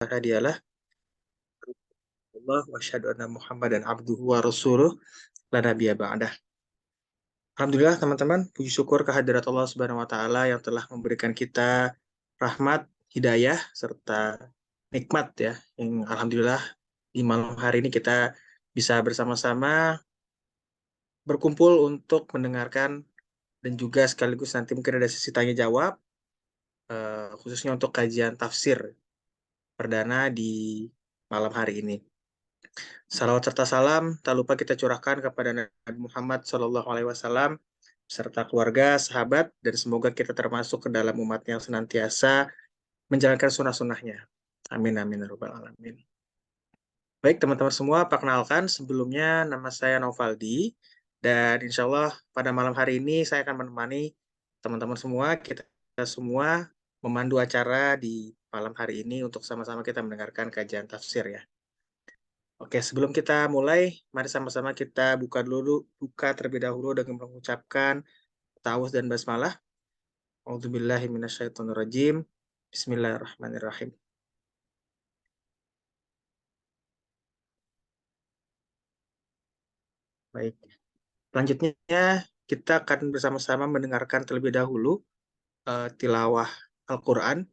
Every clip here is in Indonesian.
hadiyalah Allah wa asyhadu anna Muhammadan abduhu wa rasuluh la nabiyya ba'dah. Alhamdulillah teman-teman, puji syukur kehadirat Allah Subhanahu wa taala yang telah memberikan kita rahmat, hidayah serta nikmat ya. Yang alhamdulillah di malam hari ini kita bisa bersama-sama berkumpul untuk mendengarkan dan juga sekaligus nanti mungkin ada sesi tanya jawab khususnya untuk kajian tafsir perdana di malam hari ini. Salawat serta salam tak lupa kita curahkan kepada Nabi Muhammad SAW serta keluarga, sahabat, dan semoga kita termasuk ke dalam umat yang senantiasa menjalankan sunnah-sunnahnya. Amin, amin, ya rabbal alamin. Baik, teman-teman semua, perkenalkan sebelumnya nama saya Novaldi, dan insya Allah pada malam hari ini saya akan menemani teman-teman semua, kita semua memandu acara di malam hari ini untuk sama-sama kita mendengarkan kajian tafsir ya. Oke, sebelum kita mulai, mari sama-sama kita buka terlebih dahulu dengan mengucapkan ta'awudz dan basmalah. A'udzubillahi minasyaitonirrajim. Bismillahirrahmanirrahim. Baik, selanjutnya kita akan bersama-sama mendengarkan terlebih dahulu tilawah Al-Quran.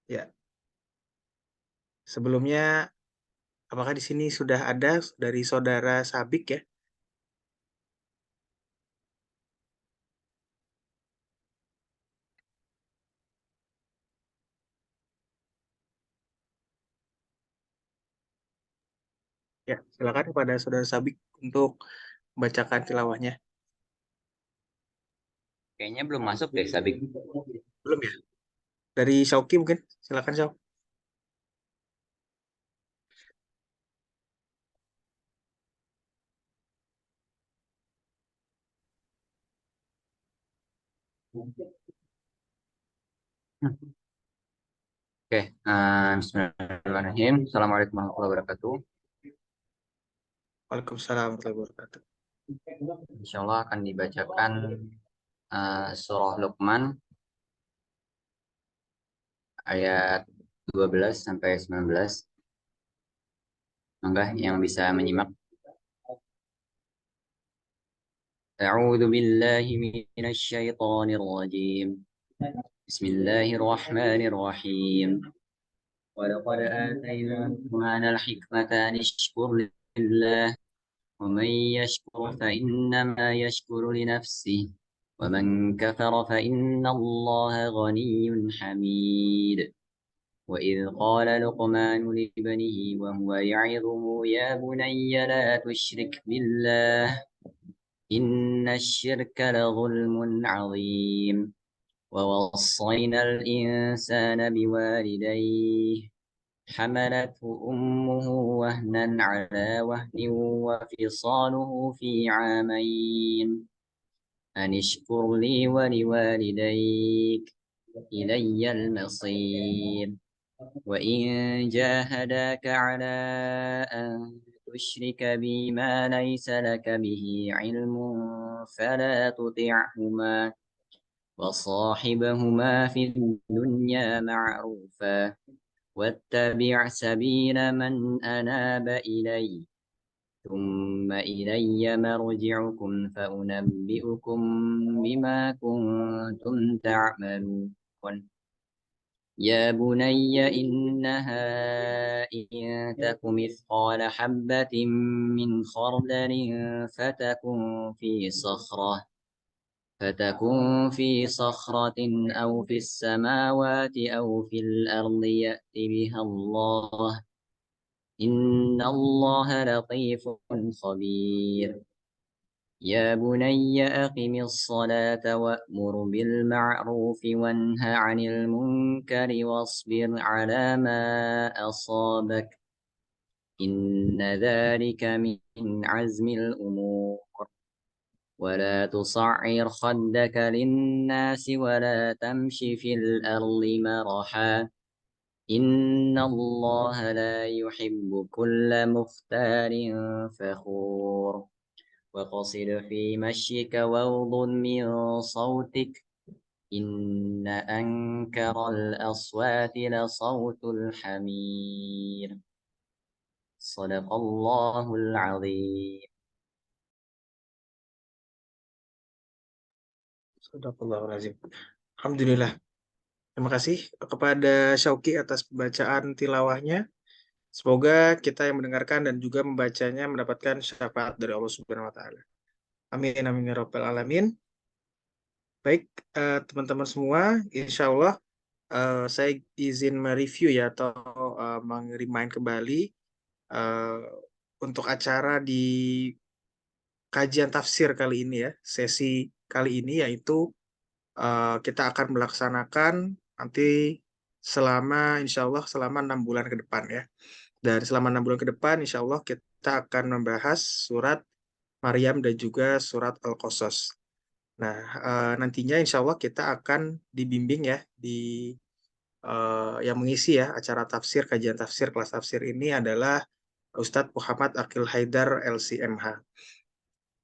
Ya, sebelumnya apakah di sini sudah ada dari saudara Sabik ya? Ya, silakan kepada saudara Sabik untuk membacakan tilawahnya. Kayaknya belum masuk deh, Sabik. Belum ya? Dari Syauki mungkin, silakan Syauki. Oke, bismillahirrahmanirrahim. Assalamualaikum warahmatullahi wabarakatuh. Waalaikumsalam warahmatullahi wabarakatuh. Insya Allah akan dibacakan surah Luqman ayat 12 sampai 19. Mangga yang bisa menyimak. A'udzu billahi minasy syaithanir rajim. Bismillahirrahmanirrahim. ولقد آتينا لقمان الحكمة أن اشكر لله ومن يشكر فإنما يشكر لنفسه ومن كفر فإن الله غني حميد وإذ قال لقمان لابنه وهو يعظه يا بني لا تشرك بالله إن الشرك لظلم عظيم ووصينا الإنسان بوالديه حملته أمه وهنا على وهن وفصاله في عامين أن اشكر لي ولوالديك إلي المصير وإن جاهداك على أن تشرك بي ما ليس لك به علم فلا تطعهما وصاحبهما في الدنيا معروفا واتبع سبيل من أناب إلي ثم إلي مرجعكم فأنبئكم بما كنتم تعملون يا بني إنها إن تك مثقال حبة من خردل فتكن في صخرة أو في السماوات أو في الأرض يأت بها الله إن الله لطيف خبير يا بني أقم الصلاة وأمر بالمعروف وانه عن المنكر واصبر على ما أصابك إن ذلك من عزم الأمور ولا تصعر خدك للناس ولا تمش في الأرض مرحا إن الله لا يحب كل مختال فخور وقصد في مشيك واغضض من صوتك إن أنكر الأصوات لصوت الحمير صدق الله العظيم. Sadaqallahul Alhamdulillah. Terima kasih kepada Syauqi atas pembacaan tilawahnya. Semoga kita yang mendengarkan dan juga membacanya mendapatkan syafaat dari Allah Subhanahu wa taala. Amin amin ya rabbal alamin. Baik, teman-teman semua, insya Allah saya izin mereview ya atau meng-remind kembali eh, untuk acara di kajian tafsir kali ini ya, sesi kali ini yaitu kita akan melaksanakan nanti selama insya Allah selama 6 bulan ke depan ya. Dan selama 6 bulan ke depan insya Allah kita akan membahas surat Maryam dan juga surat Al-Qasas. Nah, nantinya insya Allah kita akan dibimbing ya di yang mengisi ya acara tafsir, kajian tafsir, kelas tafsir ini adalah Ustadz Muhammad Akil Haidar LCMH.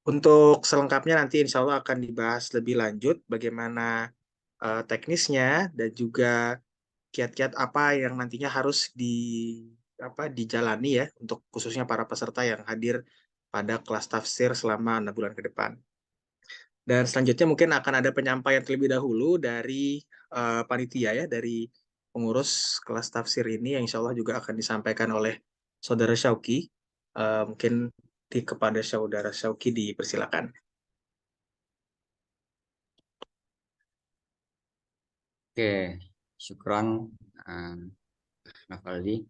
Untuk selengkapnya nanti insya Allah akan dibahas lebih lanjut bagaimana teknisnya dan juga kiat-kiat apa yang nantinya harus dijalani ya untuk khususnya para peserta yang hadir pada kelas tafsir selama 6 bulan ke depan. Dan selanjutnya mungkin akan ada penyampaian terlebih dahulu dari panitia ya, dari pengurus kelas tafsir ini yang insya Allah juga akan disampaikan oleh Saudara Syauki. Mungkin kepada Saudara Syauki dipersilakan. Oke, syukron Nafaldi.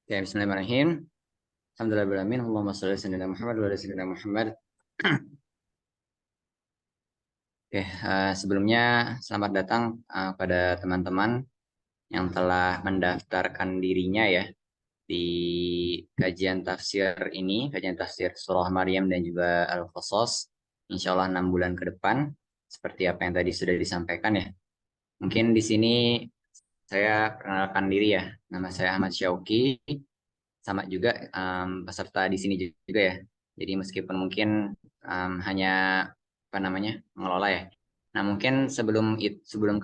Oke, bismillahirrahmanirrahim. Alhamdulillahirrahmanirrahim. Allahumma shalli ala sayyidina Muhammad wa ala sayyidina Muhammad. Oke, sebelumnya selamat datang pada teman-teman yang telah mendaftarkan dirinya ya di kajian tafsir ini, kajian tafsir Surah Maryam dan juga Al-Qasas. Insya Allah 6 bulan ke depan, seperti apa yang tadi sudah disampaikan ya. Mungkin di sini saya perkenalkan diri ya, nama saya Ahmad Syauqi, sama juga peserta di sini juga ya. Jadi meskipun mungkin hanya apa namanya mengelola ya. Nah mungkin sebelum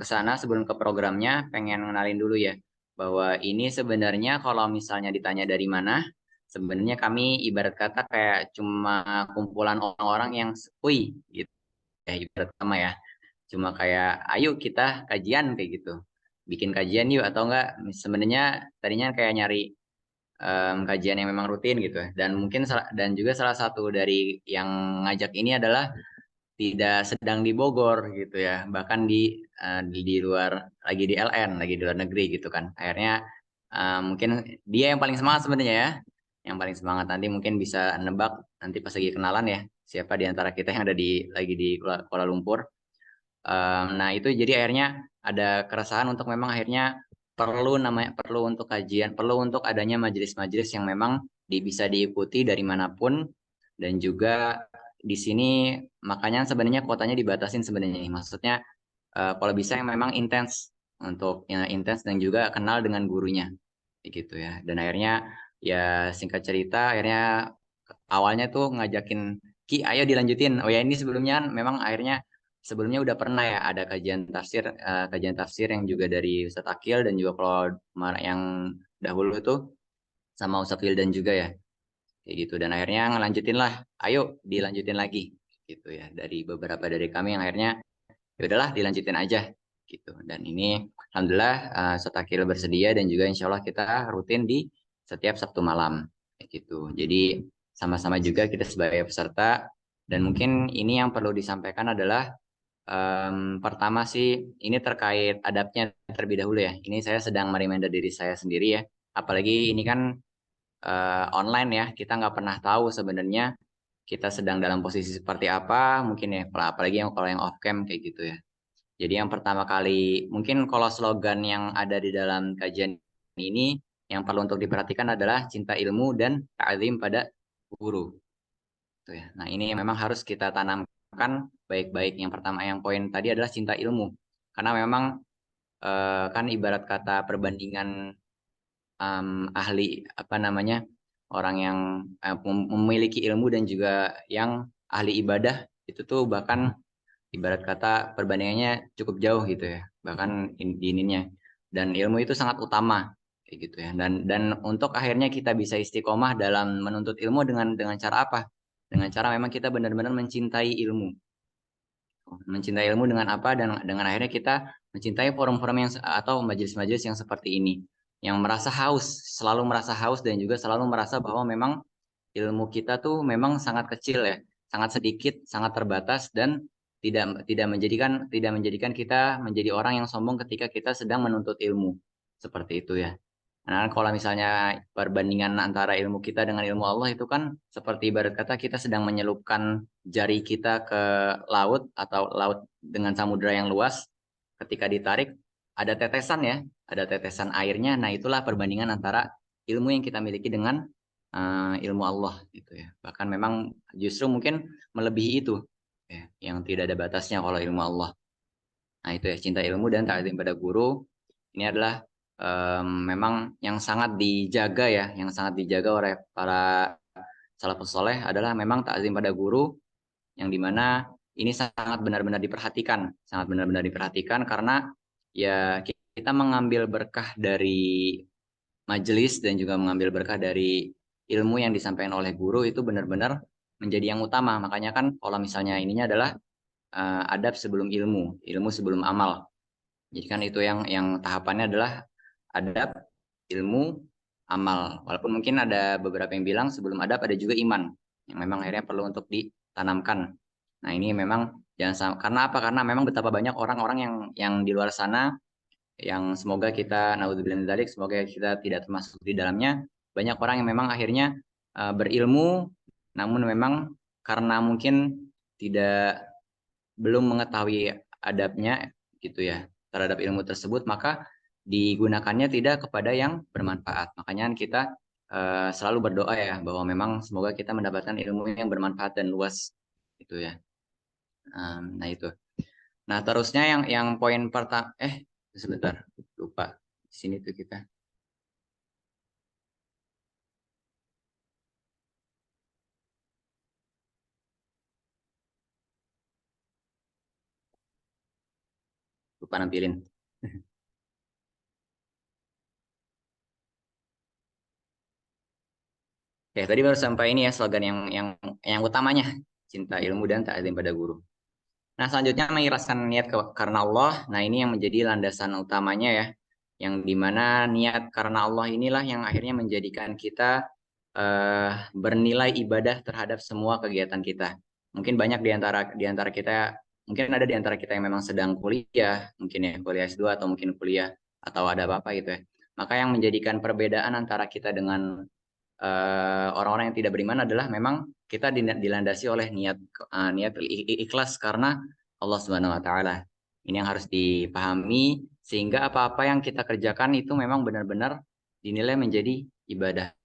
ke sana, sebelum ke programnya, pengen ngenalin dulu ya bahwa ini sebenarnya kalau misalnya ditanya dari mana, sebenarnya kami ibarat kata kayak cuma kumpulan orang-orang yang wih gitu ya ibarat sama ya. Cuma kayak ayo kita kajian kayak gitu. Bikin kajian yuk atau enggak sebenarnya tadinya kayak nyari kajian yang memang rutin gitu ya. Dan mungkin dan juga salah satu dari yang ngajak ini adalah tidak sedang di Bogor gitu ya, bahkan di luar lagi di LN, lagi di luar negeri gitu kan. Akhirnya mungkin dia yang paling semangat sebenarnya ya, yang paling semangat nanti mungkin bisa nebak nanti pas lagi kenalan ya siapa di antara kita yang ada di lagi di Kuala Lumpur. Nah itu jadi akhirnya ada keresahan untuk memang akhirnya perlu untuk kajian, perlu untuk adanya majelis-majelis yang memang bisa diikuti dari manapun dan juga di sini makanya sebenarnya kuotanya dibatasin sebenarnya nih. Maksudnya kalau bisa yang memang intens untuk yang intens dan juga kenal dengan gurunya gitu ya. Dan akhirnya ya singkat cerita akhirnya awalnya tuh ngajakin Ki ayo dilanjutin. Oh ya ini sebelumnya memang akhirnya sebelumnya udah pernah ya ada kajian tafsir yang juga dari Ustadz Akil dan juga kalau yang dahulu tuh sama Ustadz Wildan juga ya kayak gitu dan akhirnya ngelanjutin lah ayo dilanjutin lagi gitu ya dari beberapa dari kami yang akhirnya ya udahlah dilanjutin aja gitu dan ini alhamdulillah Ustadz Akil bersedia dan juga insya Allah kita rutin di setiap Sabtu malam kayak gitu jadi sama-sama juga kita sebagai peserta dan mungkin ini yang perlu disampaikan adalah pertama sih ini terkait adabnya terlebih dahulu ya. Ini saya sedang mereminder diri saya sendiri ya. Apalagi ini kan online ya. Kita nggak pernah tahu sebenarnya kita sedang dalam posisi seperti apa. Mungkin ya. Apalagi yang kalau yang off cam kayak gitu ya. Jadi yang pertama kali mungkin kalau slogan yang ada di dalam kajian ini yang perlu untuk diperhatikan adalah cinta ilmu dan ta'zim pada guru. Tuh ya. Nah ini yang memang harus kita tanamkan baik-baik. Yang pertama yang poin tadi adalah cinta ilmu. Karena memang kan ibarat kata perbandingan ahli apa namanya orang yang memiliki ilmu dan juga yang ahli ibadah itu tuh bahkan ibarat kata perbandingannya cukup jauh gitu ya, bahkan di ininya, dan ilmu itu sangat utama kayak gitu ya, dan untuk akhirnya kita bisa istiqomah dalam menuntut ilmu dengan cara apa, dengan cara memang kita benar-benar mencintai ilmu. Mencintai ilmu dengan apa, dan dengan akhirnya kita mencintai forum-forum yang atau majelis-majelis yang seperti ini, yang merasa haus, selalu merasa haus, dan juga selalu merasa bahwa memang ilmu kita tuh memang sangat kecil ya, sangat sedikit, sangat terbatas, dan tidak menjadikan kita menjadi orang yang sombong ketika kita sedang menuntut ilmu seperti itu ya. Nah, kalau misalnya perbandingan antara ilmu kita dengan ilmu Allah itu kan seperti ibarat kata kita sedang menyelupkan jari kita ke laut atau laut dengan samudera yang luas. Ketika ditarik ada tetesan ya, ada tetesan airnya. Nah, itulah perbandingan antara ilmu yang kita miliki dengan ilmu Allah gitu ya. Bahkan memang justru mungkin melebihi itu ya, yang tidak ada batasnya kalau ilmu Allah. Nah, itu ya, cinta ilmu dan ta'zim pada guru. Ini adalah memang yang sangat dijaga ya, yang sangat dijaga oleh para salafus soleh adalah memang ta'zim pada guru, yang dimana ini sangat benar-benar diperhatikan, sangat benar-benar diperhatikan karena ya kita mengambil berkah dari majelis dan juga mengambil berkah dari ilmu yang disampaikan oleh guru itu benar-benar menjadi yang utama. Makanya kan kalau misalnya ininya adalah adab sebelum ilmu, ilmu sebelum amal. Jadi kan itu yang tahapannya adalah adab, ilmu, amal. Walaupun mungkin ada beberapa yang bilang sebelum adab ada juga iman yang memang akhirnya perlu untuk ditanamkan. Nah, ini memang karena apa? Karena memang betapa banyak orang-orang yang di luar sana yang semoga kita naudzubillah min dzalik, semoga kita tidak termasuk di dalamnya. Banyak orang yang memang akhirnya berilmu namun memang karena mungkin tidak belum mengetahui adabnya gitu ya terhadap ilmu tersebut, maka digunakannya tidak kepada yang bermanfaat. Makanya kita selalu berdoa ya bahwa memang semoga kita mendapatkan ilmu yang bermanfaat dan luas gitu ya. Nah itu. Nah terusnya yang poin pertama, sebentar lupa di sini tuh kita lupa nampilin. Ya tadi baru sampai ini ya slogan yang utamanya, cinta ilmu dan ta'zim pada guru. Nah, selanjutnya mengikhlaskan niat karena Allah. Nah, ini yang menjadi landasan utamanya ya. Yang dimana niat karena Allah inilah yang akhirnya menjadikan kita bernilai ibadah terhadap semua kegiatan kita. Mungkin banyak di antara kita, mungkin ada di antara kita yang memang sedang kuliah, mungkin ya kuliah S2 atau mungkin kuliah atau ada apa-apa gitu ya. Maka yang menjadikan perbedaan antara kita dengan orang-orang yang tidak beriman adalah memang kita dilandasi oleh niat ikhlas karena Allah Subhanahu wa taala. Ini yang harus dipahami sehingga apa-apa yang kita kerjakan itu memang benar-benar dinilai menjadi ibadah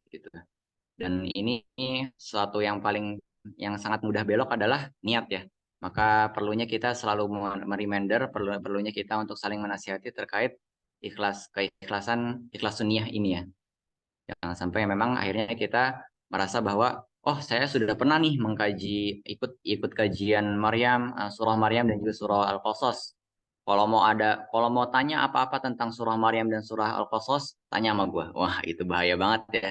gitu. Dan ini suatu yang sangat mudah belok adalah niat ya. Maka perlunya kita selalu mereminder, perlunya kita untuk saling menasihati terkait ikhlas sunnah ini ya. Jangan sampai memang akhirnya kita merasa bahwa oh saya sudah pernah nih mengkaji ikut ikut kajian Maryam, surah Maryam dan juga surah Al-Qasas. Kalau mau tanya apa-apa tentang surah Maryam dan surah Al-Qasas, tanya sama gue. Wah, itu bahaya banget ya.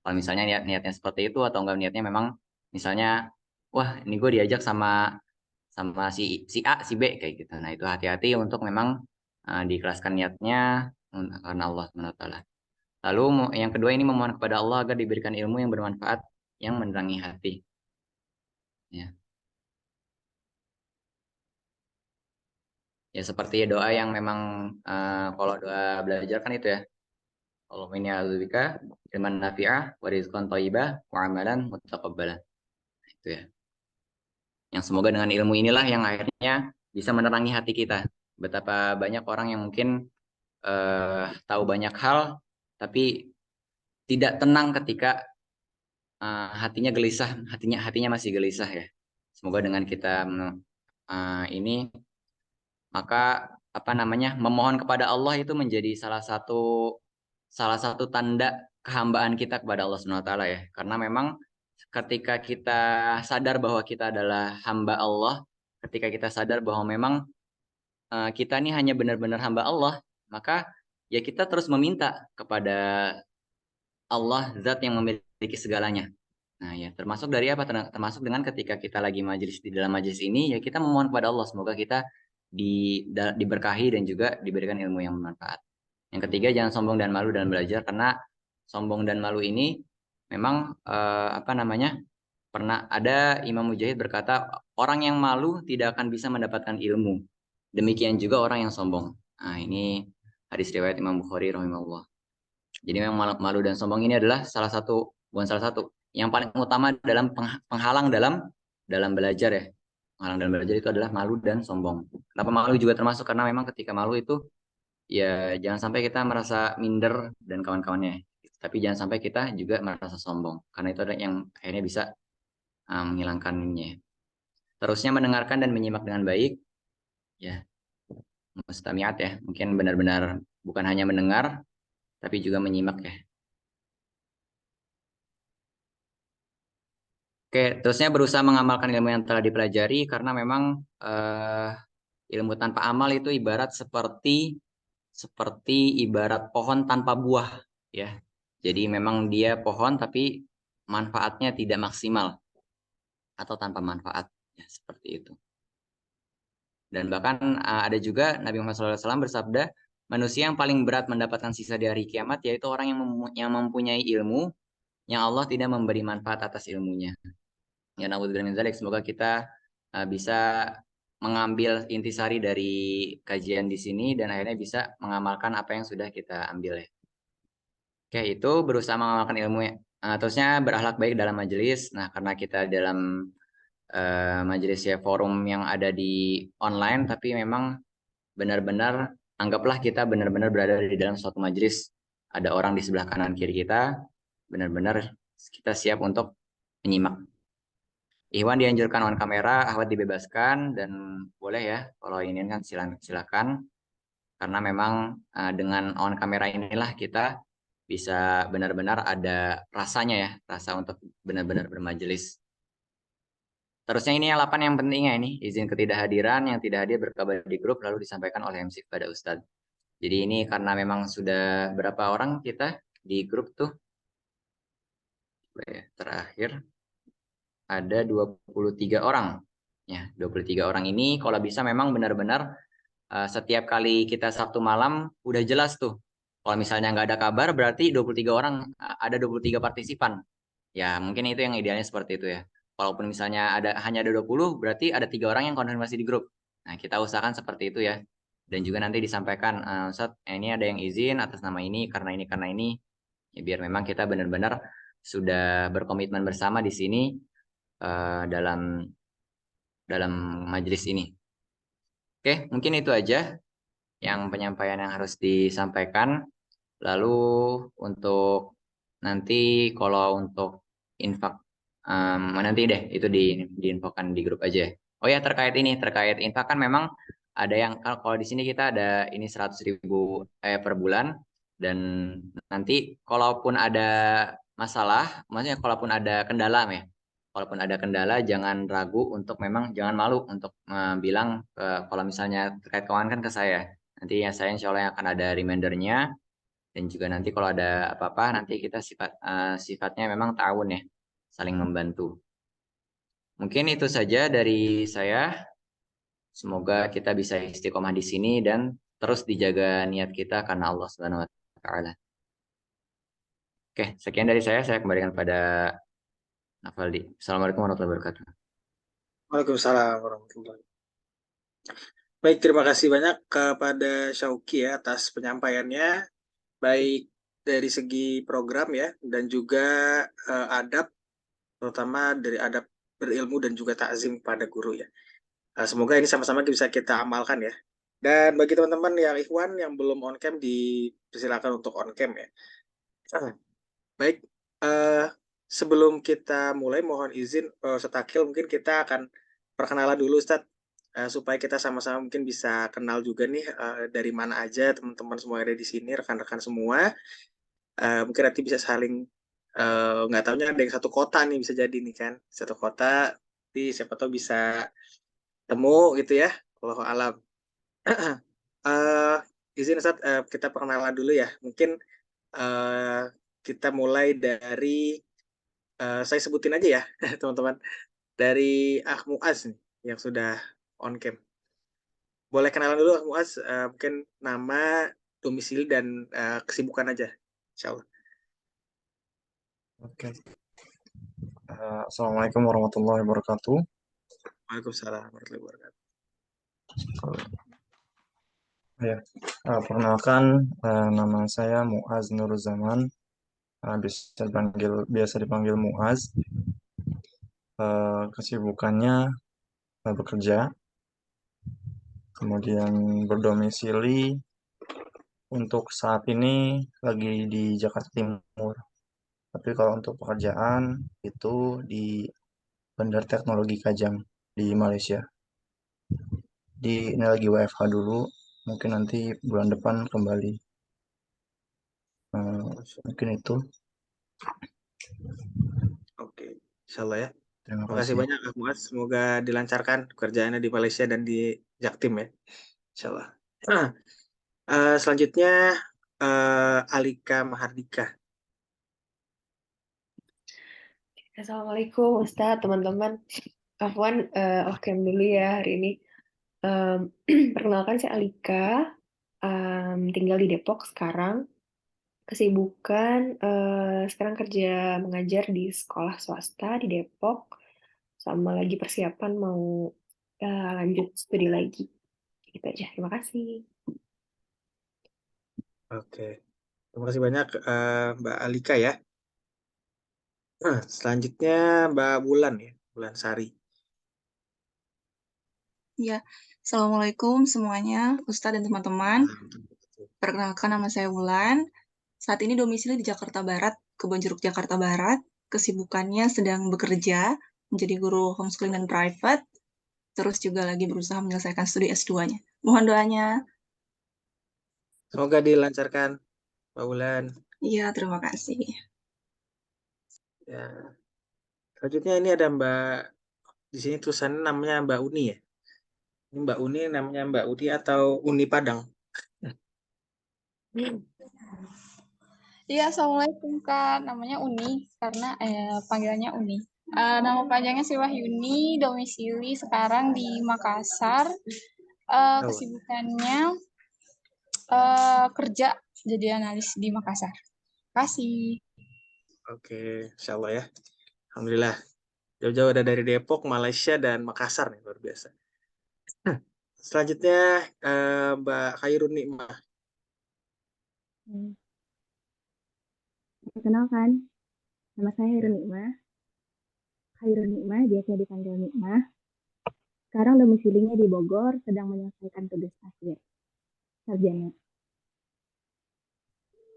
Kalau misalnya niatnya seperti itu atau enggak niatnya memang misalnya wah, ini gue diajak sama sama si A, si B kayak gitu. Nah, itu hati-hati untuk memang diikhlaskan niatnya karena Allah SWT. Lalu yang kedua ini memohon kepada Allah agar diberikan ilmu yang bermanfaat yang menerangi hati. Ya, ya seperti doa yang memang kalau doa belajar kan itu ya. Allahumma inni a'udzubika ilman nafi'ah wa rizqan thayyibah wa amalan mutaqabbala. Itu ya. Yang semoga dengan ilmu inilah yang akhirnya bisa menerangi hati kita. Betapa banyak orang yang mungkin tahu banyak hal tapi tidak tenang ketika hatinya gelisah, hatinya masih gelisah ya. Semoga dengan kita ini maka memohon kepada Allah itu menjadi salah satu tanda kehambaan kita kepada Allah Subhanahu wa taala ya. Karena memang ketika kita sadar bahwa kita adalah hamba Allah, ketika kita sadar bahwa memang kita ini hanya benar-benar hamba Allah, maka ya kita terus meminta kepada Allah, zat yang memiliki segalanya. Nah ya, termasuk dari apa? Termasuk dengan ketika kita lagi majelis di dalam majelis ini, ya kita memohon kepada Allah semoga kita diberkahi dan juga diberikan ilmu yang bermanfaat. Yang ketiga, jangan sombong dan malu dalam belajar, karena sombong dan malu ini memang pernah ada Imam Mujahid berkata, orang yang malu tidak akan bisa mendapatkan ilmu. Demikian juga orang yang sombong. Nah, ini hadis riwayat Imam Bukhari rahimahullah. Jadi memang malu dan sombong ini adalah bukan salah satu, yang paling utama dalam penghalang dalam belajar ya. Penghalang dalam belajar itu adalah malu dan sombong. Kenapa malu juga termasuk? Karena memang ketika malu itu ya jangan sampai kita merasa minder dan kawan-kawannya. Tapi jangan sampai kita juga merasa sombong. Karena itu ada yang akhirnya bisa menghilangkannya. Terusnya mendengarkan dan menyimak dengan baik. Ya, mustamiat ya. Mungkin benar-benar bukan hanya mendengar, tapi juga menyimak ya. Oke, terusnya berusaha mengamalkan ilmu yang telah dipelajari, karena memang ilmu tanpa amal itu ibarat seperti ibarat pohon tanpa buah ya. Jadi memang dia pohon tapi manfaatnya tidak maksimal atau tanpa manfaat ya, seperti itu. Dan bahkan ada juga Nabi Muhammad SAW bersabda, manusia yang paling berat mendapatkan siksa di hari kiamat yaitu orang yang mempunyai ilmu yang Allah tidak memberi manfaat atas ilmunya. Ya, naudzubillah min dzalik, semoga kita bisa mengambil intisari dari kajian di sini dan akhirnya bisa mengamalkan apa yang sudah kita ambil ya. Oke, itu berusaha mengamalkan ilmu ya. Terusnya berakhlak baik dalam majelis. Nah, karena kita dalam majelis ya forum yang ada di online, tapi memang benar-benar anggaplah kita benar-benar berada di dalam suatu majelis. Ada orang di sebelah kanan kiri kita, benar-benar kita siap untuk menyimak. Iwan dianjurkan on kamera, Ahwat dibebaskan, dan boleh ya kalau ini kan silakan, karena memang dengan on kamera inilah kita bisa benar-benar ada rasanya ya, rasa untuk benar-benar bermajelis. Terusnya ini 8 yang penting ya, ini izin ketidakhadiran, yang tidak hadir berkabar di grup lalu disampaikan oleh MC kepada Ustadz. Jadi ini karena memang sudah berapa orang kita di grup tuh, terakhir ada 23 orang. Ya, 23 orang ini kalau bisa memang benar-benar setiap kali kita Sabtu malam udah jelas tuh. Kalau misalnya nggak ada kabar berarti 23 orang, ada 23 partisipan. Ya, mungkin itu yang idealnya seperti itu ya. Walaupun misalnya hanya ada 20, berarti ada 3 orang yang konfirmasi di grup. Nah, kita usahakan seperti itu ya. Dan juga nanti disampaikan, Ustaz, ini ada yang izin atas nama ini, karena ini, karena ini. Ya, biar memang kita benar-benar sudah berkomitmen bersama di sini dalam majelis ini. Oke, mungkin itu aja yang penyampaian yang harus disampaikan. Lalu untuk nanti kalau untuk infak nanti deh itu diinfokan di grup aja. Oh ya, terkait infak kan memang ada yang kalau di sini kita ada ini 100.000 per bulan, dan nanti kalaupun ada masalah, maksudnya kalaupun ada kendala ya, walaupun ada kendala jangan ragu untuk memang jangan malu untuk bilang kalau misalnya terkait keuangan kan ke saya. Nanti ya saya insya Allah akan ada remindernya, dan juga nanti kalau ada apa-apa nanti kita sifatnya memang ta'awun ya, saling membantu. Mungkin itu saja dari saya. Semoga kita bisa istiqomah di sini dan terus dijaga niat kita karena Allah Subhanahu wa taala. Oke, sekian dari saya kembalikan pada Nafaldi. Assalamualaikum warahmatullahi wabarakatuh. Waalaikumsalam warahmatullahi wabarakatuh. Baik, terima kasih banyak kepada Syauki ya atas penyampaiannya, baik dari segi program ya, dan juga adab, terutama dari adab berilmu dan juga takzim pada guru ya. Semoga ini sama-sama bisa kita amalkan ya. Dan bagi teman-teman yang ikhwan yang belum on cam, dipersilakan untuk on cam ya. Baik, sebelum kita mulai mohon izin Ustadz Akil, mungkin kita akan perkenalan dulu Ustadz. supaya kita sama-sama mungkin bisa kenal juga nih dari mana aja teman-teman semua yang ada di sini, rekan-rekan semua. Mungkin nanti bisa saling nggak tahunya ada yang satu kota nih bisa jadi nih kan, satu kota, nanti siapa tahu bisa temu gitu ya. Wallahu alam. Eh izin Ustaz, kita perkenalan dulu ya. Mungkin eh kita mulai dari saya sebutin aja ya teman-teman, dari Muaz nih yang sudah on cam. Boleh kenalan dulu Muaz, mungkin nama, domisili dan kesibukan aja. Insya Allah. Oke. Assalamualaikum warahmatullahi wabarakatuh. Waalaikumsalam warahmatullahi wabarakatuh. Ya, perkenalkan, nama saya Muaz Nur Zaman, biasa dipanggil Muaz. Kesibukannya bekerja, kemudian berdomisili untuk saat ini lagi di Jakarta Timur. Tapi kalau untuk pekerjaan itu di Bandar Teknologi Kajang di Malaysia. Ini lagi WFH dulu, mungkin nanti bulan depan kembali. Mungkin itu. Oke, insya Allah ya. Terima Terima kasih kasih. banyak Muaz. Semoga dilancarkan kerjaannya di Malaysia dan di Jaktim ya. Insya Allah. Selanjutnya Alika Mahardika. Assalamualaikum Ustaz, teman-teman. Afwan, oke dulu ya hari ini. Perkenalkan saya Alika, tinggal di Depok sekarang. Kesibukan sekarang kerja mengajar di sekolah swasta di Depok, sama lagi persiapan mau lanjut studi lagi. Gitu aja. Terima kasih. Oke, terima kasih banyak Mbak Alika ya. Selanjutnya Mbak Bulan ya, Bulan Sari. Ya, Assalamualaikum semuanya, Ustadz dan teman-teman. Perkenalkan nama saya Wulan. Saat ini domisili di Jakarta Barat, Kebonjeruk Jakarta Barat. Kesibukannya sedang bekerja menjadi guru homeschooling dan private. Terus juga lagi berusaha menyelesaikan studi S2-nya. Mohon doanya. Semoga dilancarkan Mbak Bulan. Iya, terima kasih. Ya. Selanjutnya ini ada Mbak, di sini tulisannya namanya Mbak Uni ya. Ini Mbak Uni namanya Mbak Uni atau Uni Padang? Iya, Assalamualaikum Kak. Namanya Uni, karena panggilannya Uni. Nama panjangnya sih Wahyuni, domisili sekarang di Makassar. Kesibukannya kerja jadi analis di Makassar. Terima kasih. Oke, insya Allah ya. Alhamdulillah. Jauh-jauh ada dari Depok, Malaysia, dan Makassar nih, luar biasa. Selanjutnya Mbak Khairun Nikmah. Perkenalkan, nama saya Hairun Nikmah. Hairun Nikmah, biasa dipanggil Nikmah. Sekarang domisilinya di Bogor, sedang menyelesaikan tugas akhir. Sarjana.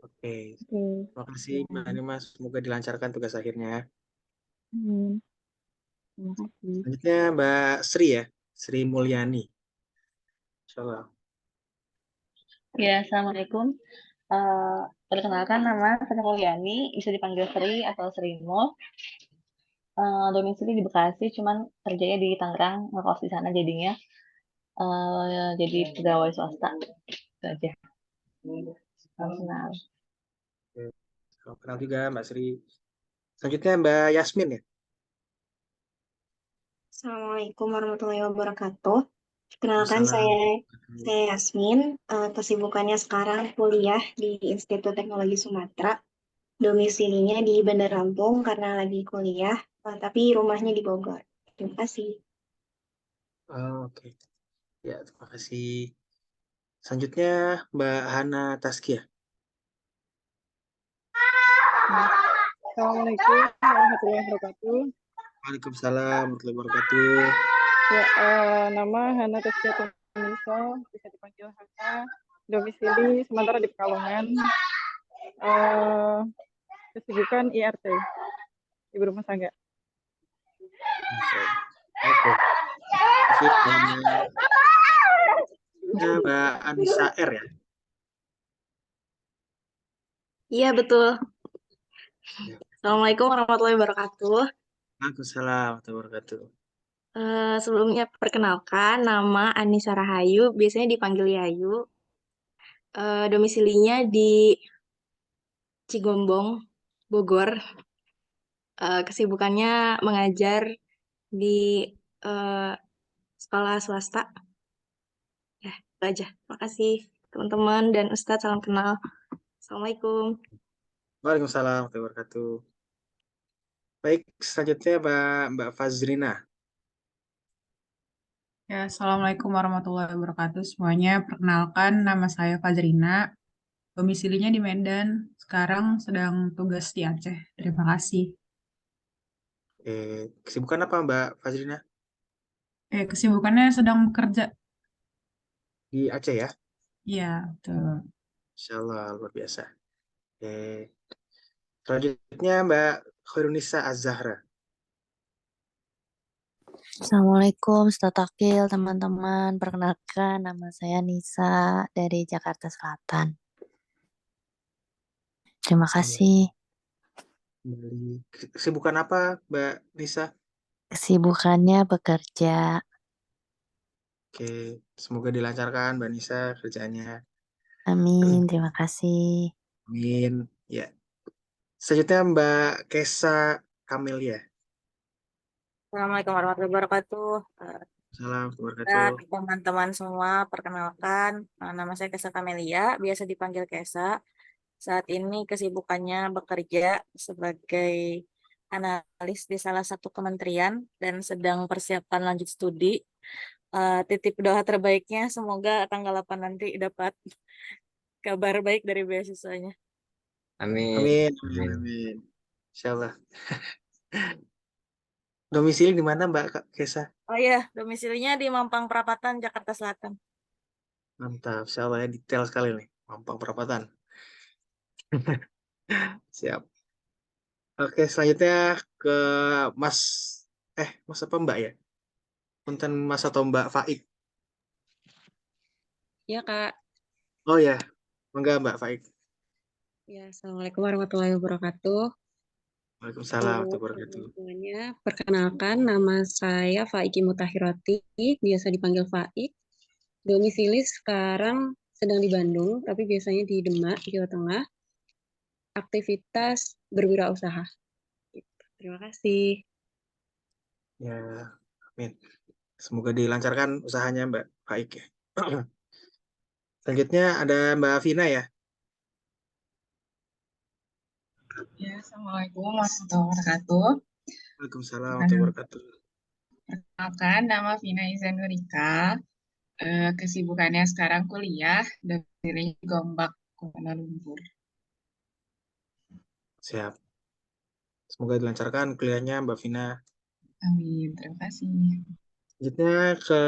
Oke. Terima kasih Mbak Nikmah. Semoga dilancarkan tugas akhirnya. Amin. Terima kasih. Selanjutnya Mbak Sri ya, Sri Mulyani. Insya Allah. Ya, Assalamualaikum. Perkenalkan nama saya Mulyani, bisa dipanggil Sri atau Srimo. Domisili di Bekasi, cuman kerjanya di Tangerang, ngekos di sana jadinya. Jadi pegawai swasta. Itu aja. Salam kenal. Salam kenal juga Mbak Sri. Selanjutnya Mbak Yasmin ya. Assalamualaikum warahmatullahi wabarakatuh. Kenalkan saya Yasmin. Kesibukannya sekarang kuliah di Institut Teknologi Sumatera. Domisilinya di Bandar Lampung karena lagi kuliah, tapi rumahnya di Bogor. Terima kasih. Oke. Ya, terima kasih. Selanjutnya Mbak Hana Taskia. Assalamualaikum warahmatullahi wabarakatuh. Waalaikumsalam warahmatullahi wabarakatuh. Ya, nama Hana Taskia Tunisa, bisa dipanggil Hana. Domisili sementara di Pekalongan. Kesibukan IRT, ibu rumah tangga. Oke. Mungkin Mbak Anissa R ya. Iya, betul. Ya. Assalamualaikum warahmatullahi wabarakatuh. Waalaikumsalam warahmatullahi wabarakatuh. Sebelumnya perkenalkan, nama Anissa Rahayu, biasanya dipanggil Yayu. Domisilinya di Cigombong, Bogor. Kesibukannya mengajar di eh, sekolah swasta. Ya, itu aja. Makasih teman-teman dan Ustadz, salam kenal. Assalamualaikum. Waalaikumsalam warahmatullahi wabarakatuh. Baik, selanjutnya Mbak Fazrina. Ya, Assalamualaikum warahmatullahi wabarakatuh semuanya. Perkenalkan, nama saya Fazrina. Domisilinya di Medan. Sekarang sedang tugas di Aceh. Terima kasih. Kesibukan apa Mbak Fazrina? Kesibukannya sedang bekerja. Di Aceh ya? Iya, betul. Insya Allah, luar biasa. Selanjutnya Mbak Khairunisa Az-Zahra. Assalamualaikum, Ustadz Akil, teman-teman. Perkenalkan, nama saya Nisa dari Jakarta Selatan. Terima kasih. Kesibukan apa Mbak Nisa? Kesibukannya bekerja. Oke, semoga dilancarkan Mbak Nisa kerjanya. Amin, terima kasih. Amin. Ya. Selanjutnya Mbak Kesa Kamelia. Assalamualaikum warahmatullahi wabarakatuh. Salam Dan wabarakatuh. teman-teman semua, perkenalkan, nama saya Kesa Kamelia, biasa dipanggil Kesa. Saat ini kesibukannya bekerja sebagai analis di salah satu kementerian dan sedang persiapan lanjut studi. Titip doa terbaiknya, semoga tanggal 8 nanti dapat kabar baik dari beasiswanya. Amin. Amin. Amin. Insya Allah. Domisili di mana Mbak Kesa? Oh iya, domisilinya di Mampang Perapatan, Jakarta Selatan. Mantap, Insya Allah ya, detail sekali nih. Mampang Perapatan. Siap. Oke, selanjutnya ke Mas apa Mbak ya? Punten Mas atau Mbak Faik. Ya, Kak. Oh ya, enggak Mbak Faik. Ya, Assalamualaikum warahmatullahi wabarakatuh. Waalaikumsalam warahmatullahi wabarakatuh. Semuanya, perkenalkan, nama saya Faiki Mutahirati, biasa dipanggil Faik. Domisili sekarang sedang di Bandung, tapi biasanya di Demak, Jawa Tengah. Aktivitas berwirausaha. Terima kasih. Ya, amin. Semoga dilancarkan usahanya Mbak Faik ya. Selanjutnya ada Mbak Vina ya. Ya, Assalamualaikum warahmatullahi wabarakatuh. Waalaikumsalam warahmatullahi wabarakatuh. Perkenalkan, nama Vina Izanurika. Kesibukannya sekarang kuliah dari Gombak, Kuala Lumpur. Siap. Semoga dilancarkan kuliahnya Mbak Vina. Amin, terima kasih. Selanjutnya ke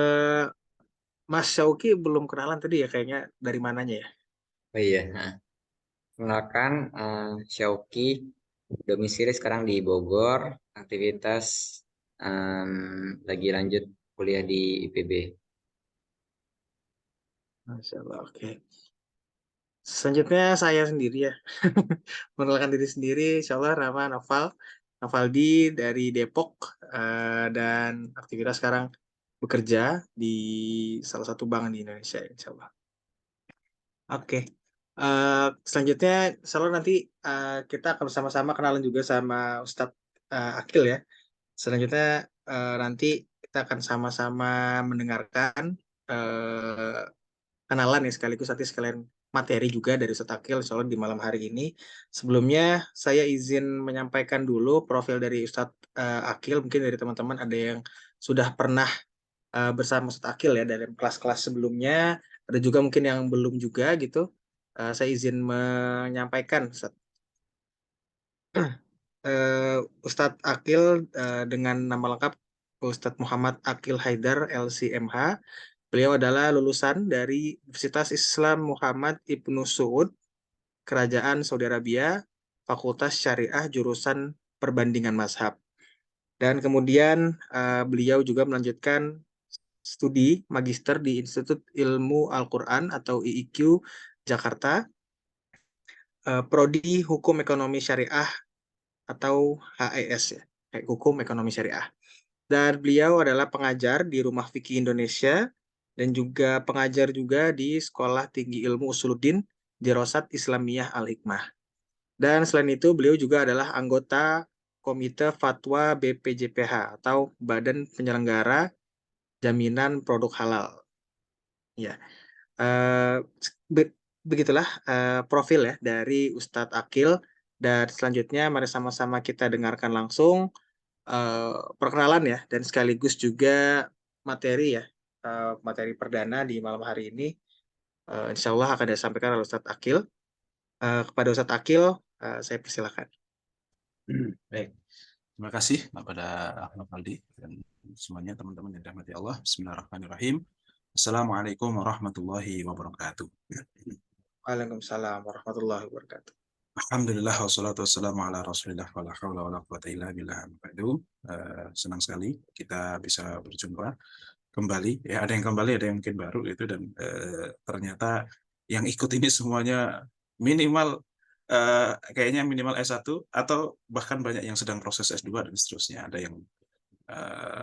Mas Syauki, belum kenalan tadi ya kayaknya, dari mananya ya? Oh iya, kenalkan Syauki, domisili sekarang di Bogor, aktivitas lagi lanjut kuliah di IPB. Masya Allah, oke. Selanjutnya saya sendiri ya. Mengenalkan diri sendiri, insya Allah nama Nafaldi dari Depok, dan aktivitas sekarang bekerja di salah satu bank di Indonesia, insya Allah. Oke. Selanjutnya, insya Allah nanti kita akan bersama-sama kenalan juga sama Ustadz Akil ya. Selanjutnya nanti kita akan sama-sama mendengarkan kenalan ya, sekaligus nanti sekalian materi juga dari Ustadz Akil insya Allah di malam hari ini. Sebelumnya saya izin menyampaikan dulu profil dari Ustadz Akil. Mungkin dari teman-teman ada yang sudah pernah bersama Ustadz Akil ya dalam kelas-kelas sebelumnya. Ada juga mungkin yang belum juga gitu. Saya izin menyampaikan Ustadz Akil dengan nama lengkap Ustadz Muhammad Akil Haidar LCMH. Beliau adalah lulusan dari Universitas Islam Muhammad Ibnu Saud, Kerajaan Saudi Arabia, Fakultas Syariah jurusan Perbandingan Mazhab. Dan kemudian beliau juga melanjutkan studi magister di Institut Ilmu Al-Quran atau IIQ Jakarta, Prodi Hukum Ekonomi Syariah atau HES ya, Hukum Ekonomi Syariah. Dan beliau adalah pengajar di Rumah Fikih Indonesia dan juga pengajar juga di Sekolah Tinggi Ilmu Usuluddin Dirosat Islamiyah Al-Hikmah. Dan selain itu beliau juga adalah anggota Komite Fatwa BPJPH atau Badan Penyelenggara Jaminan Produk Halal. Ya, begitulah profil ya dari Ustadz Akil. Dan selanjutnya mari sama-sama kita dengarkan langsung perkenalan ya, dan sekaligus juga materi ya, materi perdana di malam hari ini. Insya Allah akan disampaikan oleh Ustadz Akil. Kepada Ustadz Akil, saya persilakan. Baik, terima kasih kepada Ahmad Faldi dan semuanya teman-teman yang dirahmati Allah. Bismillahirrahmanirrahim. Assalamualaikum warahmatullahi wabarakatuh. Waalaikumsalam warahmatullahi wabarakatuh. Alhamdulillah wassalatu wassalamu ala rasulillah wa la hawla wa la quwwata illa billah. Senang sekali kita bisa berjumpa kembali. Ya, ada yang kembali, ada yang mungkin baru itu, dan ternyata yang ikut ini semuanya minimal kayaknya minimal S1 atau bahkan banyak yang sedang proses S2 dan seterusnya. Ada yang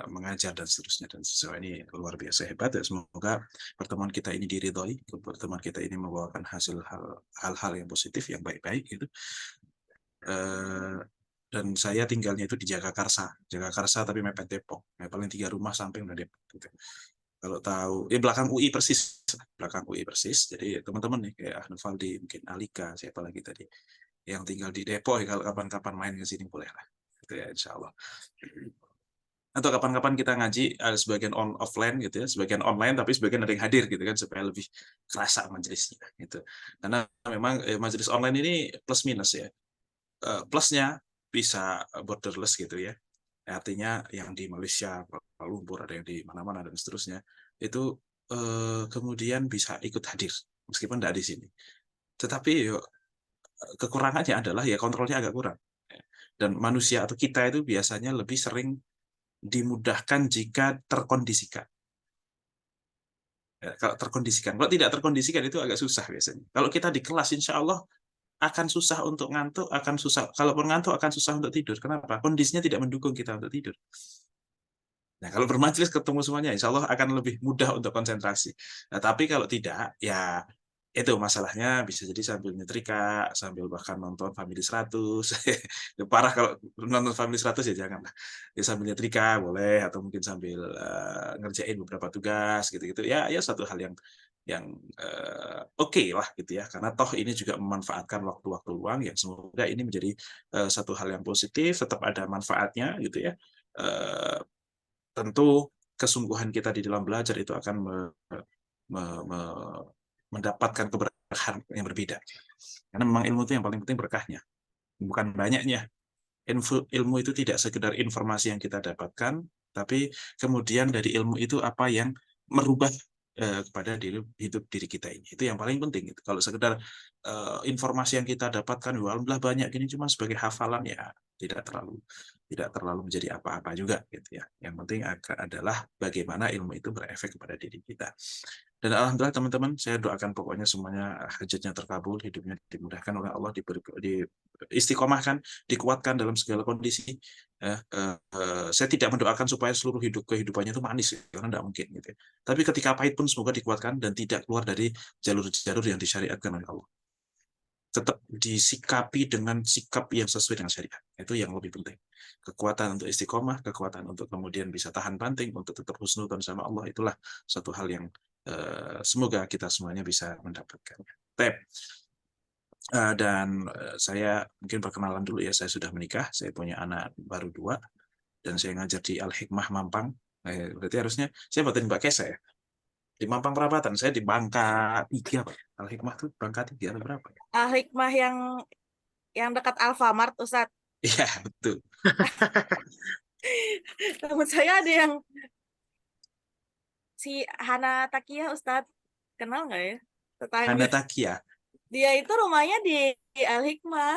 mengajar dan seterusnya, dan sesuai ini luar biasa hebat ya. Semoga pertemuan kita ini diridhoi, pertemuan kita ini membawakan hasil hal-hal yang positif, yang baik-baik gitu. Dan saya tinggalnya itu di Jagakarsa tapi mepet Depok, paling 3 rumah samping udah Depok gitu. Kalau tahu belakang UI persis, jadi teman-teman nih kayak Ahmad Faldi, mungkin Alika, siapa lagi tadi yang tinggal di Depok ya, kalau kapan-kapan main ke sini boleh lah gitu ya, insya Allah. Atau kapan-kapan kita ngaji, ada sebagian offline gitu ya, sebagian online tapi sebagian ada yang hadir gitu kan, supaya lebih kerasa majelisnya gitu. Karena memang majelis online ini plus minus ya. Plusnya bisa borderless gitu ya. Artinya yang di Malaysia, Kuala Lumpur, ada yang di mana-mana dan seterusnya, itu kemudian bisa ikut hadir meskipun tidak di sini. Tetapi kekurangannya adalah ya kontrolnya agak kurang. Dan manusia atau kita itu biasanya lebih sering dimudahkan jika terkondisikan. Ya, kalau terkondisikan, kalau tidak terkondisikan itu agak susah biasanya. Kalau kita di kelas, insya Allah akan susah untuk ngantuk, akan susah. Kalaupun ngantuk akan susah untuk tidur. Kenapa? Kondisinya tidak mendukung kita untuk tidur. Nah, kalau bermajelis ketemu semuanya, insya Allah akan lebih mudah untuk konsentrasi. Nah, tapi kalau tidak, ya itu masalahnya bisa jadi sambil nyetrika, sambil bahkan nonton Family 100. Parah kalau nonton Family 100 ya janganlah. Ya sambil nyetrika boleh, atau mungkin sambil ngerjain beberapa tugas gitu-gitu. Ya satu hal yang oke lah gitu ya, karena toh ini juga memanfaatkan waktu-waktu luang yang semoga ini menjadi satu hal yang positif, tetap ada manfaatnya gitu ya. Tentu kesungguhan kita di dalam belajar itu akan mendapatkan keberkahan yang berbeda. Karena memang ilmu itu yang paling penting berkahnya, bukan banyaknya. Ilmu itu tidak sekedar informasi yang kita dapatkan, tapi kemudian dari ilmu itu apa yang merubah kepada hidup diri kita ini. Itu yang paling penting. Kalau sekedar informasi yang kita dapatkan, alhamdulillah banyak gini, cuma sebagai hafalan ya tidak terlalu menjadi apa-apa juga gitu ya. Yang penting adalah bagaimana ilmu itu berefek kepada diri kita. Dan alhamdulillah teman-teman, saya doakan pokoknya semuanya hajatnya terkabul, hidupnya dimudahkan oleh Allah, istiqomahkan, dikuatkan dalam segala kondisi. Saya tidak mendoakan supaya seluruh kehidupannya itu manis, karena tidak mungkin gitu. Tapi ketika pahit pun semoga dikuatkan dan tidak keluar dari jalur-jalur yang disyariatkan oleh Allah. Tetap disikapi dengan sikap yang sesuai dengan syariat. Itu yang lebih penting. Kekuatan untuk istiqomah, kekuatan untuk kemudian bisa tahan banting, untuk tetap husnudzon sama Allah, itulah satu hal yang semoga kita semuanya bisa mendapatkan. Dan saya mungkin perkenalan dulu ya, saya sudah menikah, saya punya anak baru 2, dan saya ngajar di Al-Hikmah Mampang. Berarti harusnya saya batin Mbak Kesa ya. Di Mampang Perapatan, saya di Bangka 3 Pak. Al-Hikmah tuh Bangka 3 atau berapa ya? Al-Hikmah yang dekat Alfamart, Ustadz. Iya, betul. Teman saya ada yang si Hana Takia, Ustadz. Kenal nggak ya? Tetangga. Hana Takia? Dia itu rumahnya di Al-Hikmah.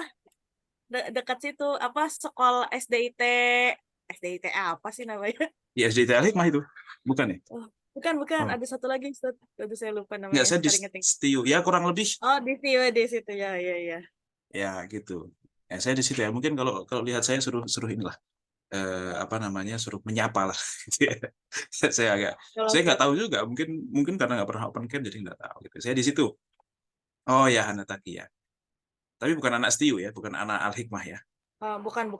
Dekat situ, apa, sekolah SDIT apa sih namanya? Di SDIT Al-Hikmah itu? Bukan ya? Bukan, Oh, ada satu lagi, Ustaz. Aduh, saya lupa enggak, namanya. saya di Ntar ingetin. Stiu. Ya, kurang lebih Oh, di situ ya, ya. ya gitu. Ya, saya di situ ya. Mungkin kalau kalau lihat saya suruh inilah apa namanya, suruh menyapa lah. Gitu ya. Saya Kalau saya nggak Ustaz. tahu juga. Mungkin karena nggak pernah open camp jadi nggak tahu gitu. Saya di situ. Oh ya, Hana Takia. Tapi bukan anak Stiu ya, bukan anak Al Hikmah ya. Bukan.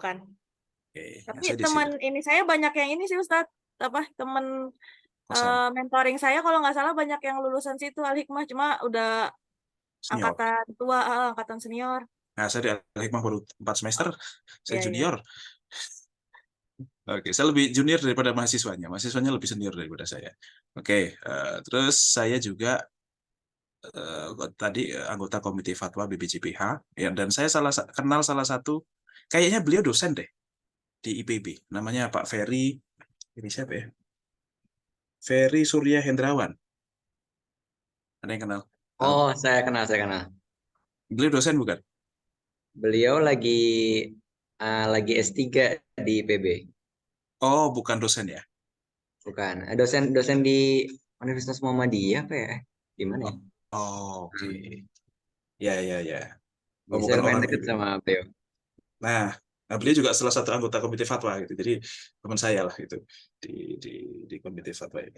Oke, ya, Tapi saya di teman situ. ini saya banyak yang ini sih, Ustaz. Apa, teman Kosan mentoring saya kalau nggak salah banyak yang lulusan situ Al Hikmah, cuma udah senior. angkatan tua, angkatan senior. Nah, saya di Al Hikmah baru 4 semester. Saya Iya. junior. Oke, saya lebih junior daripada mahasiswanya. Mahasiswanya lebih senior daripada saya. Oke, terus saya juga tadi anggota komite fatwa BPJPH, ya, dan saya kenal salah satu, kayaknya beliau dosen deh di IPB, namanya Pak Ferry, ini siapa ya? Ferry Surya Hendrawan. Ada yang kenal? Tahu? Oh, saya kenal. Beliau dosen bukan? Beliau lagi S3 di IPB. Oh, bukan dosen ya? Bukan. Dosen di Universitas Muhammadiyah apa ya? Di mana ya? Oh, oke. Ya. Oh, Jadi bukan saya lumayan orang dekat IPB. sama beliau. Nah, beliau juga salah satu anggota komite fatwa gitu. Jadi teman saya lah itu di komite fatwa ini.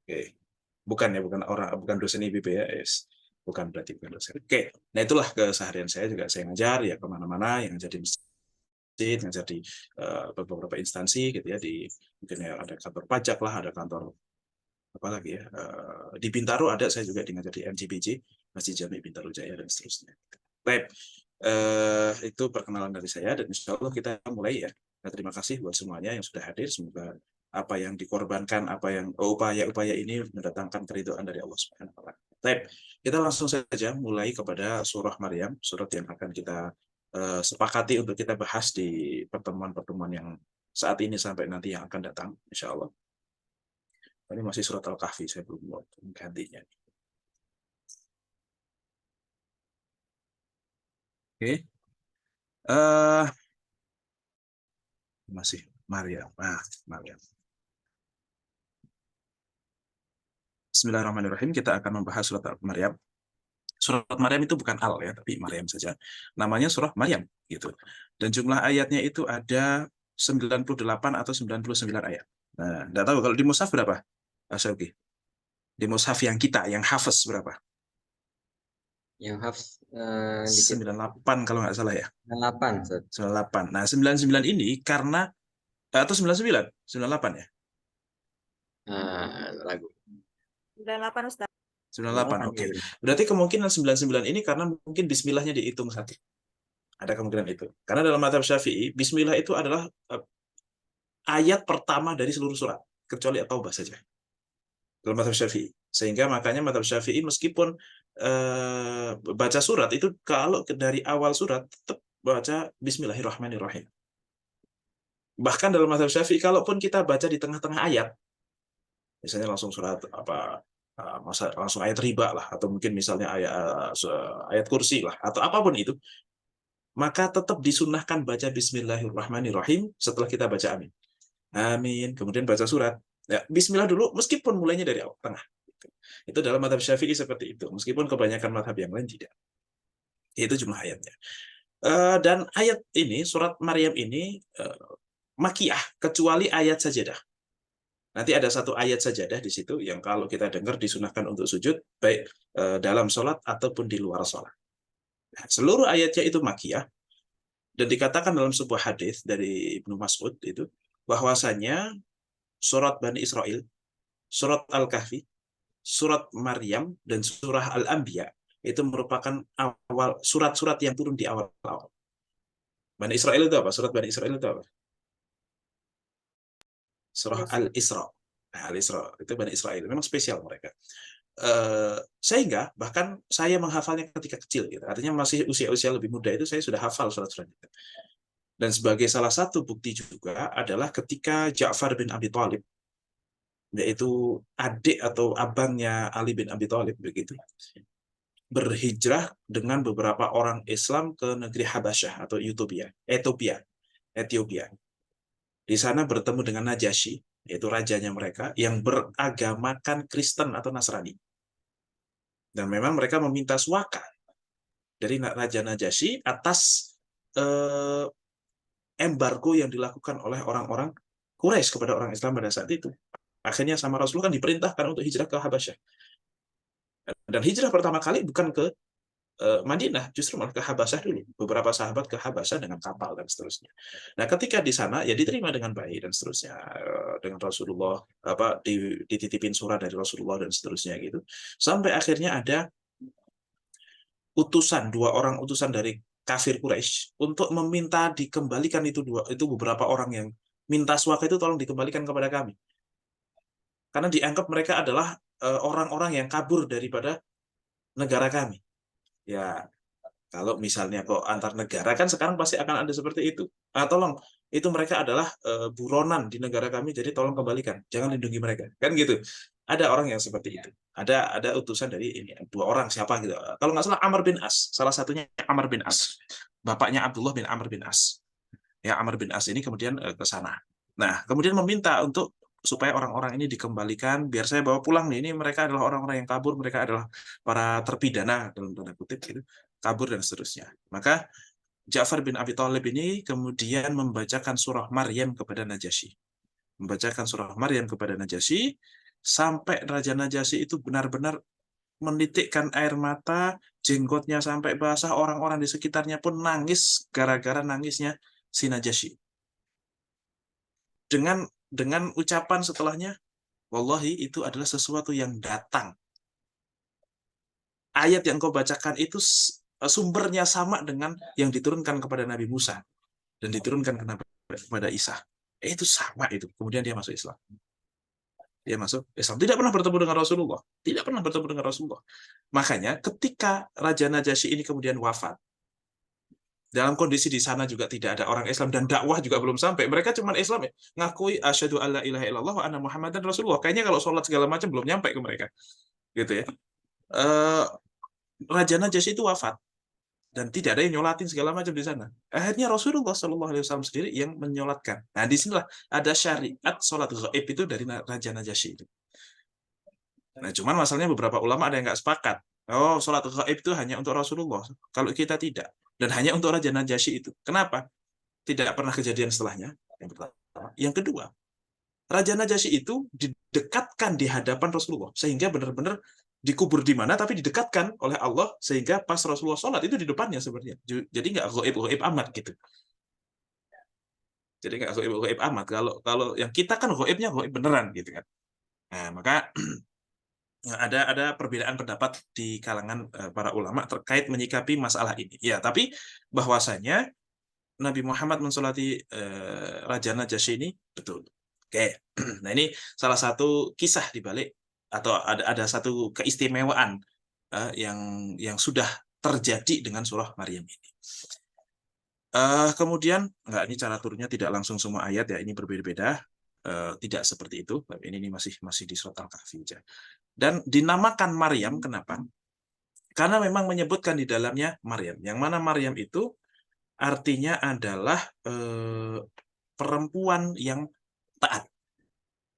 Oke. Bukan dosen IPB ya, yes. Berarti bukan dosen. Oke. Nah, itulah keseharian saya juga, saya ngajar ya kemana-mana, yang jadi masjid, ngajar di beberapa instansi gitu ya, di mungkin ya ada kantor pajak lah, ada kantor apa lagi ya, di Bintaro ada, saya juga ngajar di MJBJ, Masjid Jami Bintaro Jaya, dan seterusnya. Baik, itu perkenalan dari saya, dan insya Allah kita mulai ya. Nah, terima kasih buat semuanya yang sudah hadir. Semoga apa yang dikorbankan, upaya-upaya ini mendatangkan keridhaan dari Allah Subhanahu wa Ta'ala. Baik, kita langsung saja mulai kepada surah Maryam, surat yang akan kita sepakati untuk kita bahas di pertemuan-pertemuan yang saat ini sampai nanti yang akan datang, insya Allah. Ini masih surat Al-Kahfi, saya belum mau menggantinya. Oke. Masih Maryam. Maryam. Bismillahirrahmanirrahim. Kita akan membahas surat Maryam. Surat Maryam itu bukan Al ya, tapi Maryam saja. Namanya surah Maryam gitu. Dan jumlah ayatnya itu ada 98 atau 99 ayat. Nah, enggak tahu kalau di mushaf berapa? Asyauki. Di mushaf yang kita, yang hafaz berapa? Yang hafaz 98 kalau nggak salah ya. 98. 98. Nah, 99 ini karena atau 99, 98 ya. Ragu. 98, Ustaz. 98, oke. Berarti kemungkinan 99 ini karena mungkin bismillahnya dihitung satu. Ada kemungkinan itu. Karena dalam mazhab Syafi'i, bismillah itu adalah ayat pertama dari seluruh surat, kecuali At-Taubah saja. Dalam mazhab Syafi'i. Sehingga makanya mazhab Syafi'i meskipun baca surat itu, kalau dari awal surat tetap baca Bismillahirrahmanirrahim. Bahkan dalam mazhab Syafi'i, kalaupun kita baca di tengah-tengah ayat, misalnya langsung surat langsung ayat riba lah, atau mungkin misalnya ayat kursi lah, atau apapun itu, maka tetap disunahkan baca Bismillahirrahmanirrahim setelah kita baca amin. Amin, kemudian baca surat. Ya, Bismillah dulu, meskipun mulainya dari awal tengah. Itu dalam mazhab Syafi'i seperti itu, meskipun kebanyakan mazhab yang lain tidak. Itu jumlah ayatnya. Dan ayat ini, surat Maryam ini makiyah, kecuali ayat sajadah. Nanti ada satu ayat sajadah di situ yang kalau kita dengar disunahkan untuk sujud, baik dalam sholat ataupun di luar sholat. Nah, seluruh ayatnya itu makiyah, dan dikatakan dalam sebuah hadis dari Ibnu Mas'ud itu, bahwasanya surat Bani Israel, surat Al-Kahfi, surat Maryam, dan surah Al-Anbiya itu merupakan awal surat-surat yang turun di awal-awal. Bani Israel itu apa? Surat Bani Israel itu apa? Surah Al-Isra. Nah, Al-Isra itu Bani Israel. Memang spesial mereka. Sehingga bahkan saya menghafalnya ketika kecil. Gitu. Artinya masih usia-usia lebih muda itu saya sudah hafal surat-surat itu. Dan sebagai salah satu bukti juga adalah ketika Ja'far bin Abi Thalib, yaitu adik atau abangnya Ali bin Abi Thalib begitu, berhijrah dengan beberapa orang Islam ke negeri Habasyah atau Ethiopia. Di sana bertemu dengan Najasyi, yaitu rajanya mereka, yang beragamakan Kristen atau Nasrani. Dan memang mereka meminta suaka dari Raja Najasyi atas embargo yang dilakukan oleh orang-orang Quraisy kepada orang Islam pada saat itu. Akhirnya sama Rasulullah kan diperintahkan untuk hijrah ke Habasyah. Dan hijrah pertama kali bukan ke Madinah, justru malah ke Habasyah dulu. Beberapa sahabat ke Habasyah dengan kapal dan seterusnya. Nah, ketika di sana ya diterima dengan baik dan seterusnya, dengan Rasulullah, dititipin surat dari Rasulullah dan seterusnya gitu. Sampai akhirnya ada dua orang utusan dari kafir Quraisy untuk meminta dikembalikan itu beberapa orang yang minta suaka itu tolong dikembalikan kepada kami. Karena dianggap mereka adalah orang-orang yang kabur daripada negara kami. Ya, kalau misalnya kok antar negara kan sekarang pasti akan ada seperti itu. Tolong, itu mereka adalah buronan di negara kami, jadi tolong kembalikan. Jangan lindungi mereka. Kan gitu. Ada orang yang seperti itu. Ada utusan dari ini, dua orang siapa gitu. Kalau nggak salah Amr bin As. Salah satunya Amr bin As. Bapaknya Abdullah bin Amr bin As. Ya, Amr bin As ini kemudian ke sana. Nah, kemudian meminta untuk supaya orang-orang ini dikembalikan, biar saya bawa pulang nih. Ini mereka adalah orang-orang yang kabur, mereka adalah para terpidana dalam tanda kutip gitu, kabur dan seterusnya. Maka Ja'far bin Abi Thalib ini kemudian membacakan surah Maryam kepada Najasyi. Membacakan surah Maryam kepada Najasyi sampai Raja Najasyi itu benar-benar menitikkan air mata, jenggotnya sampai basah, orang-orang di sekitarnya pun nangis gara-gara nangisnya si Najasyi. Dengan ucapan setelahnya, wallahi itu adalah sesuatu yang datang. Ayat yang kau bacakan itu sumbernya sama dengan yang diturunkan kepada Nabi Musa dan diturunkan kepada Isa. Itu sama itu. Kemudian dia masuk Islam. Dia masuk Islam. Tidak pernah bertemu dengan Rasulullah. Tidak pernah bertemu dengan Rasulullah. Makanya ketika Raja Najasyi ini kemudian wafat, dalam kondisi di sana juga tidak ada orang Islam dan dakwah juga belum sampai. Mereka cuma Islam ya, ngakui asyhadu alla ilaha illallah wa anna Muhammadan Rasulullah. Kayaknya kalau sholat segala macam belum nyampe ke mereka. Gitu ya. Raja Najasyi itu wafat dan tidak ada yang nyolatin segala macam di sana. Akhirnya Rasulullah SAW sendiri yang menyolatkan. Nah, disinilah ada syariat sholat gaib itu dari Raja Najasyi itu. Nah, cuman masalahnya beberapa ulama ada yang nggak sepakat. Oh, sholat gaib itu hanya untuk Rasulullah. Kalau kita tidak. Dan hanya untuk Raja Najasyi itu. Kenapa? Tidak pernah kejadian setelahnya. Yang pertama. Yang kedua, Raja Najasyi itu didekatkan di hadapan Rasulullah. Sehingga benar-benar dikubur di mana, tapi didekatkan oleh Allah. Sehingga pas Rasulullah sholat itu di depannya sebenarnya. Jadi nggak gaib amat gitu. Jadi nggak gaib amat. Kalau yang kita kan gaibnya gaib beneran gitu kan. Nah, maka ada perbedaan pendapat di kalangan para ulama terkait menyikapi masalah ini. Ya, tapi bahwasanya Nabi Muhammad mensolati Raja Najasyi ini betul. Oke. Nah, ini salah satu kisah di balik atau ada satu keistimewaan yang sudah terjadi dengan surah Maryam ini. Kemudian ini cara turunnya tidak langsung semua ayat ya, ini berbeda-beda. Tidak seperti itu. Ini masih di surat Al-Kahfi aja. Dan dinamakan Maryam, kenapa? Karena memang menyebutkan di dalamnya Maryam. Yang mana Maryam itu artinya adalah perempuan yang taat.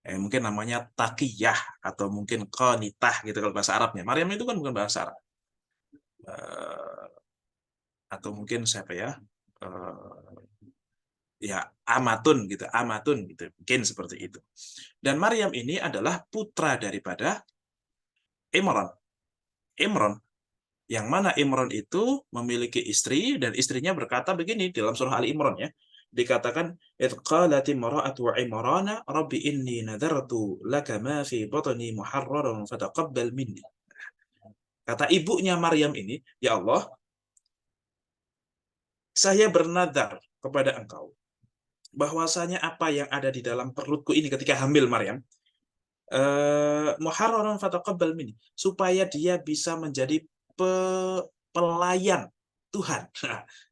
Mungkin namanya taqiyah atau mungkin qanitah gitu kalau bahasa Arabnya. Maryam itu kan bukan bahasa Arab. Atau mungkin siapa ya? Ya amatun gitu, mungkin seperti itu. Dan Maryam ini adalah putra daripada Imran, yang mana Imran itu memiliki istri dan istrinya berkata begini dalam surah Ali Imran ya, dikatakan qalat imra'atu Imrana rabbi inni nadartu laka ma fi batni muharraran fataqabbal minni. Kata ibunya Maryam ini, ya Allah, saya bernadar kepada engkau bahwasanya apa yang ada di dalam perutku ini ketika hamil Maryam, muharraran fataqabbal minni, supaya dia bisa menjadi pelayan Tuhan.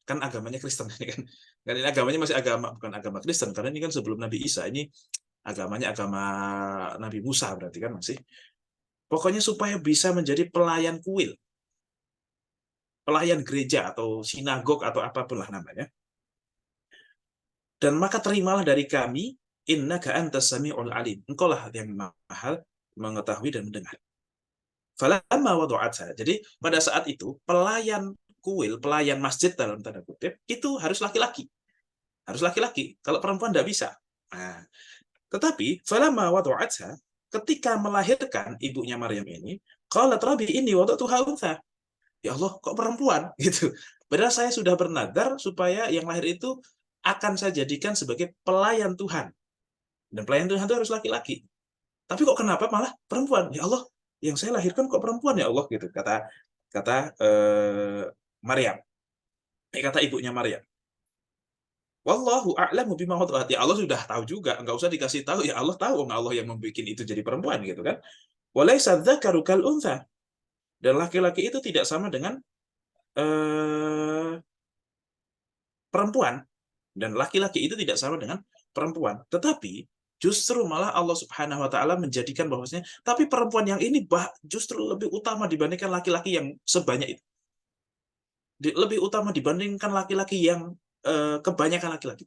Kan agamanya Kristen ini kan. Kan ini agamanya masih bukan agama Kristen karena ini kan sebelum Nabi Isa, ini agamanya agama Nabi Musa berarti kan masih. Pokoknya supaya bisa menjadi pelayan kuil. Pelayan gereja atau sinagog atau apapun lah namanya. dan maka terimalah dari kami, innaka antas sami'ul alim. Engkaulah yang maha mengetahui dan mendengar. Falamma wadu'atha. Jadi pada saat itu pelayan kuil, pelayan masjid dalam tanda kutip, itu harus laki-laki. Harus laki-laki. Kalau perempuan tidak bisa. Nah, tetapi falamma wadu'atha, ketika melahirkan ibunya Maryam ini, qalat rabbi inni wada'tuha untha. Ya Allah, kok perempuan gitu. Padahal saya sudah bernadar supaya yang lahir itu akan saya jadikan sebagai pelayan Tuhan. Dan pelayan Tuhan itu harus laki-laki. Tapi kok kenapa malah perempuan? Ya Allah, yang saya lahirkan kok perempuan ya Allah gitu. Kata Maryam. Kata ibunya Maryam. Wallahu a'lamu bima wada'at. Ya Allah sudah tahu juga, enggak usah dikasih tahu. Ya Allah tahu, Allah yang membuat itu jadi perempuan gitu kan. Walaysa dzakaru kal untha. Dan laki-laki itu tidak sama dengan perempuan. Dan laki-laki itu tidak sama dengan perempuan. Tetapi justru malah Allah Subhanahu wa taala menjadikan bahwasanya tapi perempuan yang ini justru lebih utama dibandingkan laki-laki yang sebanyak itu. Lebih utama dibandingkan laki-laki yang kebanyakan laki-laki.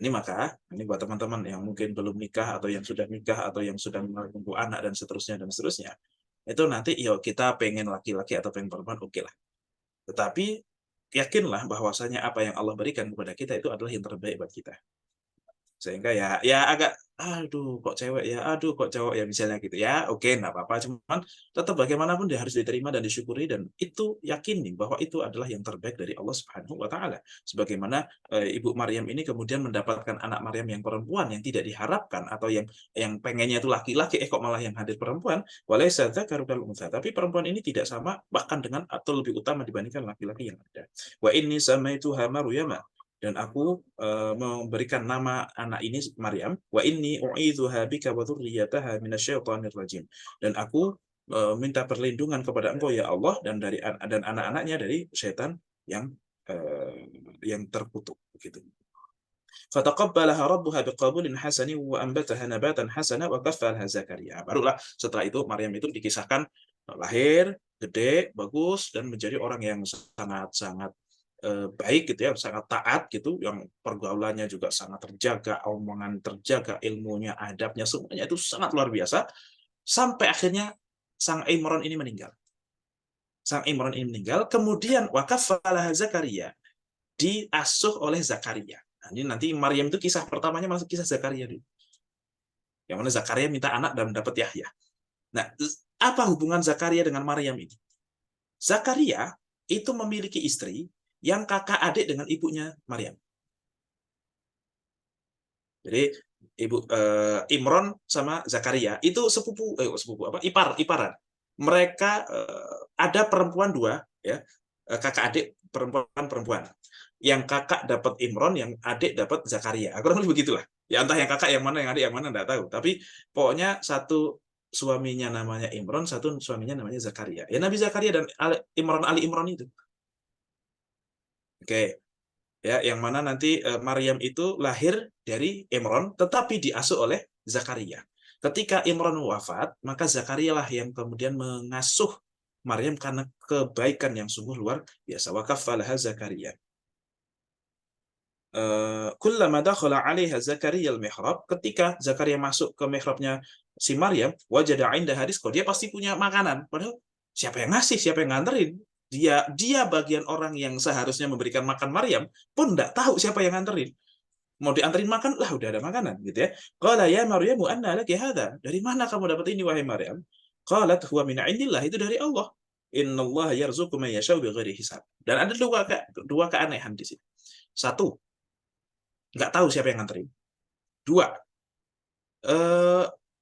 Ini buat teman-teman yang mungkin belum nikah atau yang sudah nikah atau yang sudah menunggu anak dan seterusnya. Itu nanti ya kita pengen laki-laki atau pengen perempuan, oke lah. Tetapi yakinlah bahwasanya apa yang Allah berikan kepada kita itu adalah yang terbaik buat kita. Sehingga ya agak aduh kok cewek ya, aduh kok cowok ya misalnya gitu ya, oke enggak apa-apa, cuman tetap bagaimanapun dia harus diterima dan disyukuri, dan itu yakini bahwa itu adalah yang terbaik dari Allah Subhanahu wa taala. Sebagaimana Ibu Maryam ini kemudian mendapatkan anak Maryam yang perempuan yang tidak diharapkan atau yang pengennya itu laki-laki, kok malah yang hadir perempuan, walaysa dzakaru kal untha. Tapi perempuan ini tidak sama bahkan dengan atau lebih utama dibandingkan laki-laki yang ada. Wa inni samaituha Maryama. Dan aku memberikan nama anak ini Maryam, wa inni u'idzuha bika wa dzurriyyataha minasyaitonir rajim. Dan aku minta perlindungan kepada Engkau ya Allah dan anak-anaknya dari syaitan yang terkutuk begitu. Fataqabbalaha rabbuha biqabulin hasanin wa anbataha nabatan hasana wa kaffalaha Zakaria. Barulah setelah itu Maryam itu dikisahkan lahir, gede, bagus, dan menjadi orang yang sangat-sangat baik gitu ya, sangat taat gitu, yang pergaulannya juga sangat terjaga, omongan terjaga, ilmunya, adabnya, semuanya itu sangat luar biasa, sampai akhirnya Sang Imran ini meninggal. Kemudian wakafalah Zakaria, diasuh oleh Zakaria. Nah, ini nanti Maryam itu kisah pertamanya masuk kisah Zakaria dulu. Yang mana Zakaria minta anak dan mendapat Yahya. Nah, apa hubungan Zakaria dengan Maryam ini? Zakaria itu memiliki istri yang kakak adik dengan ibunya Maryam. Jadi Imron sama Zakaria itu iparan. Mereka ada perempuan dua ya, kakak adik perempuan. Yang kakak dapat Imron, yang adik dapat Zakaria. Kurang lebih begitulah. Ya entah yang kakak yang mana, yang adik yang mana enggak tahu. Tapi pokoknya satu suaminya namanya Imron, satu suaminya namanya Zakaria. Ya Nabi Zakaria dan Ali Imron itu. Oke, ya, yang mana nanti Maryam itu lahir dari Imron, tetapi diasuh oleh Zakaria. Ketika Imron wafat, maka Zakaria lah yang kemudian mengasuh Maryam karena kebaikan yang sungguh luar biasa. Wa kaffalaha Zakaria. Kullama dakhala 'alaiha Zakaria al-mihrab, ketika Zakaria masuk ke mihrabnya si Maryam, wajada 'indaha rizqa, dia pasti punya makanan. Padahal siapa yang ngasih, siapa yang nganterin? Dia bagian orang yang seharusnya memberikan makan Maryam pun enggak tahu siapa yang nganterin. Mau dianterin makan, lah udah ada makanan gitu ya. Qala ya Maryam anna laki hadza? Dari mana kamu dapat ini wahai Maryam? Qalat huwa min 'indillah, itu dari Allah. Innallaha yarzuqu man yasha'u bighairi hisab. Dan ada dua keanehan di sini. Satu, enggak tahu siapa yang nganterin. Dua,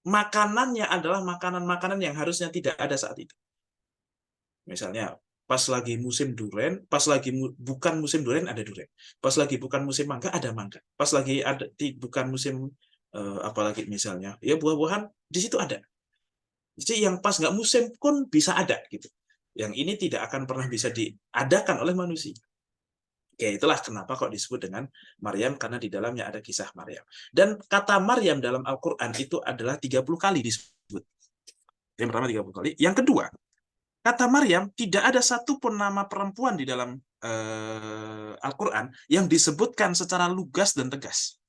makanannya adalah makanan-makanan yang harusnya tidak ada saat itu. Misalnya pas lagi musim durian, pas lagi bukan musim durian ada durian. Pas lagi bukan musim mangga ada mangga. Pas lagi bukan musim apalagi misalnya ya buah-buahan di situ ada. Jadi yang pas nggak musim pun bisa ada gitu. Yang ini tidak akan pernah bisa diadakan oleh manusia. Oke, itulah kenapa kok disebut dengan Maryam, karena di dalamnya ada kisah Maryam. Dan kata Maryam dalam Al-Qur'an itu adalah 30 kali disebut. Yang pertama 30 kali. Yang kedua, kata Maryam tidak ada satupun nama perempuan di dalam Al-Quran yang disebutkan secara lugas dan tegas.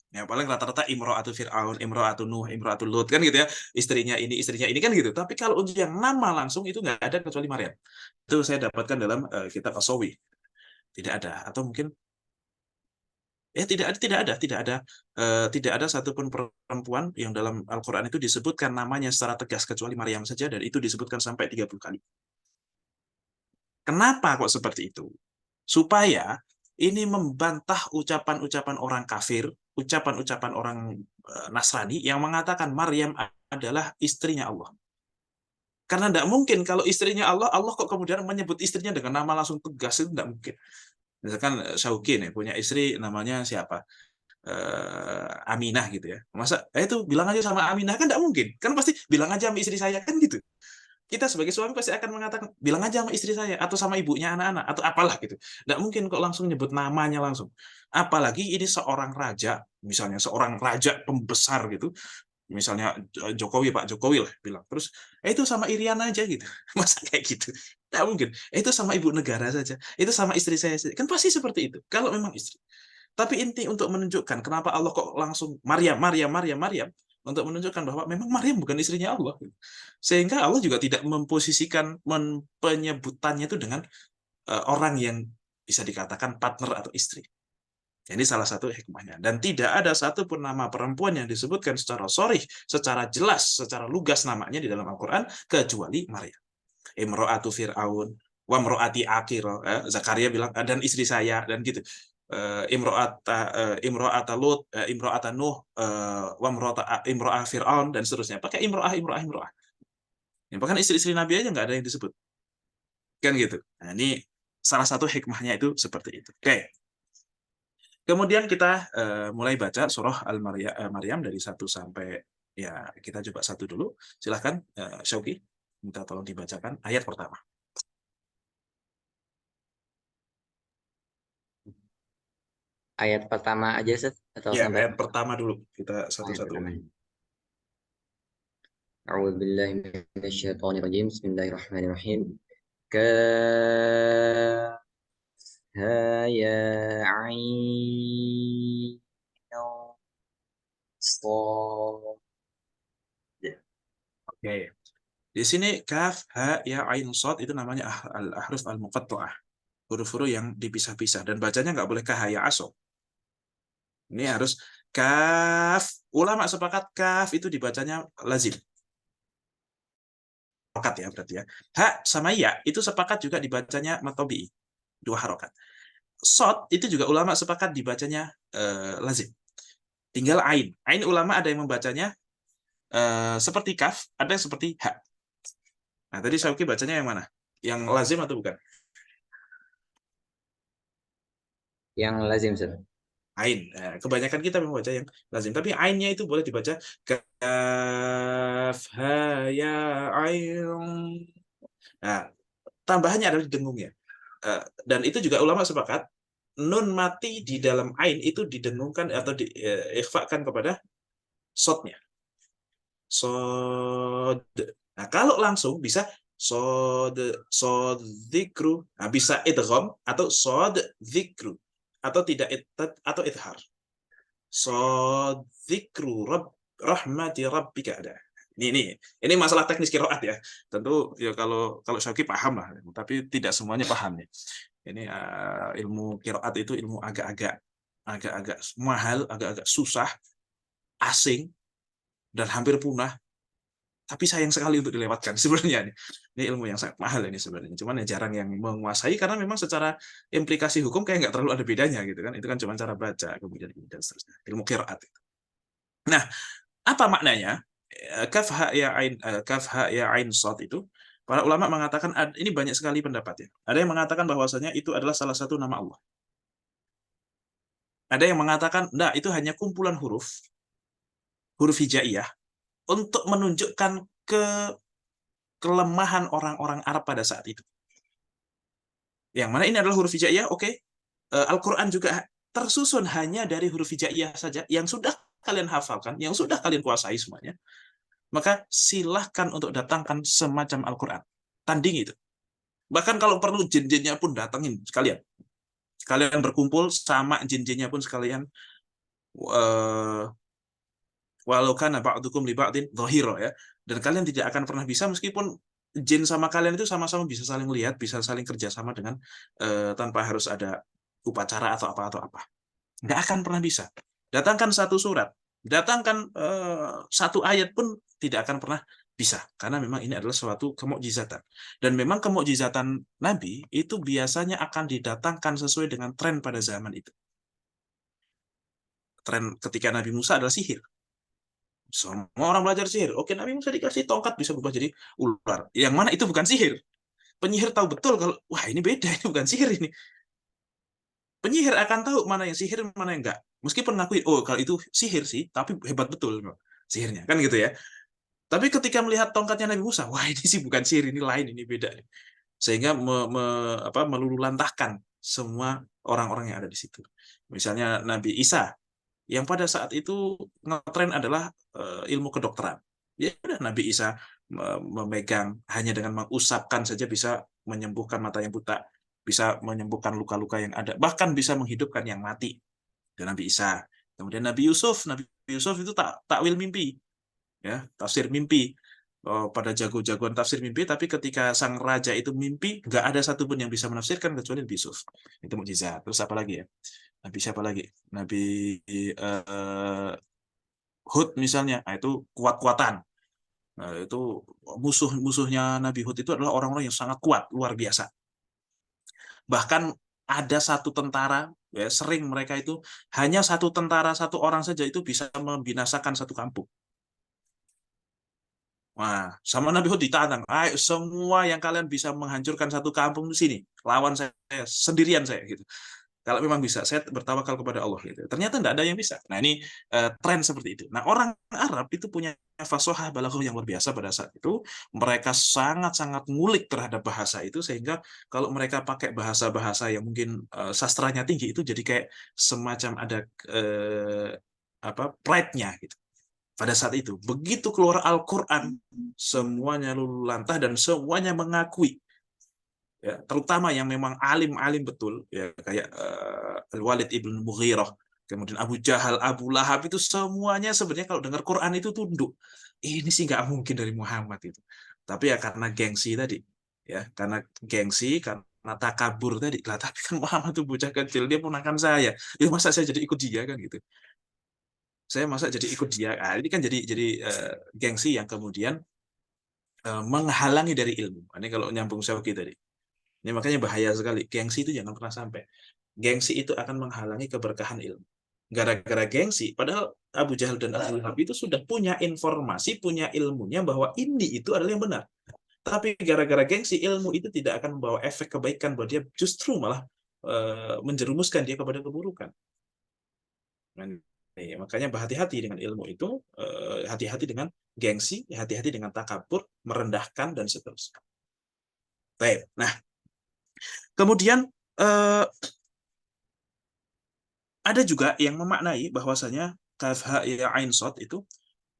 Yang paling rata-rata Imro'atu Fir'aun, Imro'atu Nuh, Imro'atu Lut, kan gitu ya. Istrinya ini kan gitu. Tapi kalau untuk yang nama langsung itu nggak ada kecuali Maryam. Itu saya dapatkan dalam kitab As-Sawi. Tidak ada. Atau mungkin tidak ada satupun perempuan yang dalam Al-Quran itu disebutkan namanya secara tegas kecuali Maryam saja, dan itu disebutkan sampai 30 kali. Kenapa kok seperti itu? Supaya ini membantah ucapan-ucapan orang kafir, ucapan-ucapan orang Nasrani yang mengatakan Maryam adalah istrinya Allah. Karena tidak mungkin kalau istrinya Allah, Allah kok kemudian menyebut istrinya dengan nama langsung tegas, itu tidak mungkin. Misalkan Syauqi nih punya istri namanya siapa? Aminah gitu ya. Masa itu bilang aja sama Aminah, kan tidak mungkin. Kan pasti bilang aja sama istri saya, kan gitu. Kita sebagai suami pasti akan mengatakan bilang aja sama istri saya atau sama ibunya anak-anak atau apalah gitu. Tidak mungkin kok langsung nyebut namanya langsung. Apalagi ini seorang raja, misalnya seorang raja pembesar gitu, misalnya Jokowi, Pak Jokowi lah bilang. Terus itu sama Iriana aja gitu. Masa kayak gitu? Tidak mungkin. Itu sama ibu negara saja. Itu sama istri saya saja. Kan pasti seperti itu. Kalau memang istri. Tapi inti untuk menunjukkan kenapa Allah kok langsung Maryam, untuk menunjukkan bahwa memang Maryam bukan istrinya Allah. Sehingga Allah juga tidak memposisikan penyebutannya itu dengan orang yang bisa dikatakan partner atau istri. Ini salah satu hikmahnya. Dan tidak ada satupun nama perempuan yang disebutkan secara sharih, secara jelas, secara lugas namanya di dalam Al-Quran, kecuali Maryam. Imro'atu Fir'aun, wa imro'ati Aqir, Zakaria bilang, dan istri saya, dan gitu. Imro'ata Lut, Imro'ata Nuh, wa Imro'ah Fir'aun, dan seterusnya. Pakai Imro'ah. Yang bahkan istri-istri Nabi aja nggak ada yang disebut. Kan gitu. Nah, ini salah satu hikmahnya itu seperti itu. Oke. Kemudian kita mulai baca surah Al-Maryam dari 1 sampai, ya kita coba 1 dulu. Silahkan Syauqi, minta tolong dibacakan ayat pertama. Ayat pertama aja, Set? Atau Ya, sampai ayat pertama dulu. Kita satu-satu. A'udzu billahi minasyaitonir rajim. Bismillahirrahmanirrahim. Ya ain Shad. Oke. Di sini kaf, ha, ya, ain, shad itu namanya al-ahruf al-muqatta'ah. Huruf-huruf yang dipisah-pisah, dan bacanya nggak boleh kah, ya, aso. Ini harus kaf. Ulama sepakat kaf itu dibacanya lazim. Harokat ya berarti ya. Ha sama ya itu sepakat juga dibacanya matobi. 2 harokat. Shad itu juga ulama sepakat dibacanya lazim. Tinggal ain. Ain ulama ada yang membacanya seperti kaf, ada yang seperti ha. Nah tadi Syauqi bacanya yang mana? Yang lazim atau bukan? Yang lazim, Ustaz. Ain. Kebanyakan kita membaca yang lazim, tapi ainnya itu boleh dibaca kaf ha ya ain. Nah, tambahannya adalah didengungnya. Dan itu juga ulama sepakat nun mati di dalam ain itu didengungkan atau diikhfakan kepada sodnya. Sod. Nah, kalau langsung bisa sod dzikru. Nah, bisa idgham atau sod dzikru. Atau tidak atau idhar. Dzikru rahmati rabbika ada. Ini masalah teknis qiraat ya. Tentu ya kalau Syauqi paham lah, tapi tidak semuanya paham ya. Ini ilmu qiraat itu ilmu agak-agak mahal, agak-agak susah, asing, dan hampir punah. Tapi sayang sekali untuk dilewatkan sebenarnya. Ini ilmu yang sangat mahal ini sebenarnya. Cuman ya jarang yang menguasai karena memang secara implikasi hukum kayak nggak terlalu ada bedanya gitu kan. Itu kan cuma cara baca kemudian dan seterusnya. Ilmu qiraat itu. Nah, apa maknanya? Kaf ha ya ain shad itu para ulama mengatakan ini banyak sekali pendapat ya. Ada yang mengatakan bahwasanya itu adalah salah satu nama Allah. Ada yang mengatakan enggak, itu hanya kumpulan huruf hijaiyah untuk menunjukkan kelemahan orang-orang Arab pada saat itu. Yang mana ini adalah huruf hijaiyah, oke. Al-Quran juga tersusun hanya dari huruf hijaiyah saja, yang sudah kalian hafalkan, yang sudah kalian kuasai semuanya, maka silahkan untuk datangkan semacam Al-Quran. Tanding itu. Bahkan kalau perlu jin-jinnya pun datangin sekalian. Kalian berkumpul sama jin-jinnya pun sekalian, walau kana ba'dukum li ba'din dhahira ya. Dan kalian tidak akan pernah bisa meskipun jin sama kalian itu sama-sama bisa saling lihat, bisa saling kerjasama dengan tanpa harus ada upacara atau apa. Nggak akan pernah bisa. Datangkan satu surat, datangkan satu ayat pun tidak akan pernah bisa. Karena memang ini adalah suatu kemukjizatan. Dan memang kemukjizatan Nabi itu biasanya akan didatangkan sesuai dengan tren pada zaman itu. Tren ketika Nabi Musa adalah sihir. Semua orang belajar sihir. Oke, Nabi Musa dikasih tongkat bisa berubah jadi ular. Yang mana itu bukan sihir. Penyihir tahu betul kalau, wah ini beda, ini bukan sihir ini. Penyihir akan tahu mana yang sihir, mana yang enggak. Meskipun ngakui, oh kalau itu sihir sih, tapi hebat betul sihirnya. Kan gitu ya. Tapi ketika melihat tongkatnya Nabi Musa, wah ini sih bukan sihir, ini lain, ini beda. Sehingga meluluhlantahkan semua orang-orang yang ada di situ. Misalnya Nabi Isa, yang pada saat itu ngetren adalah ilmu kedokteran. Ya udah, Nabi Isa memegang hanya dengan mengusapkan saja bisa menyembuhkan mata yang buta, bisa menyembuhkan luka-luka yang ada, bahkan bisa menghidupkan yang mati. Dan Nabi Isa. Kemudian Nabi Yusuf itu takwil mimpi, ya, tafsir mimpi. Pada jago-jagoan tafsir mimpi, tapi ketika sang raja itu mimpi, nggak ada satupun yang bisa menafsirkan kecuali Nabi Yusuf. Itu mukjizat. Terus apa lagi ya? Nabi siapa lagi? Nabi Hud misalnya, nah, itu kuat-kuatan. Nah, itu musuhnya Nabi Hud itu adalah orang-orang yang sangat kuat, luar biasa. Bahkan ada satu tentara, ya, sering mereka itu hanya satu tentara, satu orang saja itu bisa membinasakan satu kampung. Nah, sama Nabi Hud ditantang, ayo semua yang kalian bisa menghancurkan satu kampung di sini, lawan saya sendirian saya gitu. Kalau memang bisa, saya bertawakal kepada Allah gitu. Ternyata tidak ada yang bisa. Nah, ini tren seperti itu. Nah, orang Arab itu punya fasohah balaghah yang luar biasa pada saat itu. Mereka sangat-sangat ngulik terhadap bahasa itu, sehingga kalau mereka pakai bahasa-bahasa yang mungkin sastranya tinggi itu jadi kayak semacam ada pride-nya gitu. Pada saat itu, begitu keluar Al-Quran, semuanya luluh lantah dan semuanya mengakui. Ya, terutama yang memang alim-alim betul, ya, kayak Al-Walid ibn Mughirah, kemudian Abu Jahal, Abu Lahab, itu semuanya sebenarnya kalau dengar Quran itu tunduk. Ini sih nggak mungkin dari Muhammad itu. Tapi ya karena gengsi tadi, ya, karena gengsi, karena takabur tadi. Lah, tapi kan Muhammad itu bocah kecil, dia ponakan saya. Ya masa saya jadi ikut dia kan gitu. Saya masa jadi ikut dia. Nah, ini kan jadi gengsi yang kemudian menghalangi dari ilmu. Ini kalau nyambung Syauqi tadi. Ini makanya bahaya sekali. Gengsi itu jangan pernah sampai. Gengsi itu akan menghalangi keberkahan ilmu. Gara-gara gengsi, padahal Abu Jahal dan Abu Lahab itu sudah punya informasi, punya ilmunya bahwa ini itu adalah yang benar. Tapi gara-gara gengsi, ilmu itu tidak akan membawa efek kebaikan buat dia, justru malah menjerumuskan dia kepada keburukan. Makanya berhati-hati dengan ilmu itu, hati-hati dengan gengsi, hati-hati dengan takabur, merendahkan, dan seterusnya. Baik. Nah, kemudian ada juga yang memaknai bahwasanya kaf ha ya ain shad itu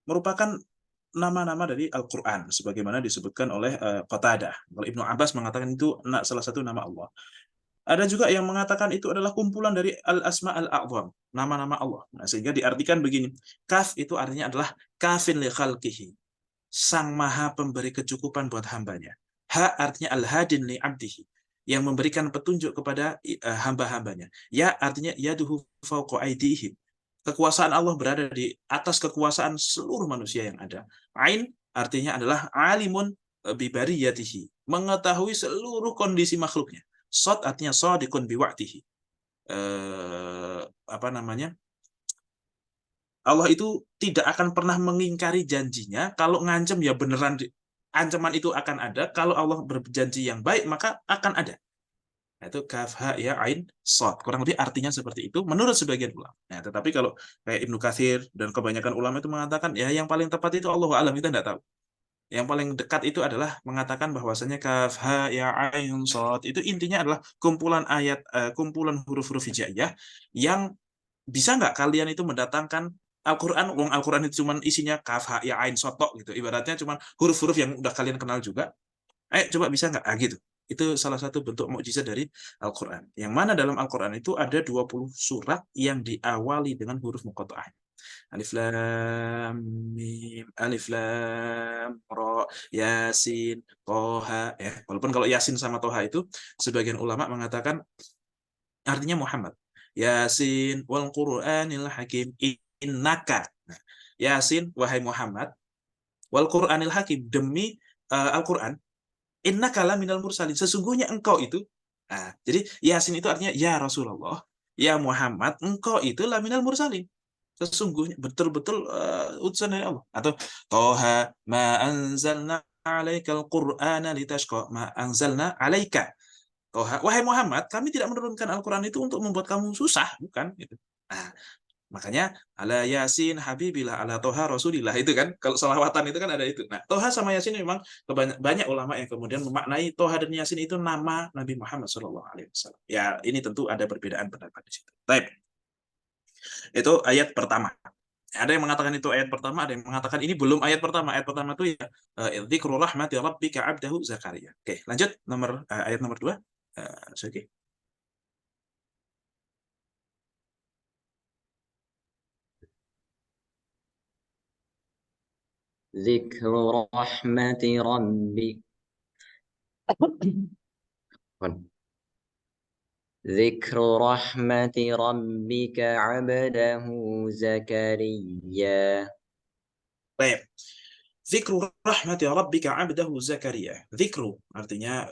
merupakan nama-nama dari Al-Qur'an sebagaimana disebutkan oleh Qatadah. Kalau Ibnu Abbas mengatakan itu salah satu nama Allah. Ada juga yang mengatakan itu adalah kumpulan dari al-asma al-a'zam, nama-nama Allah. Nah, sehingga diartikan begini, kaf itu artinya adalah kafin li khalqihi, sang maha pemberi kecukupan buat hambanya. Ha artinya al-hadin li abdihi, yang memberikan petunjuk kepada hamba-hambanya. Ya artinya yaduhu fawqa aydihim, kekuasaan Allah berada di atas kekuasaan seluruh manusia yang ada. Ain artinya adalah alimun bibariyatihi, mengetahui seluruh kondisi makhluknya. Shad artinya shadiqun biwa'dihi. Allah itu tidak akan pernah mengingkari janjinya. Kalau ngancam ya beneran, ancaman itu akan ada. Kalau Allah berjanji yang baik maka akan ada. Itu kaf ha ya ain shad. Kurang lebih artinya seperti itu menurut sebagian ulama. Nah, tetapi kalau kayak Ibnu Katsir dan kebanyakan ulama itu mengatakan ya yang paling tepat itu Allahu a'lam, kita tidak tahu. Yang paling dekat itu adalah mengatakan bahwasanya kaf ha ya ain shad itu intinya adalah kumpulan ayat, kumpulan huruf-huruf hijaiyah yang bisa nggak kalian itu mendatangkan Al-Quran, wong Al-Quran itu cuma isinya kaf ha ya ain shad gitu. Ibaratnya cuma huruf-huruf yang udah kalian kenal juga. Ayo coba bisa nggak? Gitu. Itu salah satu bentuk mukjizat dari Al-Quran. Yang mana dalam Al-Quran itu ada 20 surat yang diawali dengan huruf muqatta'ah. Alif lam mim, alif lam ra, yasin, toha. Ya, walaupun kalau yasin sama toha itu sebagian ulama mengatakan artinya Muhammad. Yasin wal Qur'anil Hakim innaka. Nah, Yasin wahai Muhammad, wal Qur'anil Hakim demi Al-Qur'an, innaka laminal mursalin, sesungguhnya engkau itu. Nah, jadi Yasin itu artinya ya Rasulullah, ya Muhammad, engkau itu laminal mursalin. Sesungguhnya betul-betul utusan dari Allah. Atau Toha ma anzalna alaikal Qur'ana litashqa, ma anzalna alaika. Toha, wahai Muhammad, kami tidak menurunkan Al-Quran itu untuk membuat kamu susah, bukan? Gitu. Nah, makanya ala Yasin Habibillah, ala Toha Rasulillah, itu kan, kalau salawatan itu kan ada itu. Nah, Toha sama Yasin memang banyak ulama yang kemudian memaknai Toha dan Yasin itu nama Nabi Muhammad SAW. Ya, ini tentu ada perbedaan pendapat di situ. Baik. Itu ayat pertama. Ada yang mengatakan itu ayat pertama, ada yang mengatakan ini belum ayat pertama. Ayat pertama itu ya dzikru rahmati rabbika 'abdahu Zakaria. Oke, lanjut ayat nomor 2. Oke. Dzikru rahmati rabbik. Dzikru rahmati rabbika 'abdahu Zakaria. Baik. Dzikru rahmati rabbika 'abdahu Zakaria. Dzikru artinya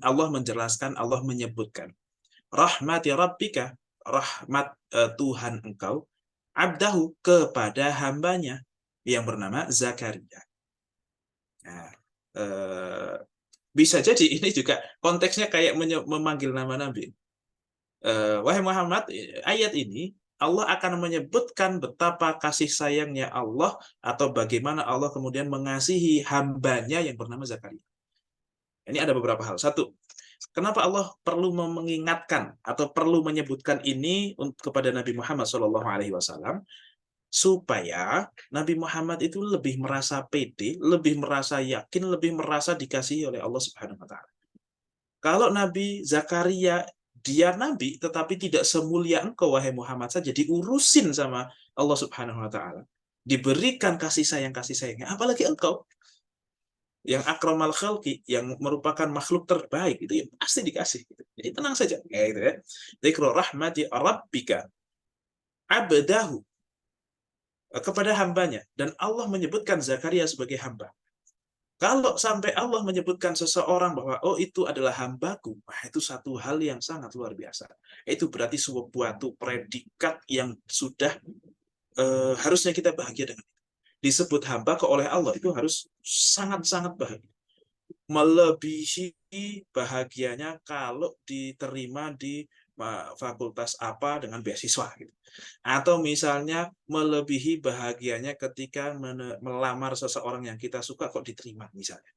Allah menjelaskan, Allah menyebutkan. Rahmati rabbika, rahmat Tuhan engkau, 'abdahu kepada hambanya yang bernama Zakaria. Nah, bisa jadi ini juga konteksnya kayak memanggil nama Nabi. Wahai Muhammad, ayat ini Allah akan menyebutkan betapa kasih sayangnya Allah atau bagaimana Allah kemudian mengasihi hambanya yang bernama Zakaria. Ini ada beberapa hal. Satu, kenapa Allah perlu mengingatkan atau perlu menyebutkan ini kepada Nabi Muhammad SAW? Supaya Nabi Muhammad itu lebih merasa pede, lebih merasa yakin, lebih merasa dikasihi oleh Allah Subhanahu wa taala. Kalau Nabi Zakaria dia nabi tetapi tidak semulia engkau wahai Muhammad saja diurusin sama Allah Subhanahu wa taala, diberikan kasih sayangnya, apalagi engkau yang akramal khalqi, yang merupakan makhluk terbaik, itu ya pasti dikasih gitu. Jadi tenang saja kayak gitu ya. Dzikru rahmati rabbika 'abdahu, kepada hambanya, dan Allah menyebutkan Zakaria sebagai hamba. Kalau sampai Allah menyebutkan seseorang bahwa oh itu adalah hambaku, nah itu satu hal yang sangat luar biasa. Itu berarti suatu predikat yang sudah harusnya kita bahagia dengan itu. Disebut hamba oleh Allah itu harus sangat-sangat bahagia. Melebihi bahagianya kalau diterima di fakultas apa dengan beasiswa gitu. Atau misalnya melebihi bahagianya ketika melamar seseorang yang kita suka kok diterima misalnya.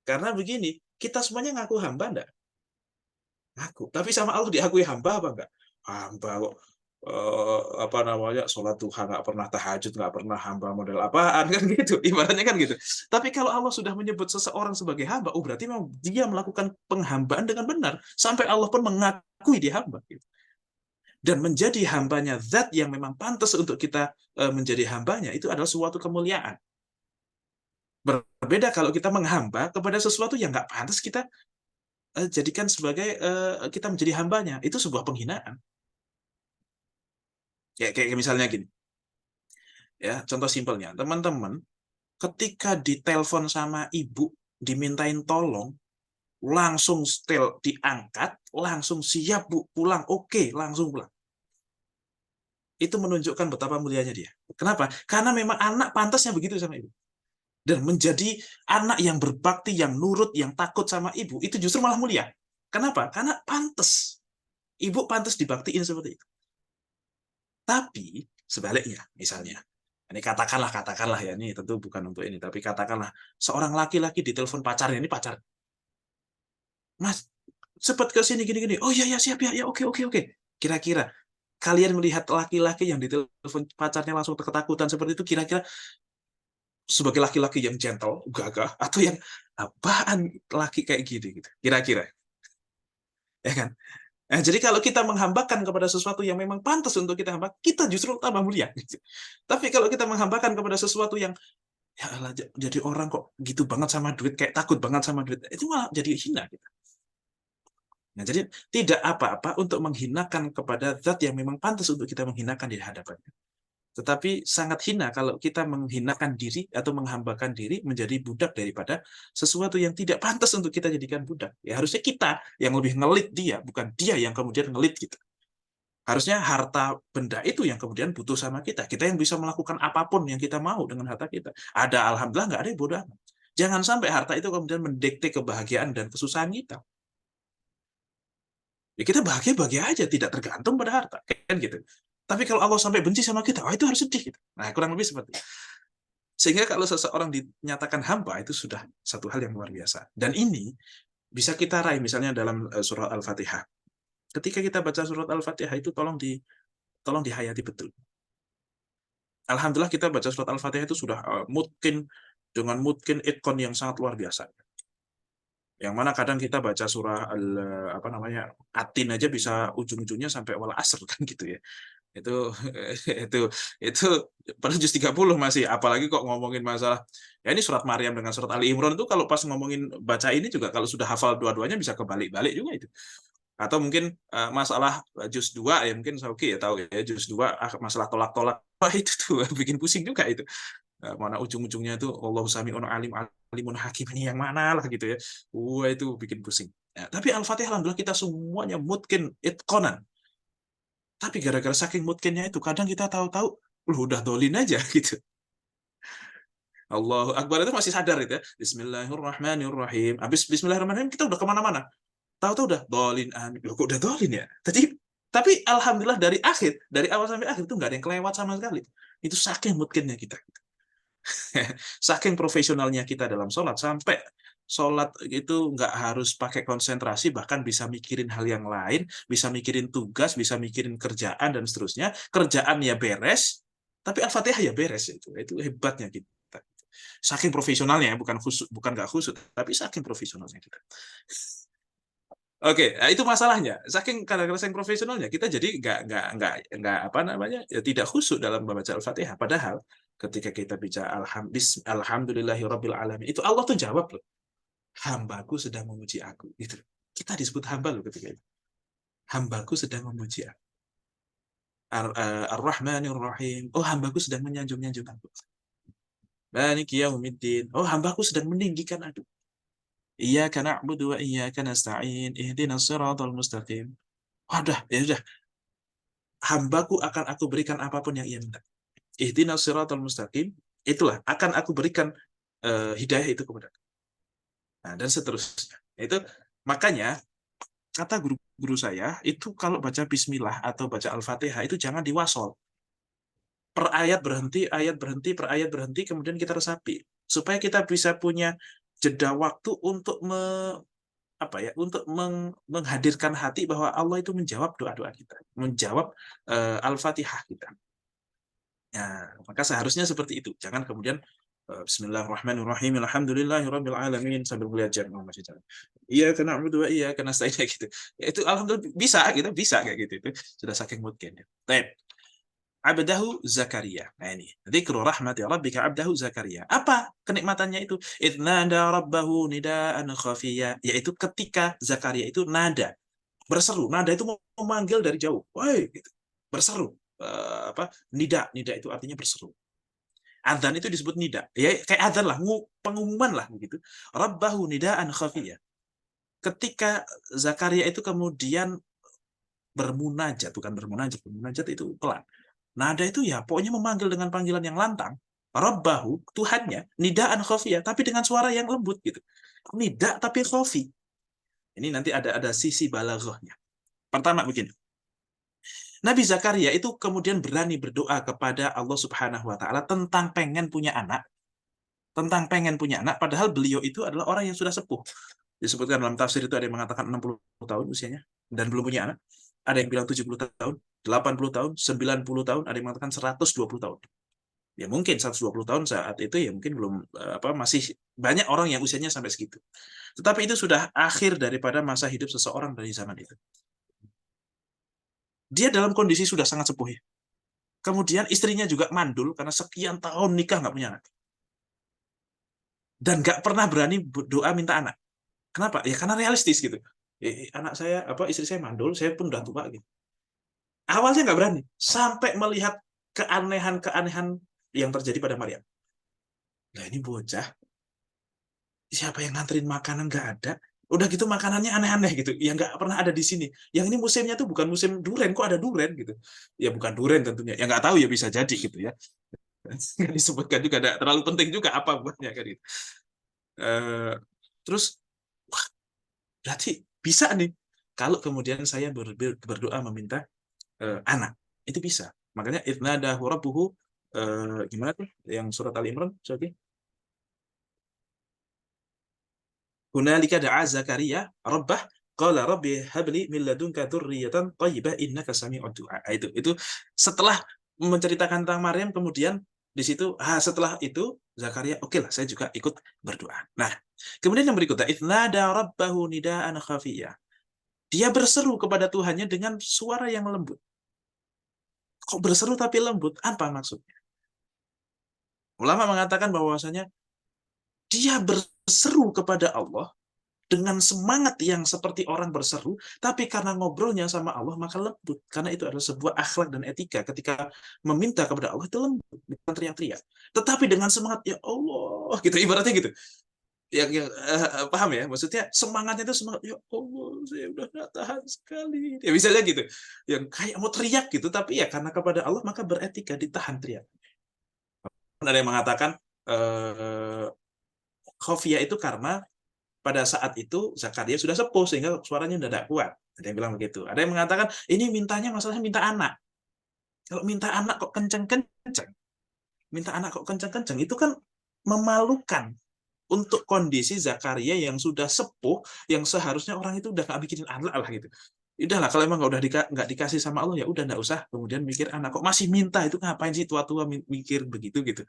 Karena begini, kita semuanya ngaku hamba enggak? Ngaku. Tapi sama Allah diakui hamba apa enggak? Hamba kok sholat duha nggak pernah, tahajud nggak pernah, hamba model apaan kan gitu, ibaratnya kan gitu. Tapi kalau Allah sudah menyebut seseorang sebagai hamba, oh berarti memang dia melakukan penghambaan dengan benar sampai Allah pun mengakui dia hamba gitu. Dan menjadi hambanya zat yang memang pantas untuk kita menjadi hambanya, itu adalah suatu kemuliaan. Berbeda kalau kita menghamba kepada sesuatu yang nggak pantas kita jadikan sebagai kita menjadi hambanya, itu sebuah penghinaan. Ya, kayak misalnya gini. Ya, contoh simpelnya, teman-teman, ketika ditelepon sama ibu, dimintain tolong, langsung diangkat, langsung siap Bu, pulang, oke, langsung pulang. Itu menunjukkan betapa mulianya dia. Kenapa? Karena memang anak pantasnya begitu sama ibu. Dan menjadi anak yang berbakti, yang nurut, yang takut sama ibu, itu justru malah mulia. Kenapa? Karena pantas. Ibu pantas dibaktiin seperti itu. Tapi sebaliknya, misalnya, ini katakanlah ya, ini tentu bukan untuk ini, tapi katakanlah seorang laki-laki ditelepon pacarnya, ini pacar, Mas, cepat ke sini gini-gini. Oh ya siap ya, oke. Kira-kira kalian melihat laki-laki yang ditelepon pacarnya langsung ketakutan seperti itu, kira-kira sebagai laki-laki yang gentle, gagah, atau yang apaan laki kayak gini gitu. Kira-kira. Ya kan? Nah, jadi kalau kita menghambakan kepada sesuatu yang memang pantas untuk kita hamba, kita justru tambah mulia. Gitu. Tapi kalau kita menghambakan kepada sesuatu yang ya Allah, jadi orang kok gitu banget sama duit, kayak takut banget sama duit, itu malah jadi hina kita. Nah, jadi tidak apa-apa untuk menghinakan kepada zat yang memang pantas untuk kita menghinakan di hadapannya. Tetapi sangat hina kalau kita menghinakan diri atau menghambakan diri menjadi budak daripada sesuatu yang tidak pantas untuk kita jadikan budak. Ya harusnya kita yang lebih ngelit dia, bukan dia yang kemudian ngelit kita. Harusnya harta benda itu yang kemudian butuh sama kita. Kita yang bisa melakukan apapun yang kita mau dengan harta kita. Ada alhamdulillah, nggak ada yang bodoh amat. Jangan sampai harta itu kemudian mendikte kebahagiaan dan kesusahan kita. Ya kita bahagia aja, tidak tergantung pada harta, kan gitu. Tapi kalau Allah sampai benci sama kita, itu harus sedih. Gitu. Nah, kurang lebih seperti itu. Sehingga kalau seseorang dinyatakan hamba, itu sudah satu hal yang luar biasa. Dan ini bisa kita raih misalnya dalam surah Al-Fatihah. Ketika kita baca surat Al-Fatihah itu tolong dihayati betul. Alhamdulillah kita baca surat Al-Fatihah itu sudah dengan mungkin itkon yang sangat luar biasa. Yang mana kadang kita baca surah Atin aja bisa ujung-ujungnya sampai wal asr kan gitu ya. Itu pada juz 30 masih, apalagi kok ngomongin masalah ya ini surat Maryam dengan surat Ali Imran itu kalau pas ngomongin baca ini juga kalau sudah hafal dua-duanya bisa kebalik-balik juga itu. Atau mungkin masalah juz 2 ya mungkin Sauki ya tahu ya, juz 2 masalah tolak-tolak itu tuh bikin pusing juga itu. Mana ujung-ujungnya itu Allahu sami'un alimun hakim, ini yang mana lah gitu ya. Itu bikin pusing. Ya, tapi Al-Fatihah alhamdulillah kita semuanya mungkin itqonan. Tapi gara-gara saking mungkinnya itu kadang kita tahu-tahu udah dolin aja gitu. Allahu Akbar itu masih sadar itu ya. Bismillahirrahmanirrahim. Habis Bismillahirrahmanirrahim kita udah kemana-mana. Tahu-tahu udah dolin. Loh kok udah dolin ya? Tapi alhamdulillah dari awal sampai akhir itu nggak ada yang kelewat sama sekali. Itu saking mungkinnya kita. Saking profesionalnya kita dalam sholat, sampai sholat itu nggak harus pakai konsentrasi, bahkan bisa mikirin hal yang lain, bisa mikirin tugas, bisa mikirin kerjaan, dan seterusnya. Kerjaan ya beres, tapi Al-Fatihah ya beres. Itu hebatnya kita. Saking profesionalnya, bukan nggak khusyuk, tapi saking profesionalnya kita. Oke, nah itu masalahnya. Karena saking profesionalnya kita jadi nggak tidak khusyuk dalam membaca Al-Fatihah. Padahal ketika kita bicara alhamdulillahirabbil alamin, itu Allah tuh jawab loh. Hambaku sedang memuji aku. Gitu. Kita disebut hamba loh ketika itu. Hambaku sedang memuji aku. Ar-Rahmanir Rahim. Oh, hambaku sedang menyanjung-nyanjung aku. Maliki yaumiddin. Oh, hambaku sedang meninggikan aku. Iyyaka na'budu wa iyyaka nasta'in. Ihdinas siratal mustaqim. Wadah, ya sudah. Hambaku akan aku berikan apapun yang ia minta. Ihdinas siratal mustaqim. Itulah akan aku berikan hidayah itu kepada. Nah, dan seterusnya. Itu makanya kata guru saya itu kalau baca bismillah atau baca Al-Fatihah itu jangan diwasol. Per ayat berhenti, per ayat berhenti, kemudian kita resapi supaya kita bisa punya jeda waktu untuk menghadirkan hati bahwa Allah itu menjawab doa-doa kita, menjawab Al-Fatihah kita. Ya, maka seharusnya seperti itu. Jangan kemudian Bismillahirrahmanirrahim. Alhamdulillahirabbil alamin sambil melihat jam masih jalan. Iyyaka na'budu wa iyyaka nasta'in gitu. Ya, itu alhamdulillah bisa kayak gitu. Itu sudah saking mungkin. Baik. Abdahu Zakaria. Nah ini, dzikru rahmati rabbika abdahu Zakaria. Apa kenikmatannya itu? Idnada rabbahu nidaan khafiyya, yaitu ketika Zakaria itu nada berseru. Nada itu memanggil dari jauh. Woi, gitu. Berseru. Nida itu artinya berseru. Adzan itu disebut nida. Ya kayak adzan lah, pengumuman lah begitu. Rabbahu nidaan khafiyya. Ketika Zakaria itu kemudian bermunajat, bukan bermunajat itu pelan. Nada itu ya pokoknya memanggil dengan panggilan yang lantang. Rabbahu, Tuhannya, nidaan khafiyya, tapi dengan suara yang lembut gitu. Nida tapi khafi. Ini nanti ada sisi balaghahnya. Pertama begini. Nabi Zakaria itu kemudian berani berdoa kepada Allah Subhanahu wa taala tentang pengen punya anak. Padahal beliau itu adalah orang yang sudah sepuh. Disebutkan dalam tafsir itu ada yang mengatakan 60 tahun usianya dan belum punya anak. Ada yang bilang 70 tahun, 80 tahun, 90 tahun, ada yang mengatakan 120 tahun. Ya mungkin 120 tahun saat itu ya mungkin belum masih banyak orang yang usianya sampai segitu. Tetapi itu sudah akhir daripada masa hidup seseorang dari zaman itu. Dia dalam kondisi sudah sangat sepuh ya. Kemudian istrinya juga mandul karena sekian tahun nikah nggak punya anak. Dan nggak pernah berani doa minta anak. Kenapa? Ya karena realistis gitu. Anak saya istri saya mandul, saya pun udah tua gitu. Awalnya nggak berani, sampai melihat keanehan-keanehan yang terjadi pada Maryam. Nah ini bocah, siapa yang nganterin makanan nggak ada? Udah gitu makanannya aneh-aneh gitu, yang nggak pernah ada di sini. Yang ini musimnya tuh bukan musim duren, kok ada duren gitu? Ya bukan duren tentunya, ya nggak tahu ya bisa jadi gitu ya. Nggak disebutkan juga, ada terlalu penting juga apa buatnya kan gitu. Terus, wah, berarti bisa nih kalau kemudian saya berdoa meminta anak, itu bisa. Makanya idnadahu rabbuhu, gimana tuh yang surat Al-Imran? Hunalika da'a Zakaria rabbah qala rabbi habli min ladunka dzurriyyatan thayyibah innaka sami'ud du'a. Itu setelah menceritakan tentang Maryam, kemudian di situ setelah itu Zakaria, oke lah saya juga ikut berdoa. Nah, kemudian yang berikutnya idnada rabbahu nidaan khafiyya. Dia berseru kepada Tuhannya dengan suara yang lembut. Kok berseru tapi lembut? Apa maksudnya? Ulama mengatakan bahwasanya dia berseru kepada Allah dengan semangat yang seperti orang berseru, tapi karena ngobrolnya sama Allah maka lembut. Karena itu adalah sebuah akhlak dan etika. Ketika meminta kepada Allah itu lembut, bukan teriak-teriak. Tetapi dengan semangat, ya Allah, gitu ibaratnya gitu. Yang paham ya? Maksudnya semangatnya itu semangat, ya Allah, saya udah nggak tahan sekali. Ya misalnya gitu. Yang kayak mau teriak gitu, tapi ya karena kepada Allah maka beretika, ditahan teriak. Ada yang mengatakan khofiyah itu karena pada saat itu Zakaria sudah sepuh sehingga suaranya udah tidak kuat. Ada yang bilang begitu. Ada yang mengatakan ini mintanya masalahnya minta anak. Kalau minta anak kok kenceng-kenceng. Minta anak kok kenceng-kenceng itu kan memalukan untuk kondisi Zakaria yang sudah sepuh, yang seharusnya orang itu udah nggak bikinin anak lah gitu. Udahlah kalau emang nggak dikasih sama Allah ya udah nggak usah kemudian mikir anak, kok masih minta, itu ngapain sih tua-tua mikir begitu gitu.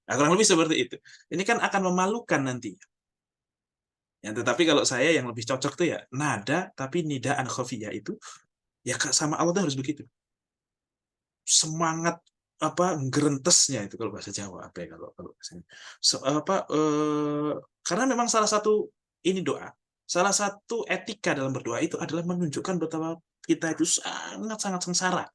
Nah, kurang lebih seperti itu. Ini kan akan memalukan nanti. Ya, tetapi kalau saya yang lebih cocok tuh ya nada tapi nidaan khafiyah itu ya sama Allah tuh harus begitu. Semangat gerentesnya itu kalau bahasa Jawa apa ya kalau bahasanya. Karena memang salah satu ini doa, salah satu etika dalam berdoa itu adalah menunjukkan betapa kita itu sangat-sangat sengsara.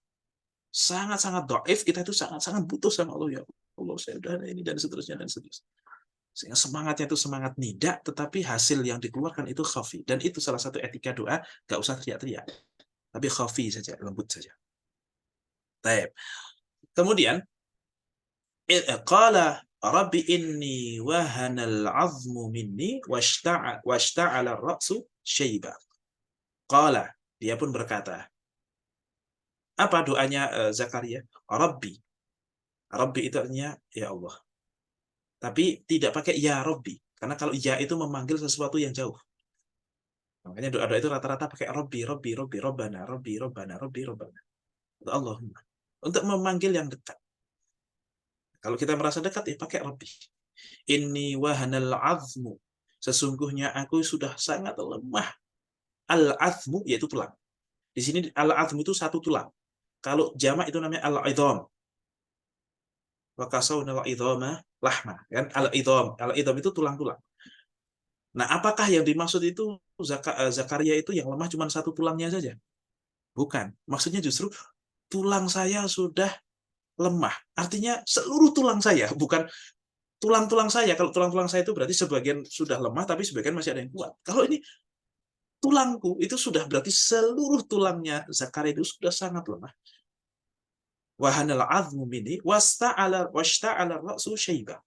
Sangat-sangat dhaif, kita itu sangat-sangat butuh sama Allah, ya Allah saya udah ini dan seterusnya dan seterusnya. Sehingga semangatnya itu semangat nida, tetapi hasil yang dikeluarkan itu khafi. Dan itu salah satu etika doa, nggak usah teriak-teriak. Tapi khafi saja, lembut saja. Baik. Kemudian, qala rabbi inni wahanal azmu minni washta'ala ar-ra'su syaiba. Qala, dia pun berkata. Apa doanya Zakaria? Rabbi. Rabbi itu artinya ya Allah. Tapi tidak pakai ya Rabbi. Karena kalau ya itu memanggil sesuatu yang jauh. Makanya doa-doa itu rata-rata pakai Rabbi, Rabbi, Rabbi, Rabbana, Rabbi, Rabbana, Rabbi, Rabbana. Untuk Allahumma. Untuk memanggil yang dekat. Kalau kita merasa dekat, ya pakai Rabbi. Inni wahanal azmu. Sesungguhnya aku sudah sangat lemah. Al-azmu, yaitu tulang. Di sini al-azmu itu satu tulang. Kalau jamak itu namanya al-idham. Wa kasawna al-idhama lahma. Kan? Al-idham itu tulang-tulang. Nah, apakah yang dimaksud itu Zakaria itu yang lemah cuma satu tulangnya saja? Bukan. Maksudnya justru tulang saya sudah lemah. Artinya seluruh tulang saya, bukan tulang-tulang saya. Kalau tulang-tulang saya itu berarti sebagian sudah lemah, tapi sebagian masih ada yang kuat. Kalau ini tulangku, itu sudah berarti seluruh tulangnya Zakaria itu sudah sangat lemah. Wahanal azmu minni washta'ala ra'su syaiba.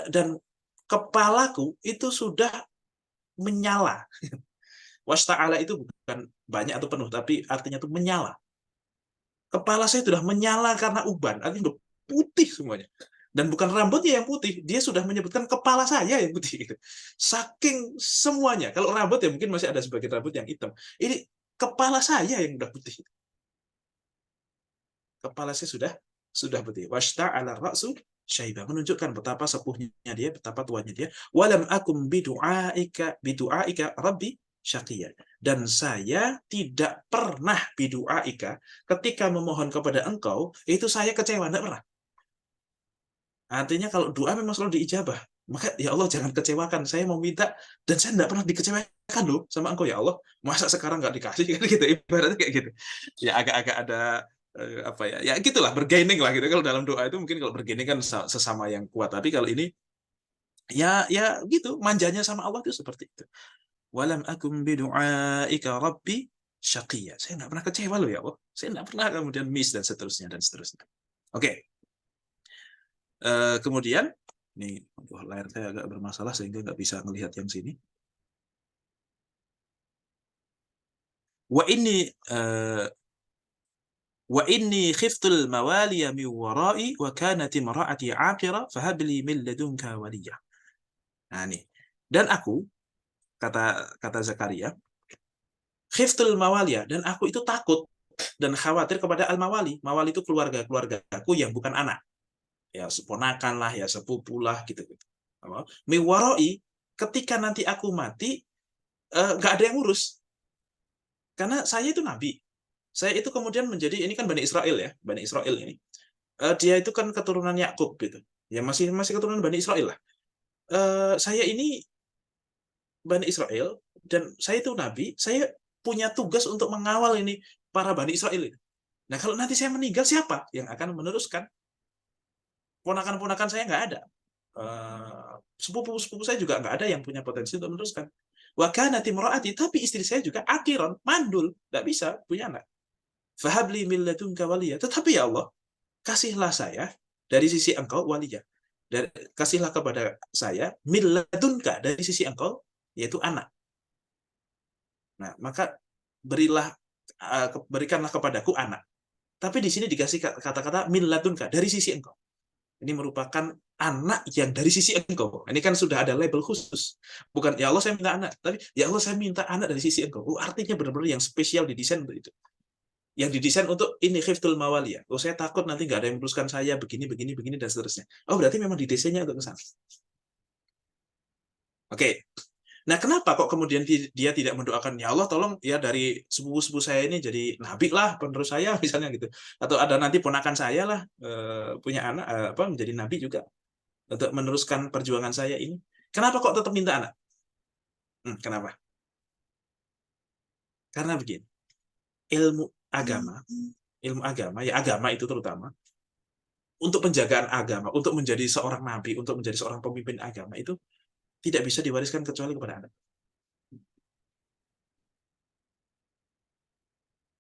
Dan kepalaku itu sudah menyala. Washta'ala itu bukan banyak atau penuh, tapi artinya itu menyala. Kepala saya sudah menyala karena uban, artinya sudah putih semuanya. Dan bukan rambutnya yang putih, dia sudah menyebutkan kepala saya yang putih. Saking semuanya. Kalau rambut ya mungkin masih ada sebagian rambut yang hitam. Ini kepala saya yang sudah putih. Kepala saya sudah sudah putih. Washta'ala ra'su syaiba, menunjukkan betapa sepuhnya dia, betapa tuanya dia. Walam akum bidu'aika rabbi syaqiyya, dan saya tidak pernah bidu'aika, ketika memohon kepada engkau itu saya kecewa, tidak pernah. Artinya kalau doa memang selalu diijabah. Maka ya Allah jangan kecewakan, saya mau minta dan saya tidak pernah dikecewakan loh sama engkau ya Allah. Masa sekarang nggak dikasih kan gitu, ibaratnya kayak gitu. Ya agak-agak ada apa ya, ya gitulah, bergaining lah gitu. Kalau dalam doa itu mungkin kalau bergaining kan sesama yang kuat, tapi kalau ini ya gitu, manjanya sama Allah itu seperti itu. Walam akum bidu'aika rabbi syaqiyya, saya nggak pernah kecewa loh ya Allah, saya nggak pernah kemudian miss dan seterusnya. Oke. Kemudian ini layar saya agak bermasalah sehingga nggak bisa melihat yang sini. Wa inni khiftul mawaliya min wara'i wa kanat imra'ati 'aqira fahab li min ladunka waliyya. Nah nih. Dan aku, kata Zakaria, khiftul mawaliya, dan aku itu takut dan khawatir kepada al-mawali. Mawali itu keluargaku yang bukan anak. Ya seponakan lah, ya sepupu lah gitu. Miwaroi, ketika nanti aku mati nggak ada yang ngurus, karena saya itu nabi, saya itu kemudian menjadi, ini kan Bani Israel ya, Bani Israel ini dia itu kan keturunan Yakub gitu ya, masih keturunan Bani Israel lah. Saya ini Bani Israel dan saya itu nabi, saya punya tugas untuk mengawal ini para Bani Israel ini. Nah kalau nanti saya meninggal, siapa yang akan meneruskan? Ponakan-ponakan saya nggak ada, sepupu saya juga nggak ada yang punya potensi untuk meneruskan. Wa kanat imraati, tapi istri saya juga akiron, mandul, nggak bisa punya anak. Fahabli min ladunka waliyya, tetapi ya Allah, kasihlah saya dari sisi engkau waliyya, kasihlah kepada saya min ladunka, dari sisi engkau, yaitu anak. Nah maka berikanlah kepadaku anak. Tapi di sini dikasih kata-kata min ladunka, dari sisi engkau. Ini merupakan anak yang dari sisi engkau. Ini kan sudah ada label khusus. Bukan, ya Allah saya minta anak, tapi ya Allah saya minta anak dari sisi engkau. Artinya benar-benar yang spesial didesain untuk itu. Yang didesain untuk ini khiftul mawaliya. Saya takut nanti nggak ada yang meneruskan saya, begini, dan seterusnya. Berarti memang didesainnya untuk ke sana. Oke. Nah, kenapa kok kemudian dia tidak mendoakan, ya Allah tolong ya dari sepupu-sepupu saya ini jadi nabi lah penerus saya misalnya gitu, atau ada nanti ponakan saya lah punya anak menjadi nabi juga untuk meneruskan perjuangan saya ini. Kenapa kok tetap minta anak? Kenapa? Karena begini, ilmu agama ya, agama itu terutama untuk penjagaan agama, untuk menjadi seorang nabi, untuk menjadi seorang pemimpin agama itu tidak bisa diwariskan kecuali kepada anak.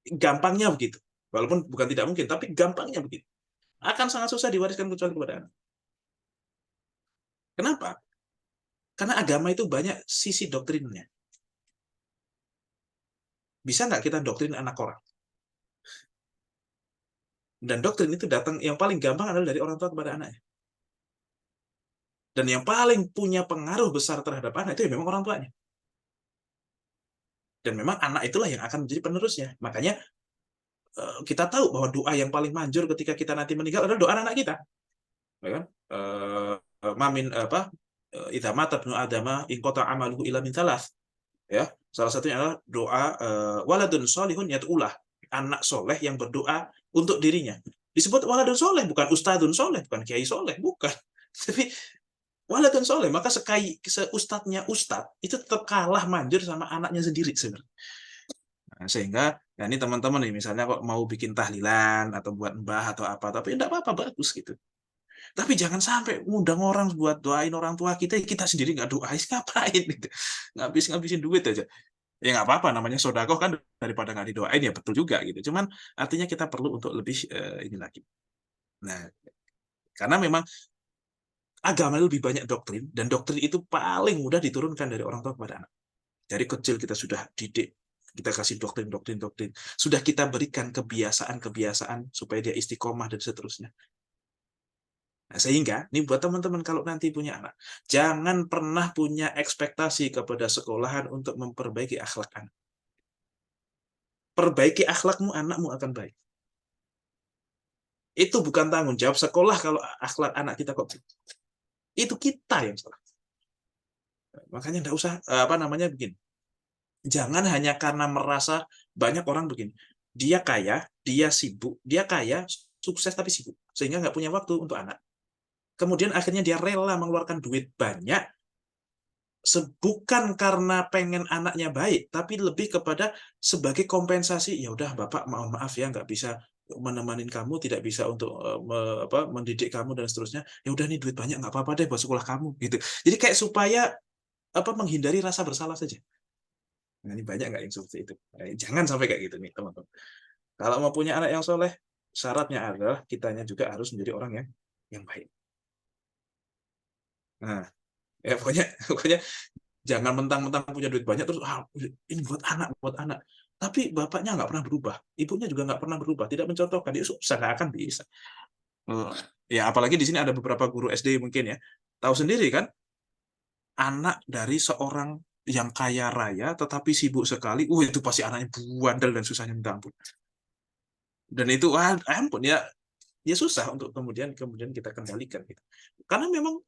Gampangnya begitu. Walaupun bukan tidak mungkin, tapi gampangnya begitu. Akan sangat susah diwariskan kecuali kepada anak. Kenapa? Karena agama itu banyak sisi doktrinnya. Bisa nggak kita doktrin anak orang? Dan doktrin itu datang, yang paling gampang adalah dari orang tua kepada anaknya. Dan yang paling punya pengaruh besar terhadap anak itu ya memang orang tuanya. Dan memang anak itulah yang akan menjadi penerusnya. Makanya kita tahu bahwa doa yang paling manjur ketika kita nanti meninggal adalah doa anak kita. Ya kan? Mamin idza mata ibnu adama in qata amaluhu illa min thalath. Ya, salah satunya adalah doa waladun sholihun yad'ulah, anak soleh yang berdoa untuk dirinya. Disebut waladun soleh, bukan ustadun soleh, bukan kiai soleh, bukan. Tapi waladun soleh, maka seustadnya ustad itu tetap kalah manjur sama anaknya sendiri sebenarnya. Nah, sehingga ya ini teman-teman nih misalnya kok mau bikin tahlilan atau buat mbah atau apa, tapi enggak apa-apa, bagus gitu. Tapi jangan sampai ngundang orang buat doain orang tua kita sendiri nggak doain, ngapain gitu. Ngabisin duit aja. Ya nggak apa-apa, namanya sodakoh kan, daripada nggak didoain ya betul juga gitu. Cuman artinya kita perlu untuk lebih ini lagi. Nah, karena memang agama lebih banyak doktrin, dan doktrin itu paling mudah diturunkan dari orang tua kepada anak. Dari kecil kita sudah didik, kita kasih doktrin, sudah kita berikan kebiasaan supaya dia istiqomah dan seterusnya. Nah, sehingga ini buat teman-teman kalau nanti punya anak, jangan pernah punya ekspektasi kepada sekolahan untuk memperbaiki akhlak anak. Perbaiki akhlakmu, anakmu akan baik. Itu bukan tanggung jawab sekolah kalau akhlak anak kita kok. Itu kita yang salah. Makanya enggak usah begini. Jangan hanya karena merasa banyak orang begini. Dia kaya, dia sibuk, dia kaya, sukses tapi sibuk. Sehingga nggak punya waktu untuk anak. Kemudian akhirnya dia rela mengeluarkan duit banyak, bukan karena pengen anaknya baik, tapi lebih kepada sebagai kompensasi. Ya udah Bapak, maaf ya nggak bisa menemani kamu, tidak bisa untuk mendidik kamu dan seterusnya. Ya udah nih duit banyak, nggak apa-apa deh buat sekolah kamu gitu. Jadi kayak supaya menghindari rasa bersalah saja. Nah, ini banyak nggak yang seperti itu? Nah, jangan sampai kayak gitu nih teman-teman. Kalau mau punya anak yang soleh, syaratnya adalah kitanya juga harus menjadi orang yang baik. Nah, ya pokoknya jangan mentang-mentang punya duit banyak terus ini buat anak. Tapi bapaknya nggak pernah berubah, ibunya juga nggak pernah berubah, tidak mencontohkan, dia susah nggak akan bisa. Ya apalagi di sini ada beberapa guru SD mungkin ya, tahu sendiri kan, anak dari seorang yang kaya raya tetapi sibuk sekali, itu pasti anaknya bandel dan susahnya minta ampun. Dan itu ampun ya susah untuk kemudian kita kendalikan gitu. Karena memang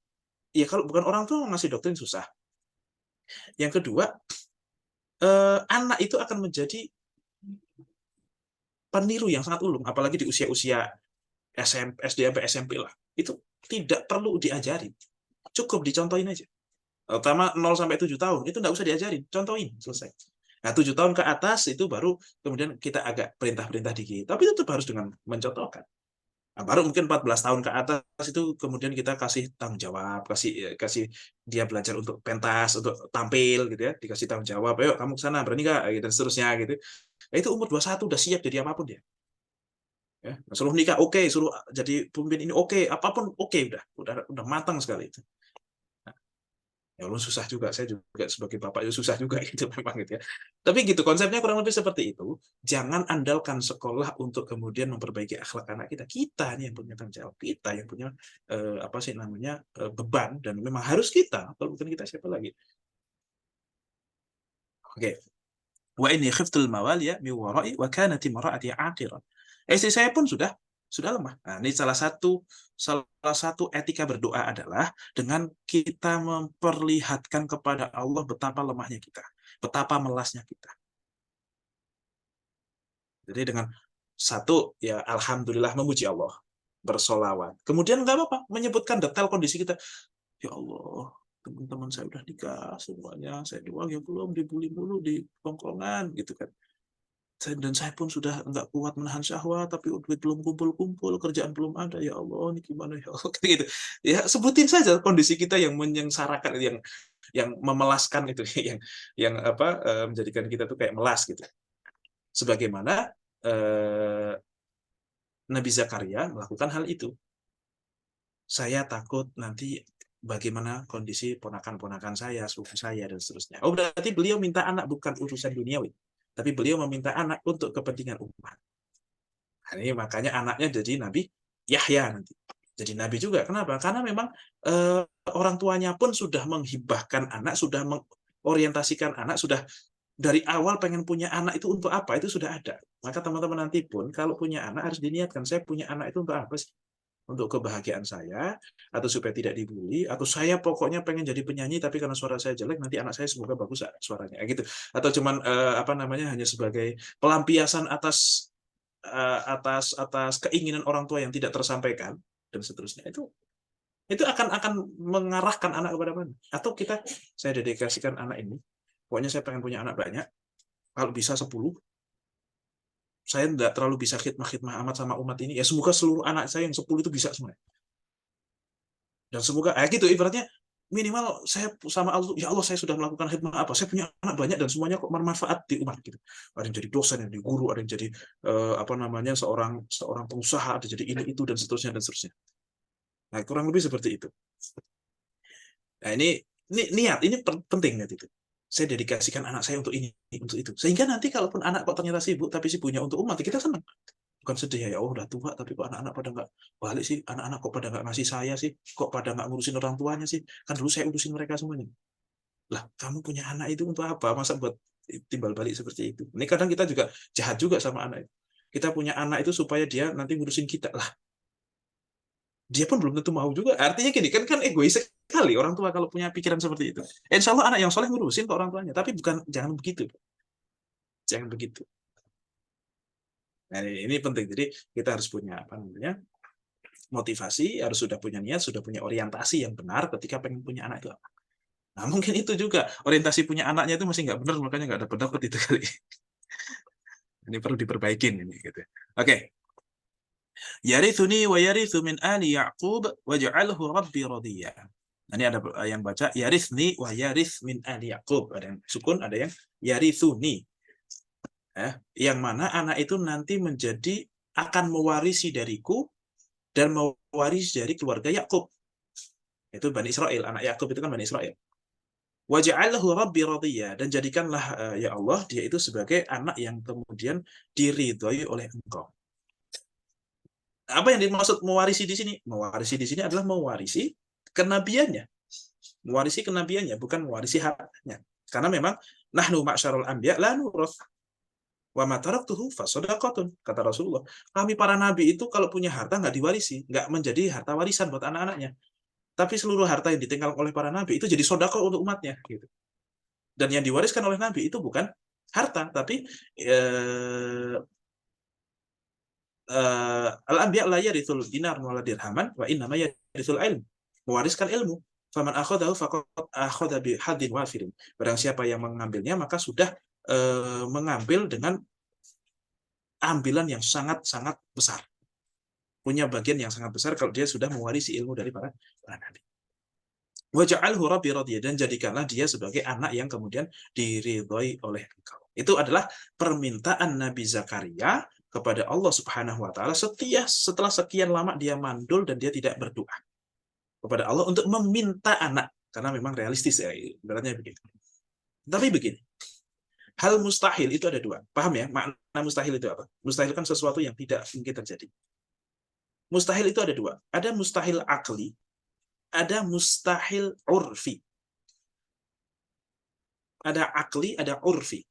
ya kalau bukan orang tua ngasih doktrin susah. Yang kedua, anak itu akan menjadi peniru yang sangat ulung, apalagi di usia-usia SD sampai SMP lah. Itu tidak perlu diajari, cukup dicontohin aja. Terutama 0 sampai 7 tahun itu nggak usah diajarin, contohin selesai. Nah 7 tahun ke atas itu baru kemudian kita agak perintah-perintah dikit, tapi itu harus dengan mencontohkan. Nah, baru mungkin 14 tahun ke atas itu kemudian kita kasih tanggung jawab, kasih dia belajar untuk pentas, untuk tampil gitu ya, dikasih tanggung jawab, ayo kamu ke sana berani nggak, dan seterusnya gitu. Nah, itu umur 21 udah siap jadi apapun dia. Ya, suruh nikah oke, suruh jadi pemimpin ini oke, apapun oke, udah matang sekali itu. Ya Allah susah juga, saya juga sebagai bapak ya susah juga itu memang gitu ya. Tapi gitu konsepnya kurang lebih seperti itu. Jangan andalkan sekolah untuk kemudian memperbaiki akhlak anak kita. Kita nih yang punya tanggung jawab, kita yang punya beban, dan memang harus kita, kalau bukan kita siapa lagi. Oke. Wa inni khiftul mawaliya min wara'i wa kanat imra'ati 'aqiran. Istri saya pun sudah lemah. Nah, ini salah satu etika berdoa adalah dengan kita memperlihatkan kepada Allah betapa lemahnya kita, betapa melasnya kita. Jadi dengan satu ya alhamdulillah memuji Allah, bersolawat. Kemudian nggak apa-apa menyebutkan detail kondisi kita. Ya Allah, teman-teman saya udah nikah semuanya, saya doang yang belum, dibully mulu di tongkrongan gitu kan. Dan saya pun sudah nggak kuat menahan syahwat, tapi duit belum kumpul-kumpul, kerjaan belum ada, ya Allah, ini gimana ya Allah, gitu. Ya sebutin saja kondisi kita yang menyengsarakan, yang memelaskan itu, yang menjadikan kita tuh kayak melas gitu. Sebagaimana Nabi Zakaria melakukan hal itu. Saya takut nanti bagaimana kondisi ponakan-ponakan saya, sepupu saya, dan seterusnya. Oh, berarti beliau minta anak bukan urusan duniawi, tapi beliau meminta anak untuk kepentingan umat. Nah, ini makanya anaknya jadi Nabi Yahya nanti. Jadi Nabi juga. Kenapa? Karena memang orang tuanya pun sudah menghibahkan anak, sudah mengorientasikan anak, sudah dari awal pengen punya anak itu untuk apa, itu sudah ada. Maka teman-teman nanti pun kalau punya anak harus diniatkan, saya punya anak itu untuk apa sih? Untuk kebahagiaan saya, atau supaya tidak dibully, atau saya pokoknya pengen jadi penyanyi tapi karena suara saya jelek nanti anak saya semoga bagus suaranya gitu, atau cuman hanya sebagai pelampiasan atas keinginan orang tua yang tidak tersampaikan dan seterusnya. Itu akan mengarahkan anak kepada mana, atau saya dedikasikan anak ini, pokoknya saya pengen punya anak banyak, kalau bisa 10. Saya tidak terlalu bisa khidmah amat sama umat ini, ya semoga seluruh anak saya yang 10 itu bisa semua. Dan semoga gitu ibaratnya minimal saya sama Allah, ya Allah saya sudah melakukan khidmah apa, saya punya anak banyak dan semuanya kok bermanfaat di umat gitu. Ada yang jadi dosen, yang jadi guru, ada yang jadi seorang pengusaha, ada jadi ini itu dan seterusnya. Nah, kurang lebih seperti itu. Nah, ini niat, ini penting niat itu. Saya dedikasikan anak saya untuk ini, untuk itu. Sehingga nanti kalaupun anak kok ternyata sibuk, tapi sibuknya untuk umat, kita senang. Bukan sedih ya Allah udah tua, tapi kok anak-anak pada nggak balik sih, anak-anak kok pada nggak ngasih saya sih, kok pada nggak ngurusin orang tuanya sih, kan dulu saya urusin mereka semuanya. Lah, kamu punya anak itu untuk apa? Masa buat timbal balik seperti itu? Ini kadang kita juga jahat juga sama anak itu. Kita punya anak itu supaya dia nanti ngurusin kita. Lah, dia pun belum tentu mau juga. Artinya gini, kan egois sekali orang tua kalau punya pikiran seperti itu. Insya Allah anak yang soleh ngurusin ke orang tuanya, tapi jangan begitu. Jangan begitu. Nah, ini penting. Jadi kita harus punya apa namanya motivasi, harus sudah punya niat, sudah punya orientasi yang benar ketika pengen punya anak itu apa. Nah, mungkin itu juga orientasi punya anaknya itu masih nggak benar, makanya nggak dapat itu kali. Ini perlu diperbaikin ini gitu. Oke. Yarithuni wa yarithu min ali Ya'qub waj'alhu rabbi radiyya. Ini ada yang baca yarithni wa yarith min ali Ya'qub. Ada yang sukun, ada yang yarithuni. Yang mana anak itu nanti menjadi akan mewarisi dariku dan mewarisi dari keluarga Yakub. Itu Bani Israel, anak Yakub itu kan Bani Israel. Waj'alhu rabbi radiyya, dan jadikanlah ya Allah dia itu sebagai anak yang kemudian diridhoi oleh Engkau. Apa yang dimaksud mewarisi di sini? Mewarisi di sini adalah mewarisi kenabiannya. Mewarisi kenabiannya, bukan mewarisi hartanya. Karena memang nahnu ma'syarul anbiya la nurath. Wa ma taraktuhu fa shadaqatun, kata Rasulullah. Kami para nabi itu kalau punya harta nggak diwarisi, nggak menjadi harta warisan buat anak-anaknya. Tapi seluruh harta yang ditinggalkan oleh para nabi itu jadi sedekah untuk umatnya gitu. Dan yang diwariskan oleh nabi itu bukan harta, tapi al-anbiya la yarithul dinar wala dirhaman wa innama yarithul ilm. Mewariskan ilmu. Faman akhadahu faqad akhadha bi haddin wafirin. Barang siapa yang mengambilnya maka sudah mengambil dengan ambilan yang sangat-sangat besar. Punya bagian yang sangat besar kalau dia sudah mewarisi ilmu dari para nabi. Waj'alhu rabbi radiyya, dan jadikanlah dia sebagai anak yang kemudian diridhoi oleh Engkau. Itu adalah permintaan Nabi Zakaria kepada Allah Subhanahu wa taala setelah sekian lama dia mandul dan dia tidak berdoa kepada Allah untuk meminta anak, karena memang realistis ya, ibaratnya begitu. Tapi begini, hal mustahil itu ada dua. Paham ya makna mustahil itu apa? Mustahil kan sesuatu yang tidak mungkin terjadi. Mustahil itu ada dua. Ada mustahil akli, ada mustahil urfi. Ada akli, ada urfi.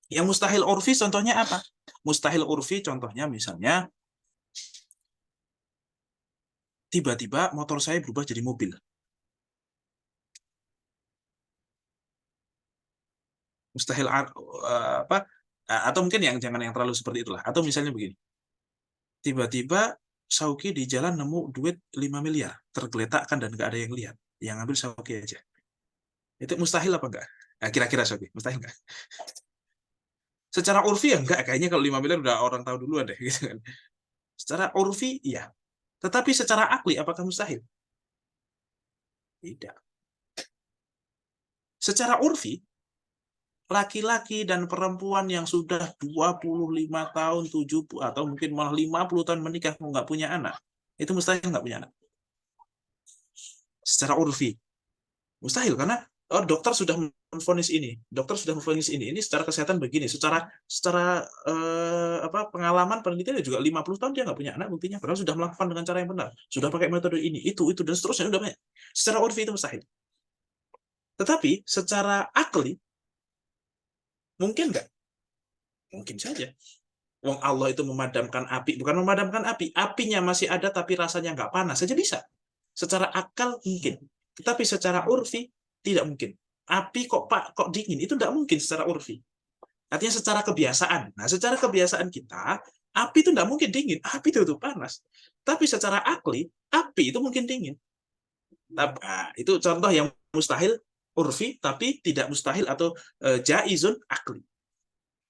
Yang mustahil urfi contohnya apa? Mustahil urfi contohnya misalnya tiba-tiba motor saya berubah jadi mobil. Mustahil apa? Atau mungkin jangan yang terlalu seperti itulah. Atau misalnya begini. Tiba-tiba Sauki di jalan nemu duit 5 miliar, tergeletakkan dan nggak ada yang lihat. Yang ambil Sauki aja. Itu mustahil apa enggak? Nah, kira-kira Sauki, mustahil enggak? Secara urfi ya enggak, kayaknya kalau 5 miliar udah orang tahu duluan deh gitu kan. Secara urfi iya. Tetapi secara akli apakah mustahil? Tidak. Secara urfi, laki-laki dan perempuan yang sudah 25 tahun, 70 atau mungkin malah 50 tahun menikah mau nggak punya anak, itu mustahil nggak punya anak. Secara urfi. Mustahil karena dokter sudah memvonis ini, ini secara kesehatan begini, secara pengalaman penelitian juga 50 tahun dia nggak punya anak buktinya, padahal sudah melakukan dengan cara yang benar, sudah pakai metode ini, itu dan seterusnya udah banyak. Secara urfi itu mustahil. Tetapi secara akli mungkin nggak? Mungkin saja. Wong Allah itu memadamkan api, bukan memadamkan api, apinya masih ada tapi rasanya nggak panas saja bisa. Secara akal mungkin, tetapi secara urfi tidak mungkin. Api kok dingin, itu tidak mungkin secara urfi. Artinya secara kebiasaan. Nah, secara kebiasaan kita, api itu tidak mungkin dingin, api itu panas. Tapi secara akli, api itu mungkin dingin. Nah, itu contoh yang mustahil urfi, tapi tidak mustahil atau jaizun akli.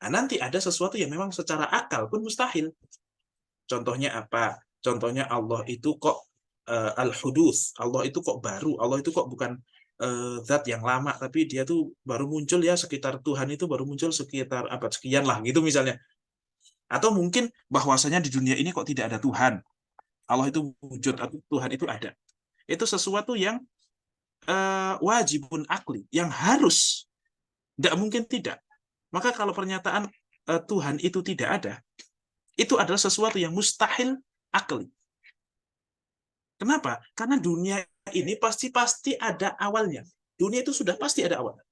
Nah, nanti ada sesuatu yang memang secara akal pun mustahil. Contohnya apa? Contohnya Allah itu kok al-huduth. Allah itu kok baru. Allah itu kok bukan zat yang lama, tapi dia tuh baru muncul ya sekitar Tuhan itu baru muncul sekitar abad sekian lah gitu misalnya. Atau mungkin bahwasanya di dunia ini kok tidak ada Tuhan. Allah itu wujud, atau Tuhan itu ada. Itu sesuatu yang wajibun akli, yang harus, tidak mungkin tidak. Maka kalau pernyataan Tuhan itu tidak ada, itu adalah sesuatu yang mustahil akli. Kenapa? Karena dunia ini pasti ada awalnya. Dunia itu sudah pasti ada awalnya.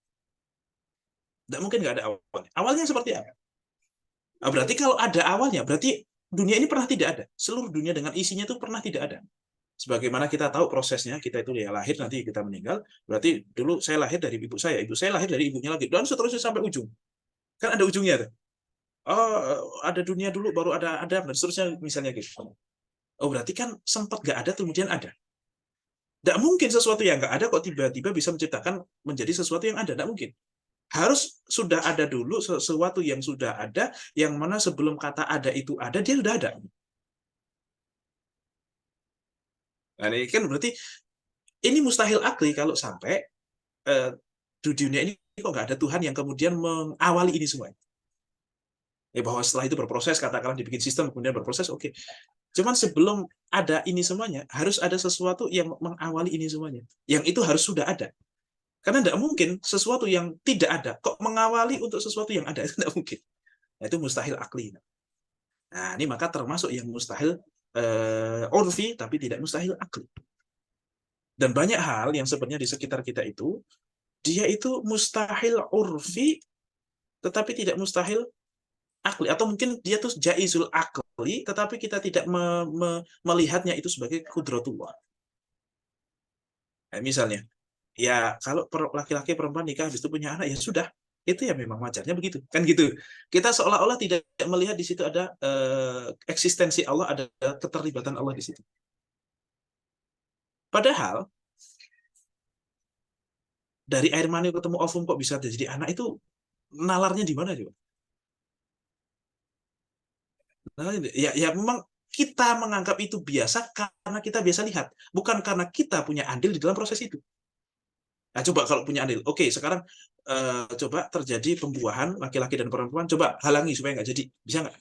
Tidak mungkin nggak ada awalnya. Awalnya seperti apa? Berarti kalau ada awalnya, berarti dunia ini pernah tidak ada. Seluruh dunia dengan isinya itu pernah tidak ada. Sebagaimana kita tahu prosesnya, kita itu ya lahir, nanti kita meninggal, berarti dulu saya lahir dari ibu saya lahir dari ibunya lagi, dan seterusnya sampai ujung. Kan ada ujungnya tuh. Oh, ada dunia dulu, baru ada Adam, dan seterusnya misalnya gitu. Oh, berarti kan sempat nggak ada, kemudian ada. Tidak mungkin sesuatu yang nggak ada kok tiba-tiba bisa menciptakan menjadi sesuatu yang ada. Tidak mungkin. Harus sudah ada dulu sesuatu yang sudah ada, yang mana sebelum kata ada itu ada, dia sudah ada. Nah, ini kan berarti ini mustahil akli kalau sampai di dunia ini kok nggak ada Tuhan yang kemudian mengawali ini semua. Ya, bahwa setelah itu berproses, katakanlah dibikin sistem, kemudian berproses, oke. Cuman sebelum ada ini semuanya, harus ada sesuatu yang mengawali ini semuanya. Yang itu harus sudah ada. Karena tidak mungkin sesuatu yang tidak ada, kok mengawali untuk sesuatu yang ada, itu tidak mungkin. Nah, itu mustahil akli. Nah, ini maka termasuk yang mustahil urfi, tapi tidak mustahil akli. Dan banyak hal yang sebenarnya di sekitar kita itu, dia itu mustahil urfi, tetapi tidak mustahil akli. Atau mungkin dia tuh jaizul akli, tetapi kita tidak melihatnya itu sebagai kudratullah. Nah, misalnya, ya kalau laki-laki perempuan nikah habis itu punya anak, ya sudah. Itu ya memang wajarnya begitu. Kan gitu. Kita seolah-olah tidak melihat di situ ada eksistensi Allah, ada keterlibatan Allah di situ. Padahal, dari air mani ketemu ovum kok bisa jadi anak, itu nalarnya di mana juga? Nah, ya memang kita menganggap itu biasa karena kita biasa lihat, bukan karena kita punya andil di dalam proses itu. Nah, coba kalau punya andil, oke, sekarang coba terjadi pembuahan laki-laki dan perempuan, coba halangi supaya nggak jadi, bisa nggak?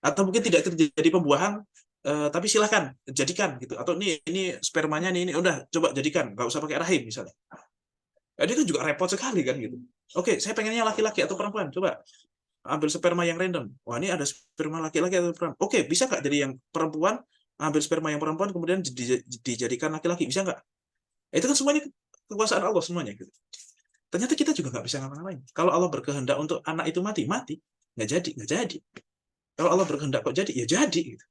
Atau mungkin tidak terjadi pembuahan, tapi silahkan jadikan gitu. Atau ini spermanya ini udah coba jadikan, nggak usah pakai rahim misalnya. Dia kan juga repot sekali kan gitu. Oke, saya pengennya laki-laki atau perempuan, coba ambil sperma yang random. Wah, ini ada sperma laki-laki atau perempuan. Oke, bisa nggak jadi yang perempuan, ambil sperma yang perempuan, kemudian dijadikan laki-laki, bisa nggak? Itu kan semuanya kekuasaan Allah semuanya gitu. Ternyata kita juga nggak bisa ngapa-ngapain. Kalau Allah berkehendak untuk anak itu mati, nggak jadi. Kalau Allah berkehendak kok jadi, ya jadi. Gitu.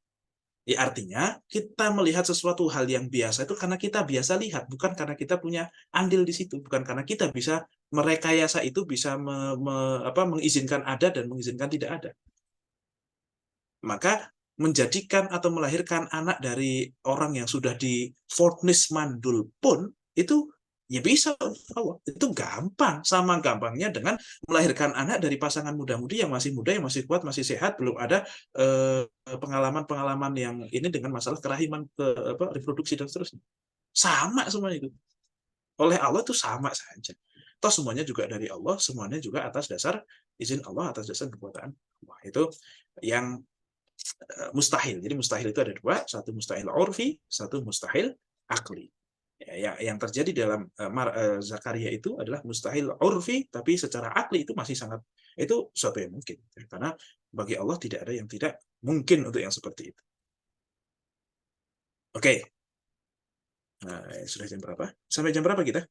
Ya artinya kita melihat sesuatu hal yang biasa itu karena kita biasa lihat, bukan karena kita punya andil di situ, bukan karena kita bisa merekayasa itu, bisa mengizinkan ada dan mengizinkan tidak ada. Maka menjadikan atau melahirkan anak dari orang yang sudah divonis mandul pun itu ya bisa Allah. Itu gampang, sama gampangnya dengan melahirkan anak dari pasangan muda-mudi yang masih muda, yang masih kuat, masih sehat, belum ada pengalaman-pengalaman yang ini dengan masalah kerahiman, reproduksi dan seterusnya. Sama semua itu. Oleh Allah itu sama saja. Toh semuanya juga dari Allah, semuanya juga atas dasar izin Allah, atas dasar kekuasaan Allah. Itu yang mustahil. Jadi mustahil itu ada dua, satu mustahil urfi, satu mustahil akli. Ya, yang terjadi dalam Zakaria itu adalah mustahil urfi, tapi secara akli itu masih sangat, itu sesuatu yang mungkin. Karena bagi Allah tidak ada yang tidak mungkin untuk yang seperti itu. Oke. Nah, sudah jam berapa? Sampai jam berapa kita?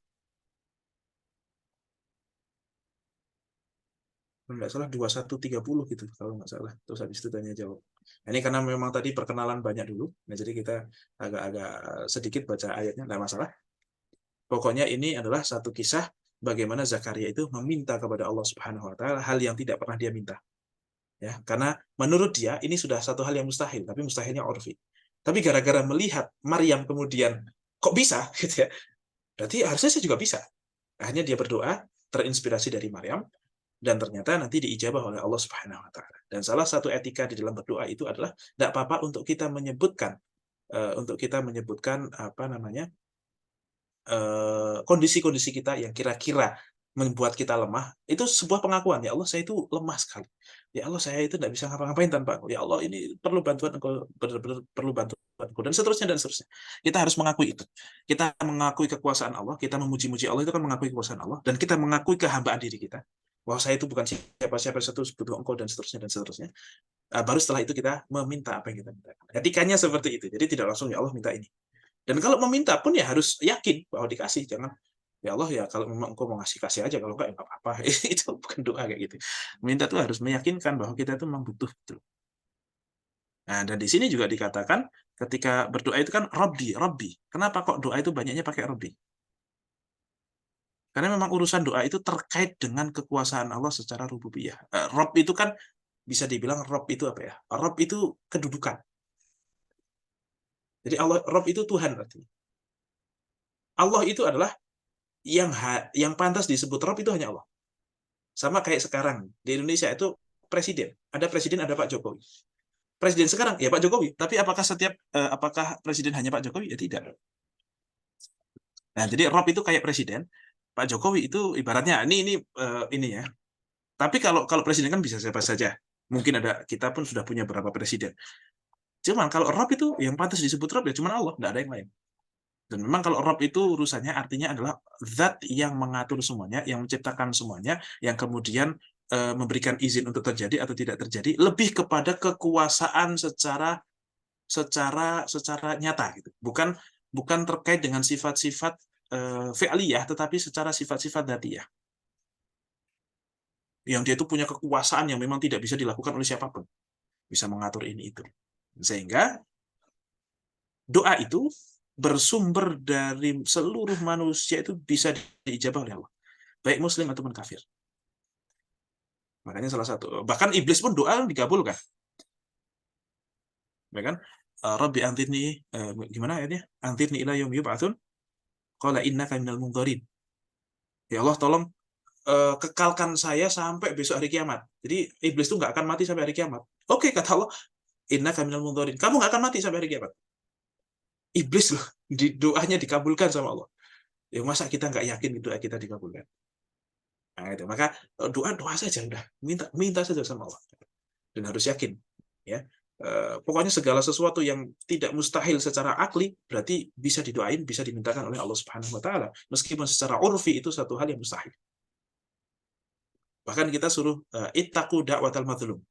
Nggak salah 21.30 gitu kalau nggak salah, terus habis itu tanya jawab. Nah, ini karena memang tadi perkenalan banyak dulu, nah jadi kita agak-agak sedikit baca ayatnya, nggak masalah. Pokoknya ini adalah satu kisah bagaimana Zakaria itu meminta kepada Allah Subhanahu Wa Taala hal yang tidak pernah dia minta, ya karena menurut dia ini sudah satu hal yang mustahil, tapi mustahilnya urfi. Tapi gara-gara melihat Maryam kemudian kok bisa gitu ya, berarti harusnya saya juga bisa. Akhirnya dia berdoa terinspirasi dari Maryam, dan ternyata nanti diijabah oleh Allah Subhanahu Wa Taala. Dan salah satu etika di dalam berdoa itu adalah tidak apa-apa untuk kita menyebutkan apa namanya kondisi-kondisi kita yang kira-kira membuat kita lemah. Itu sebuah pengakuan, ya Allah saya itu lemah sekali, ya Allah saya itu tidak bisa ngapa-ngapain tanpa Engkau, ya Allah ini perlu bantuan Engkau, benar-benar perlu bantuan Engkau, dan seterusnya dan seterusnya. Kita harus mengakui itu. Kita mengakui kekuasaan Allah, kita memuji-muji Allah, itu kan mengakui kekuasaan Allah, dan kita mengakui kehambaan diri kita bahwa saya itu bukan siapa-siapa, satu butuh Engkau, dan seterusnya dan seterusnya. Baru setelah itu kita meminta apa yang kita minta. Etikanya seperti itu. Jadi tidak langsung ya Allah minta ini. Dan kalau meminta pun ya harus yakin bahwa dikasih. Jangan ya Allah ya kalau memang Engkau mau ngasih kasih aja, kalau enggak ya enggak apa-apa. Itu bukan doa kayak gitu. Meminta tuh harus meyakinkan bahwa kita itu memang butuh betul. Nah, Nah, dan di sini juga dikatakan ketika berdoa itu kan Rabbi, Rabbi. Kenapa kok doa itu banyaknya pakai Rabbi? Karena memang urusan doa itu terkait dengan kekuasaan Allah secara rububiyah. Rabb itu kan bisa dibilang Rabb itu apa ya? Rabb itu kedudukan. Jadi Allah Rabb itu Tuhan berarti. Allah itu adalah yang pantas disebut Rabb itu hanya Allah. Sama kayak sekarang di Indonesia itu presiden, ada Pak Jokowi. Presiden sekarang ya Pak Jokowi, tapi apakah presiden hanya Pak Jokowi? Ya tidak. Nah, jadi Rabb itu kayak presiden, Pak Jokowi itu ibaratnya ini ya. Tapi kalau presiden kan bisa siapa saja. Mungkin kita pun sudah punya beberapa presiden. Cuman kalau Rabb itu yang pantas disebut Rabb ya cuma Allah, tidak ada yang lain. Dan memang kalau Rabb itu urusannya artinya adalah zat yang mengatur semuanya, yang menciptakan semuanya, yang kemudian memberikan izin untuk terjadi atau tidak terjadi, lebih kepada kekuasaan secara nyata gitu. Bukan terkait dengan sifat-sifat fi'liyah, tetapi secara sifat-sifat dzatiyah. Yang dia itu punya kekuasaan yang memang tidak bisa dilakukan oleh siapapun. Bisa mengatur ini itu. Sehingga doa itu bersumber dari seluruh manusia itu bisa diijabah oleh Allah. Baik muslim ataupun kafir. Makanya salah satu. Bahkan iblis pun doa dikabulkan. Ya kan? Rabbi anzirni, gimana ayatnya? Anzirni ila yaumi yub'atsun. Qala innaka minal mundzirin. Ya Allah, tolong kekalkan saya sampai besok hari kiamat. Jadi iblis itu nggak akan mati sampai hari kiamat. Oke, kata Allah, innaka minal mundzirin. Kamu nggak akan mati sampai hari kiamat. Iblis loh, doanya dikabulkan sama Allah. Ya masa kita nggak yakin doa kita dikabulkan? Nah, itu. Maka doa saja udah, minta saja sama Allah. Dan harus yakin, ya. Pokoknya segala sesuatu yang tidak mustahil secara akli berarti bisa didoain, bisa dimintakan oleh Allah Subhanahu wa taala. Meskipun secara urfi itu satu hal yang mustahil. Bahkan kita suruh ittaqu da'watal mazlum.